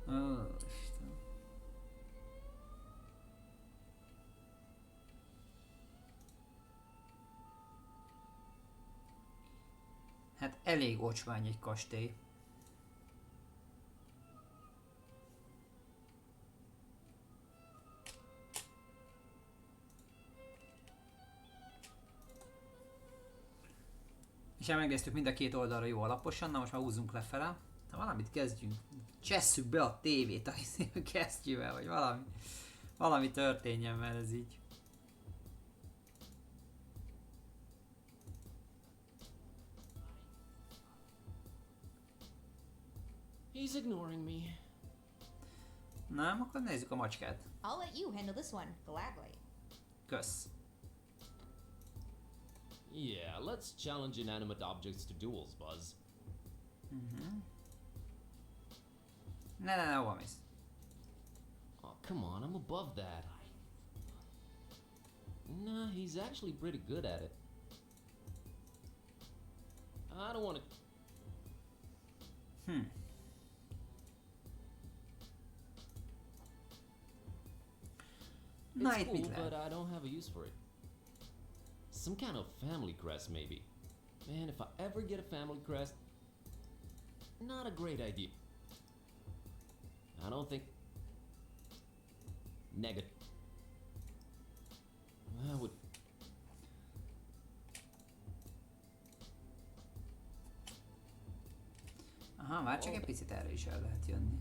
Isten. Hát elég ocsmány egy kastély. És megnéztük mind a két oldalra jó alaposan, na most már húzzunk lefele. Ha valamit kezdjünk, csesszük be a tévét a kesztyűvel, vagy valami történjen, mert ez így. He's ignoring me. Nem, akkor nézzük a macskát. I'll let you handle this one, gladly. Kösz. Yeah, let's challenge inanimate objects to duels, Buzz. Ne, hova mész? Oh, come on, I'm above that. Nah, he's actually pretty good at it. I don't want to... Na, It's itt mit cool, lehet? but I don't have a use for it. Some kind of family crest, maybe. Man, if I ever get a family crest, not a great idea. I don't think... Negative. That would... Aha, már csak egy picit erre is el lehet jönni.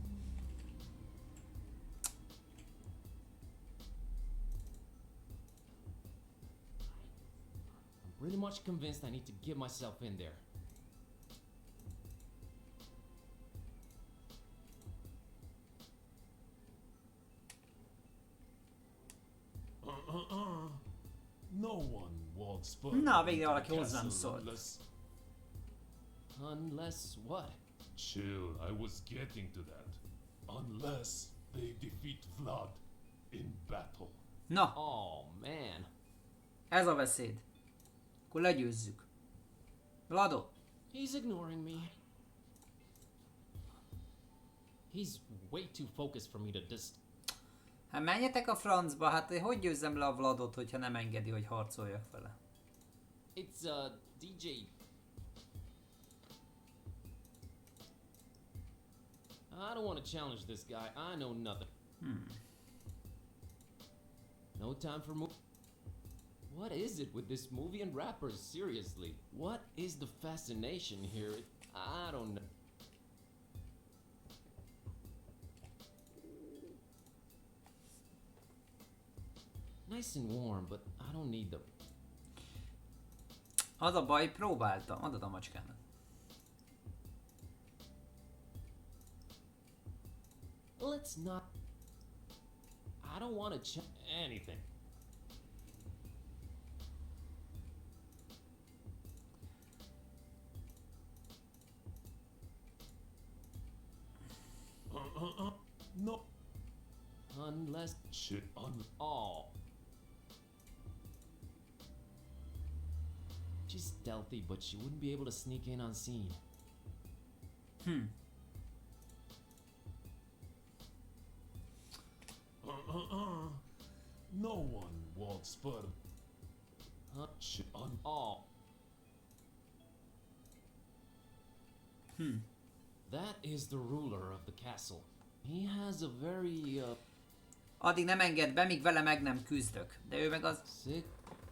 I'm pretty much convinced I need to get myself in there. No one walks further Na, végre into valaki the hozzám castle szólt. Unless what? Chill, I was getting to that. Unless they defeat Vlad in battle. Na, Oh, man. ez a beszéd. Akkor legyőzzük. Vlado, He's ignoring me. He's way too focused for me to just... hát menjetek a francba, hát hogy győzzem le a Vladot, hogyha nem engedi, hogy harcoljak vele? It's DJ. I don't want to challenge this guy. I know nothing. No time for What is it with this movie and rappers? Seriously, what is the fascination here? I don't know. Nice and warm, but I don't need them. Az a baj, próbáltam. Adod a macskának. Let's not... I don't want to anything. No. Unless... Shit, Oh. She's stealthy, but she wouldn't be able to sneak in unseen. No one walks further. Shit, Oh. That is the ruler of the castle. He has a very Addig nem enged be, míg vele meg nem küzdök. De ő meg az...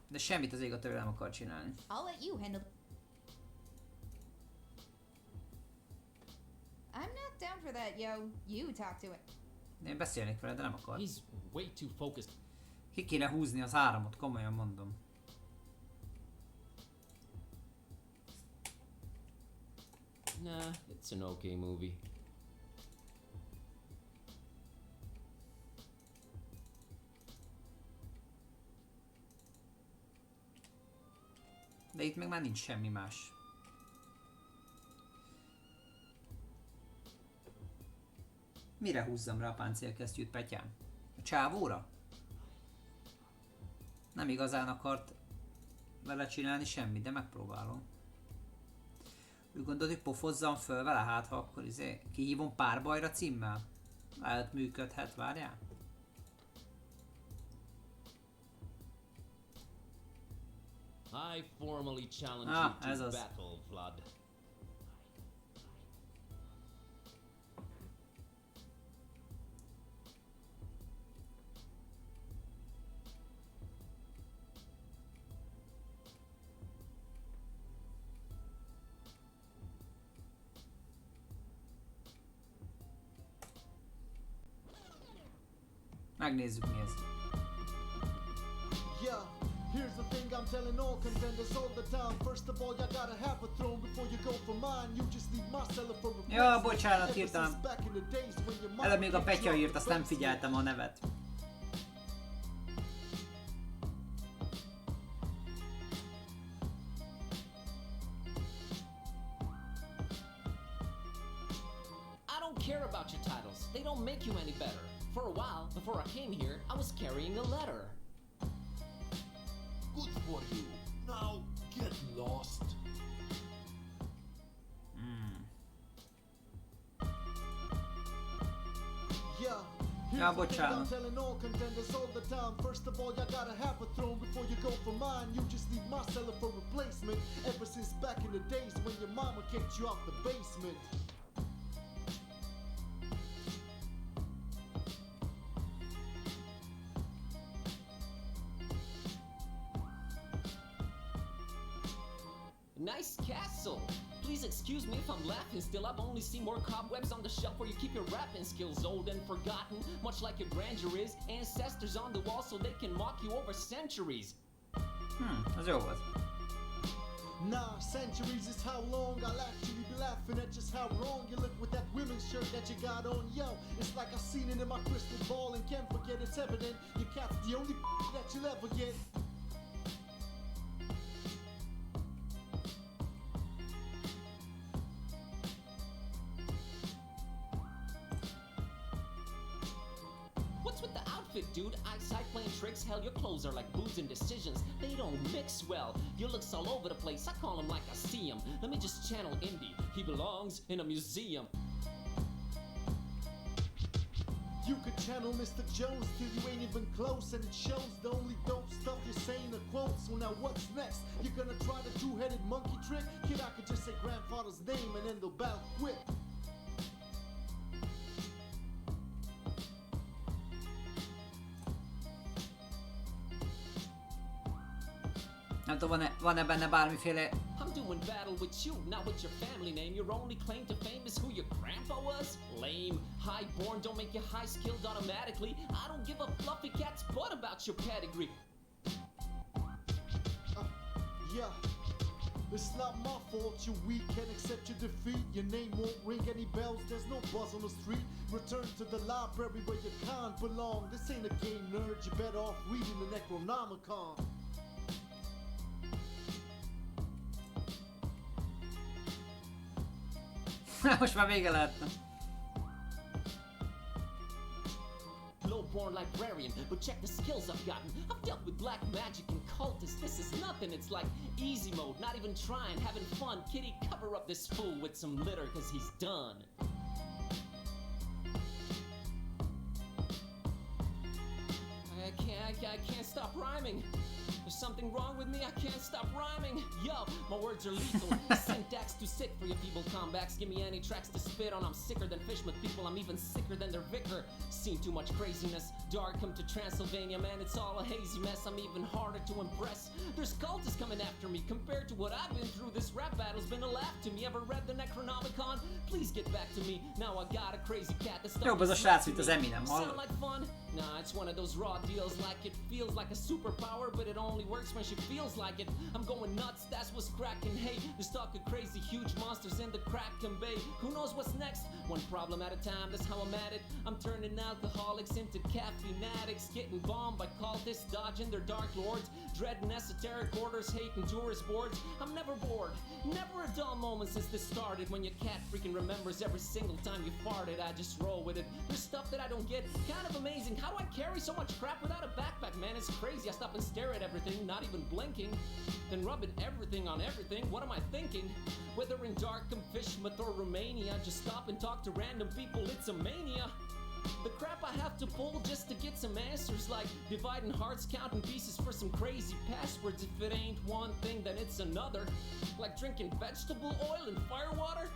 De semmit az ég a tőle nem akar csinálni. I'll let you handle. I'm not down for that, yo. You talk to it. Én beszélnék vele, de nem akar. He's way too focused. Ki kéne húzni az áramot, komolyan mondom. Nah, it's an okay movie. De itt meg már nincs semmi más. Mire húzzam rá a páncélkesztyűt, Petyám? A csávóra? Nem igazán akart vele csinálni semmit, de megpróbálom. Úgy gondolod, hogy pofozzam föl vele, hát ha akkor kihívom párbajra címmel? Lehet működhet, várjál? I formally challenge you to battle, Vlad. Megnézzük, mi ez. Yeah, here's the thing I'm telling all contenders all the time. First of all, you gotta have a throne before you go for mine. You just need my seller for replacement. Ja, bocsánat, írtam. Előbb még a Petya írt, azt nem figyeltem a nevet. I don't care about your titles. They don't make you any better. For a while, before I came here, I was carrying a letter. Good for you. Now get lost. Yeah. Ja, bocsánat. I'm telling all contenders all the time. First of all, you gotta have a throne before you go for mine. You just need my seller for replacement. Ever since back in the days when your mama kicked you out the basement. Nice castle! Please excuse me if I'm laughing still. I've only seen more cobwebs on the shelf where you keep your rapping skills. Old and forgotten, much like your grandeur is. Ancestors on the wall so they can mock you over centuries. Az jó volt. Nah, centuries is how long I'll actually be laughing at just how wrong you look with that women's shirt that you got on. Yo, it's like I seen it in my crystal ball and can't forget it's evident. Your cat's the only that you'll ever get. What's with the outfit, dude? Eyesight playing tricks? Hell, your clothes are like booze and decisions. They don't mix well. Your looks all over the place. I call him like I see him. Let me just channel Indy. He belongs in a museum. You could channel Mr. Jones till you ain't even close, and it shows the only dope stuff you're saying are quotes. So now what's next? You're gonna try the two-headed monkey trick? Kid, I could just say grandfather's name and then they'll battle quick. Nem tudom, van-e benne bármiféle... I'm doing battle with you, not with your family name. Your only claim to fame is who your grandpa was? Lame. High-born don't make you high-skilled automatically. I don't give a fluffy cat's butt about your pedigree. Yeah. It's not my fault you're weak, can't accept your defeat. Your name won't ring any bells, there's no buzz on the street. Return to the library where you can't belong. This ain't a game, nerd, you're better off reading the Necronomicon. Most már vége lehetne. Low-born librarian, but check the skills I've gotten. I've dealt with black magic and cultists. This is nothing, it's like easy mode, not even trying, having fun. Kitty, cover up this fool with some litter, cause he's done. I can't stop rhyming. There's something wrong with me, I can't stop rhyming. Yo, my words words are lethal. Syntax too sick for your feeble comebacks. Give me any tracks to spit on. I'm sicker than fish with people. I'm even sicker than their vicar. Seen too much craziness. Dark come to Transylvania, man. It's all a hazy mess. I'm even harder to impress. There's cultists coming after me. Compared to what I've been through, this rap battle's been a laugh to me. Ever read the Necronomicon? Please get back to me. Now I got a crazy cat that's Jobb az a srác, mint az Eminem, Sound hallod? like fun? Nah, it's one of those raw deals. Like it feels like a superpower, but it only works when she feels like it. I'm going nuts, that's what's cracking. Hey, there's talk of crazy huge monsters in the Kraken Bay. Who knows what's next? One problem at a time, that's how I'm at it. I'm turning alcoholics into caffeine addicts. Getting bombed by cultists, dodging their dark lords. Dreading esoteric orders, hating tourist boards. I'm never bored, never a dull moment since this started. When your cat freaking remembers every single time you farted, I just roll with it. There's stuff that I don't get, kind of amazing. How do I carry so much crap without a backpack, man? It's crazy. I stop and stare at everything, not even blinking. Then rubbing everything on everything. What am I thinking? Whether in Darkham, Fishmouth, or Romania, just stop and talk to random people. It's a mania. The crap I have to pull just to get some answers, like dividing hearts, counting pieces for some crazy passwords. If it ain't one thing, then it's another. Like drinking vegetable oil and firewater.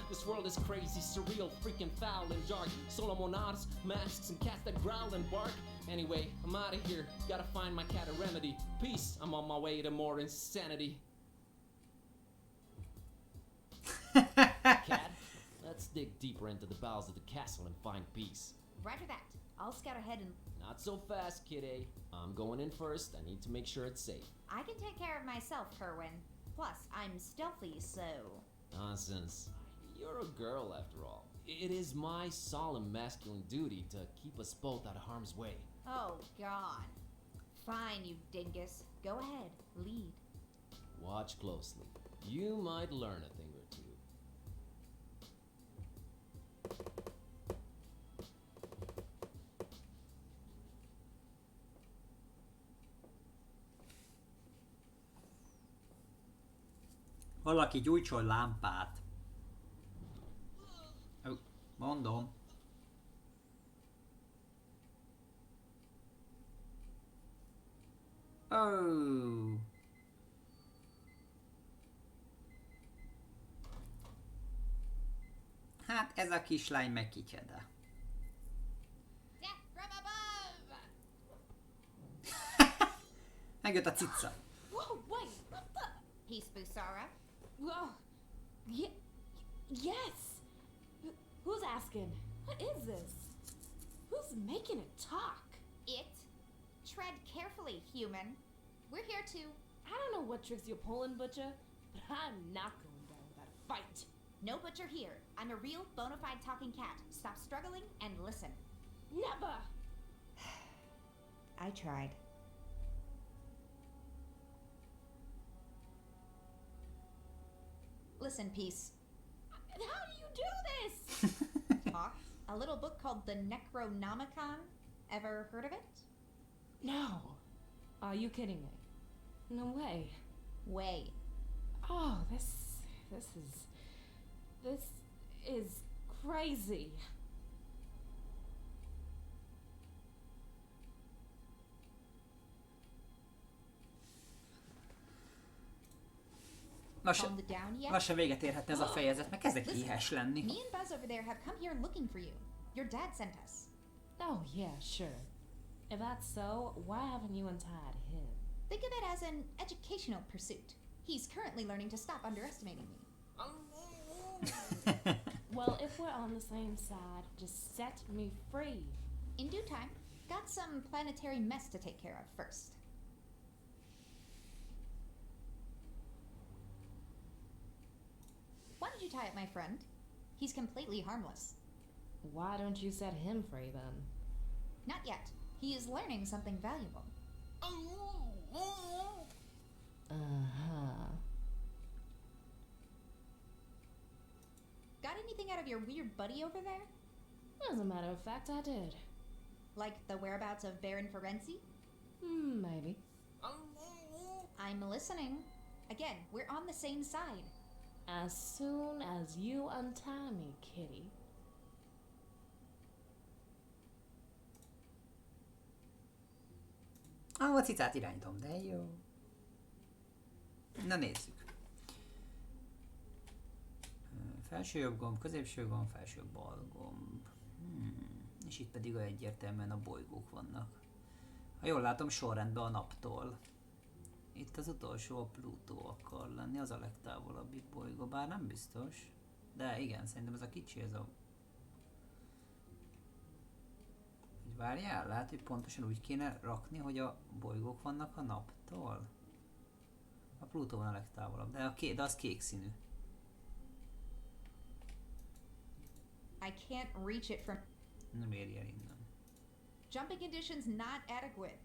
This world is crazy, surreal, freaking foul and dark. Solomonars, masks, and cats that growl and bark. Anyway, I'm out of here. Gotta find my cat a remedy. Peace, I'm on my way to more insanity. Cat, let's dig deeper into the bowels of the castle and find peace. Roger that. I'll scout ahead and... Not so fast, kiddo. I'm going in first. I need to make sure it's safe. I can take care of myself, Kerwin. Plus, I'm stealthy, so... Nonsense. You're a girl, after all. It is my solemn masculine duty to keep us both out of harm's way. Oh, God. Fine, you dingus. Go ahead. Lead. Watch closely. You might learn a thing or two. Valaki gyújtsol lámpát. Mondom. Oh. Hát ez a kislány meg kicseda. Megjött a cica. Whoa, wait, what the? Peace, Busara. Whoa. Yes. Who's asking? What is this? Who's making it talk? It? Tread carefully, human. We're here to... I don't know what tricks you're pulling, Butcher, but I'm not going down without a fight. No Butcher here. I'm a real bona fide talking cat. Stop struggling and listen. Never! I tried. Listen, Peace. How do you do this? Talk. A little book called the Necronomicon. Ever heard of it? No. Are you kidding me? No way. Way. Oh, this is crazy. Lassan véget érhetne ez a fejezet, mert kezdek éhes lenni. Me and Buzz over there have come here looking for you. Your dad sent us. Oh, yeah, sure. If that's so, why haven't you untied him? Think of it as an educational pursuit. He's currently learning to stop underestimating me. Well, if we're on the same side, just set me free. In due time. Got some planetary mess to take care of first. Why did you tie up my friend? He's completely harmless. Why don't you set him free then? Not yet. He is learning something valuable. Uh-huh. Got anything out of your weird buddy over there? As a matter of fact, I did. Like the whereabouts of Baron Ferenzi? Maybe. I'm listening. Again, we're on the same side. As soon as you untie me, kitty. A cicát irányítom, de jó. Na nézzük. Felső jobb gomb, középső gomb, felső bal gomb. És itt pedig egyértelműen a bolygók vannak. Ha jól látom, sorrendben a naptól. Itt az utolsó a Plutó akar lenni, az a legtávolabbi bolygó, bár nem biztos. De igen, szerintem ez a kicsi, ez a... Várjál, lehet, hogy pontosan úgy kéne rakni, hogy a bolygók vannak a naptól? A Plutó van a legtávolabb, de az kék színű. I can't reach it from... Nem éri el innen. Jumping conditions not adequate.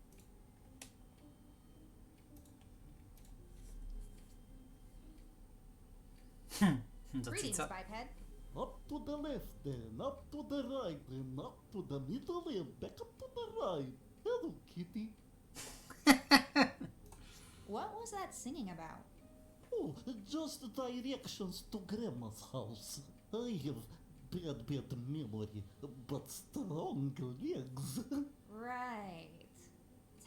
Greetings, biped. Up to the left then, up to the right then, up to the middle and back up to the right. Hello, kitty. What was that singing about? Oh, just directions to Grandma's house. I have bad memory, but strong legs. Right.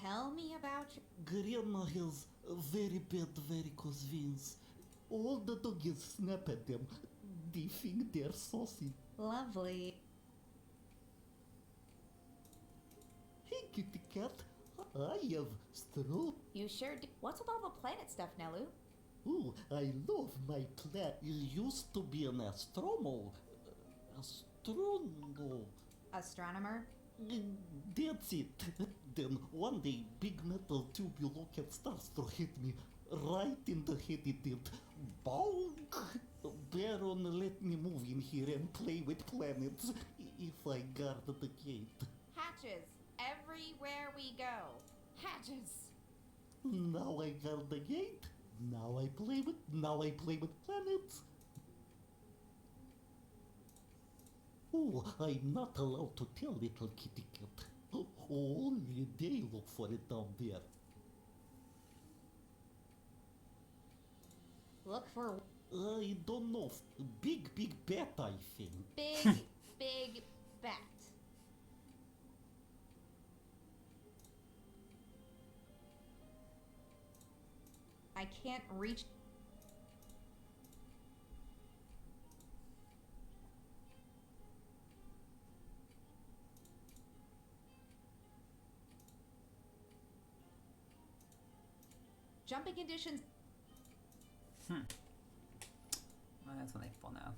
Tell me about your... Grandma has very bad varicose veins. All the doggies snap at them. They think they're saucy. Lovely. Hey, kitty cat. I have stroke. You sure do. What's with all the planet stuff, Nelu? Oh, I love my planet. You used to be an astronomer. Astronomer? That's it. Then one day, big metal tubular cat starts to hit me. Right in the head it did. Bonk! Baron let me move in here and play with planets if I guard the gate. Hatches. Everywhere we go. Hatches. Now I guard the gate. Now I play with planets. Oh, I'm not allowed to tell little kitty cat. Only they look for it down there. Look for... I don't know. Big bat, I think. Big bat. I can't reach... Jumping conditions... Hát van egy panel.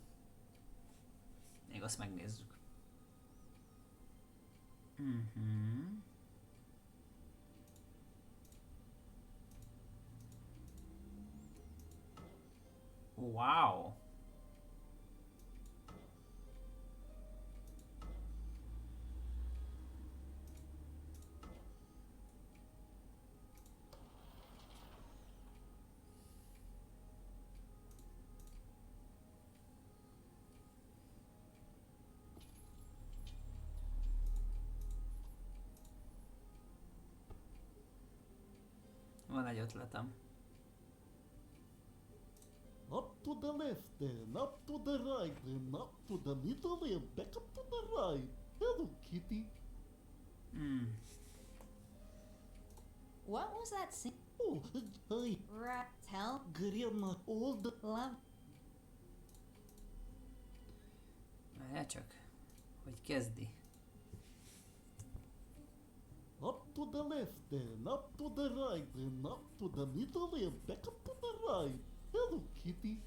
Még azt megnézzük. Wow! Van egy ötletem. Up to the left then, up to the right then, up to the middle and back up to the right. Hello, kitty. What was that sing... Oh, I... Tell... Grandma, all the... Love... Várjál csak, hogy kezdi. Up to the left then, up to the right then, up to the middle and back up to the right. Hello, kitty.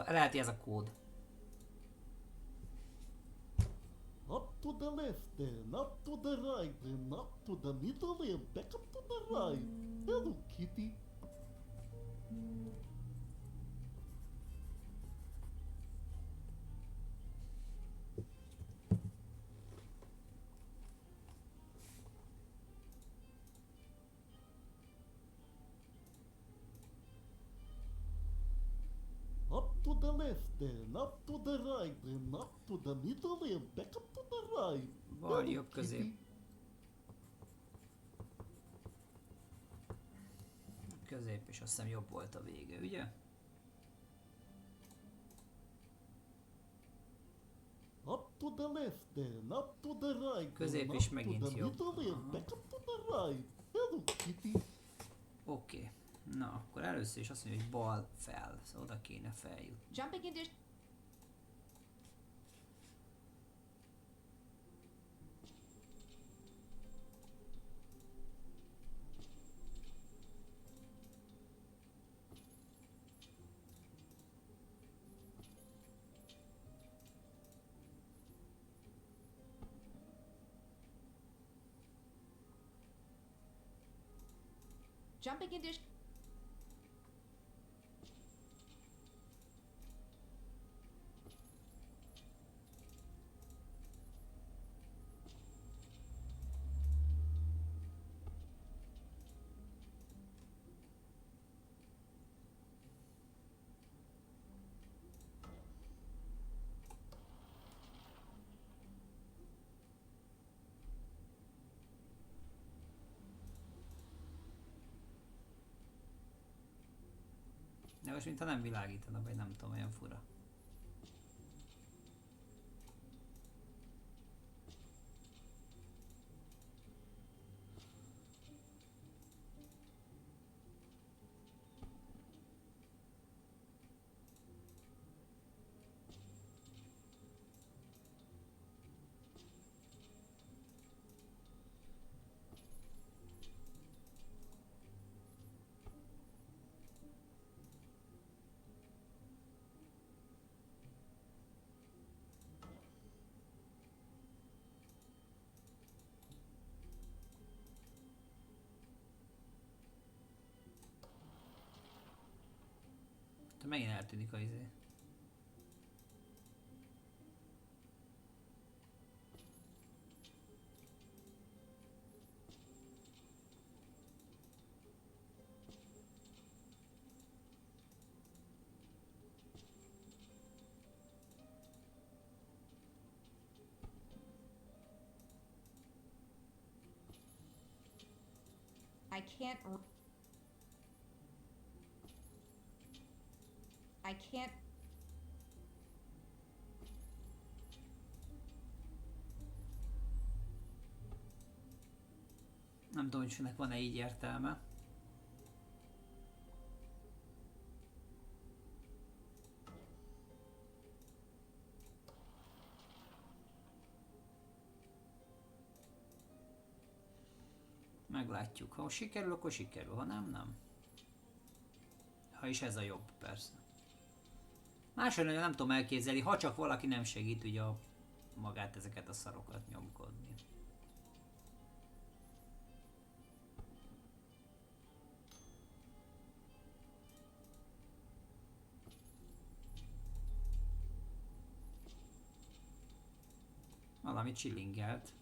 Lehet ez a kód. Up to the left then, up to the right then, up to the middle and back up to the right. Hello, kitty. Up to the left then, up to the right then, up to the middle and back up to the right. Bal, jobb, közép. Közép, és azt hiszem jobb volt a vége, ugye? Up to the left then, up to the right. Közép is megint jobb. Back up to the right. Hello, kitty. Oké. Na, akkor először is azt mondja, hogy bal fel, szóval oda kéne feljutni. Jumping into... Jumping into... De most mintha nem világítana, vagy nem tudom, olyan fura. Te megint eltűnik a izé. I can't... I can't... Nem tudom, hogy ennek van-e így értelme. Meglátjuk. Ha sikerül, akkor sikerül. Ha nem, nem. Ha is ez a jobb, persze. Máshogy nem tudom elképzelni, ha csak valaki nem segít ugye magát ezeket a szarokat nyomkodni. Valami csillingelt.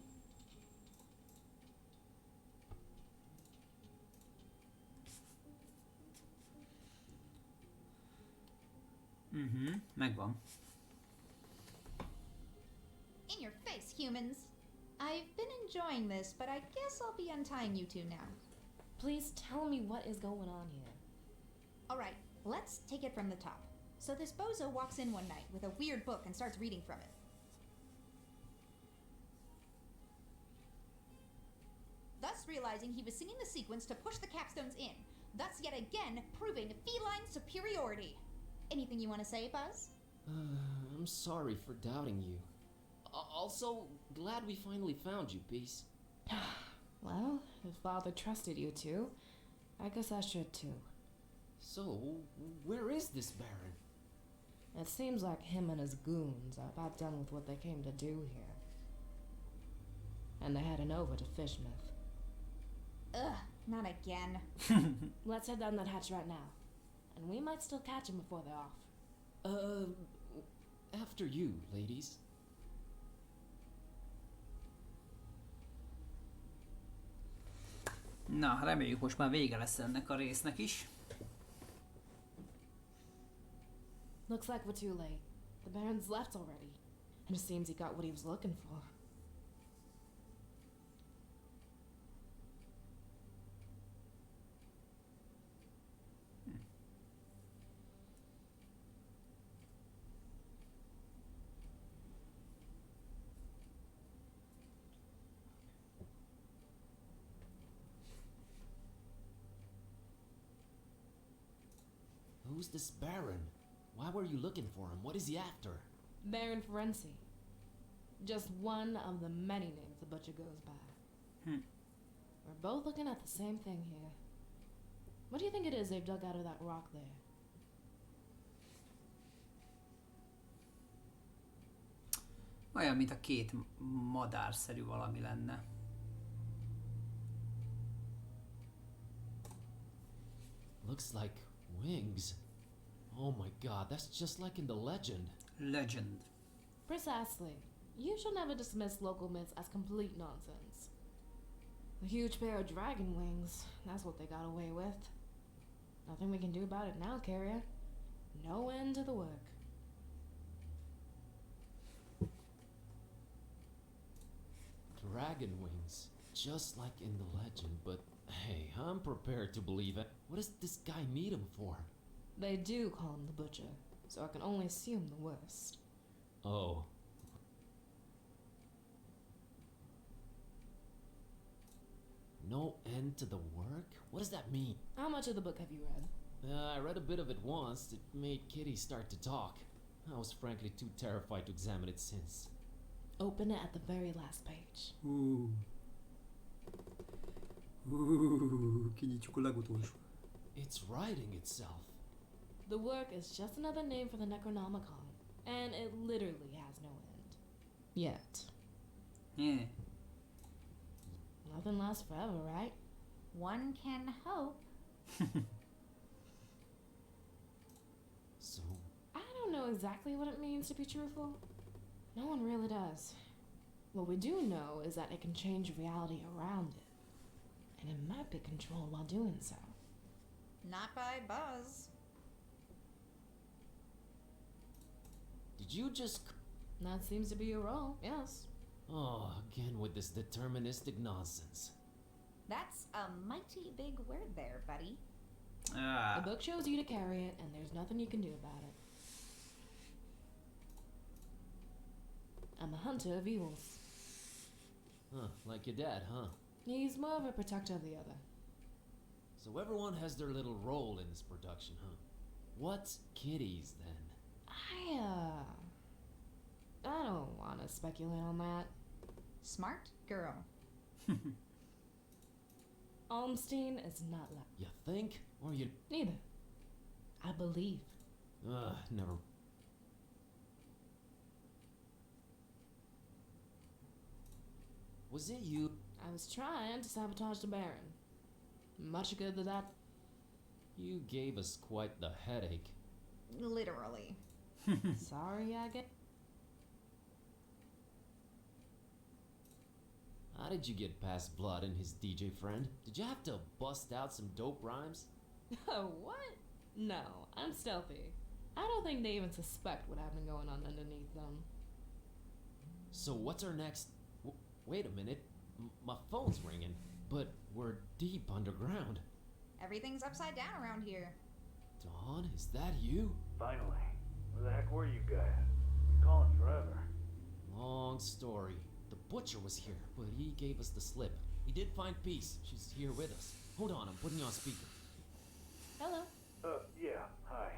Megvan. In your face, humans! I've been enjoying this, but I guess I'll be untying you two now. Please tell me what is going on here. Alright, let's take it from the top. So this bozo walks in one night with a weird book and starts reading from it. Thus realizing he was singing the sequence to push the capstones in, thus yet again proving feline superiority. Anything you want to say, Buzz? I'm sorry for doubting you. Also, glad we finally found you, Beast. Well, if Father trusted you two, I guess I should too. So, where is this Baron? It seems like him and his goons are about done with what they came to do here. And they're heading over to Fishmouth. Ugh, not again. Let's head down that hatch right now. And we might still catch him before they're off. After you, ladies. Na, reméljük most már vége lesz ennek a résznek is. Looks like we're too late. The Baron's left already. And it seems he got what he was looking for. Who's this Baron? Why were you looking for him? What is he after? Baron Ferenci. Just one of the many names the butcher goes by. We're both looking at the same thing here. What do you think it is they've dug out of that rock there? Olyan, mint a két madárszerű valami lenne. Looks like wings. Oh my god, that's just like in the legend. Legend. Precisely. You shall never dismiss local myths as complete nonsense. A huge pair of dragon wings, that's what they got away with. Nothing we can do about it now, Carrier. No end to the work. Dragon wings, just like in the legend, but hey, I'm prepared to believe it. What does this guy need him for? They do call him the Butcher, so I can only assume the worst. Oh. No end to the work? What does that mean? How much of the book have you read? I read a bit of it once. It made Kitty start to talk. I was frankly too terrified to examine it since. Open it at the very last page. Ooh, kényítjük a legutolsó. It's writing itself. The work is just another name for the Necronomicon, and it literally has no end. Yet. Yeah. Nothing lasts forever, right? One can hope. So, I don't know exactly what it means to be truthful. No one really does. What we do know is that it can change reality around it, and it might be controlled while doing so. Not by Buzz. did you just... That seems to be your role, yes. Oh, again with this deterministic nonsense. That's a mighty big word there, buddy. The book shows you to carry it, and there's nothing you can do about it. I'm a hunter of evils. Huh, like your dad, huh? He's more of a protector of the other. So everyone has their little role in this production, huh? What's Kitty's, then? I don't want to speculate on that. Smart girl. Almstein is not like... You think? Or you... Neither. I believe. Never... Was it you? I was trying to sabotage the Baron. Much good to that. You gave us quite the headache. Literally. Sorry, I get... How did you get past Blood and his DJ friend? Did you have to bust out some dope rhymes? Oh, what? No, I'm stealthy. I don't think they even suspect what I've been going on underneath them. So what's our next... wait a minute. My phone's ringing. But we're deep underground. Everything's upside down around here. Dawn, is that you? Finally. Where the heck were you guys? Been calling forever. Long story. The butcher was here, but he gave us the slip. We did find Peace. She's here with us. Hold on, I'm putting you on speaker. Hello. Yeah, hi.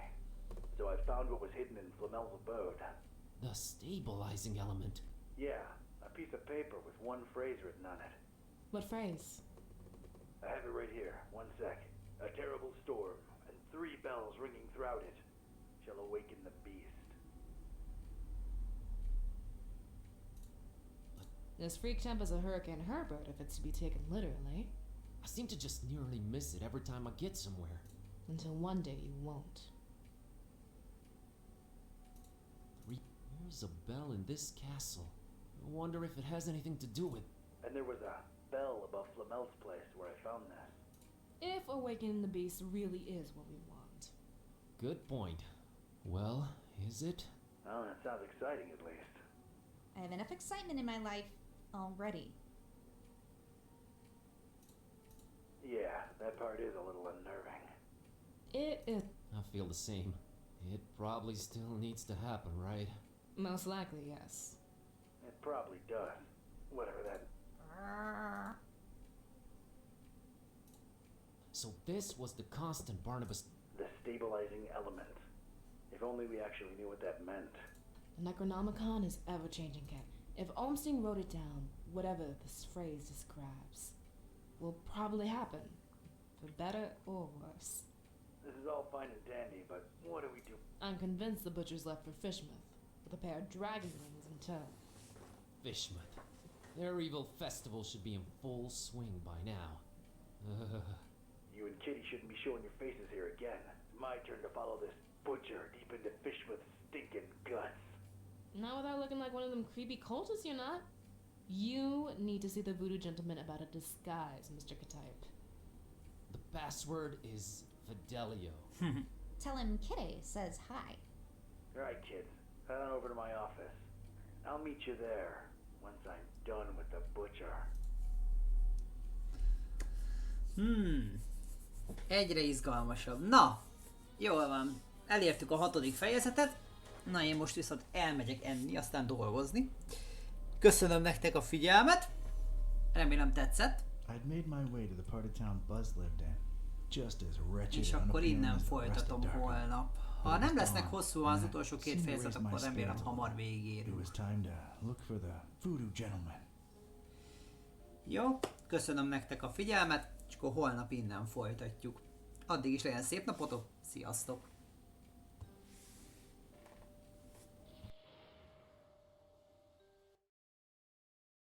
So I found what was hidden in Flamel's abode. The stabilizing element. Yeah, a piece of paper with one phrase written on it. What phrase? I have it right here. One sec. A terrible storm, and 3 bells ringing throughout it, shall awaken the beast. This freak tempers a Hurricane Herbert if it's to be taken literally. I seem to just nearly miss it every time I get somewhere. Until one day you won't. 3... There's a bell in this castle. I wonder if it has anything to do with... And there was a bell above Flamel's place where I found this. If awakening the beast really is what we want. Good point. Well, is it? Well, that sounds exciting at least. I have enough excitement in my life already. Yeah, that part is a little unnerving. It is. I feel the same. It probably still needs to happen, right? Most likely, yes. It probably does. Whatever that... So this was the constant Barnabas... The stabilizing element. If only we actually knew what that meant. The Necronomicon is ever changing, Kit. If Olmsteen wrote it down, whatever this phrase describes will probably happen, for better or worse. This is all fine and dandy, but what do we do? I'm convinced the butcher's left for Fishmouth, with a pair of dragon wings in tow. Fishmouth. Their evil festival should be in full swing by now. You and Kitty shouldn't be showing your faces here again. It's my turn to follow this butcher deep into Fishmouth's stinking guts. Not without looking like one of them creepy cultists, you're not. You need to see the voodoo gentleman about a disguise, Mr. Katipe. The password is Fidelio. Tell him Kitty says hi. Alright, kids. Head on over to my office. I'll meet you there once I'm done with the butcher. Egyre izgalmasabb. Na, jól van. Elértük a 6. fejezetet. Na, én most viszont elmegyek enni, aztán dolgozni. Köszönöm nektek a figyelmet. Remélem tetszett. I'd made my way to the part of town Buzz lived in. Just as wretched És and akkor unappealing innen as the rest of folytatom Darkwood. holnap. Ha It was nem lesznek dawn, hosszúan az and I utolsó 2 seemed to fejezet, raise akkor my remélem spirits a hamar little. It végérünk. was time to look for the voodoo gentleman. Jó, köszönöm nektek a figyelmet, és akkor holnap innen folytatjuk. Addig is legyen szép napotok, sziasztok!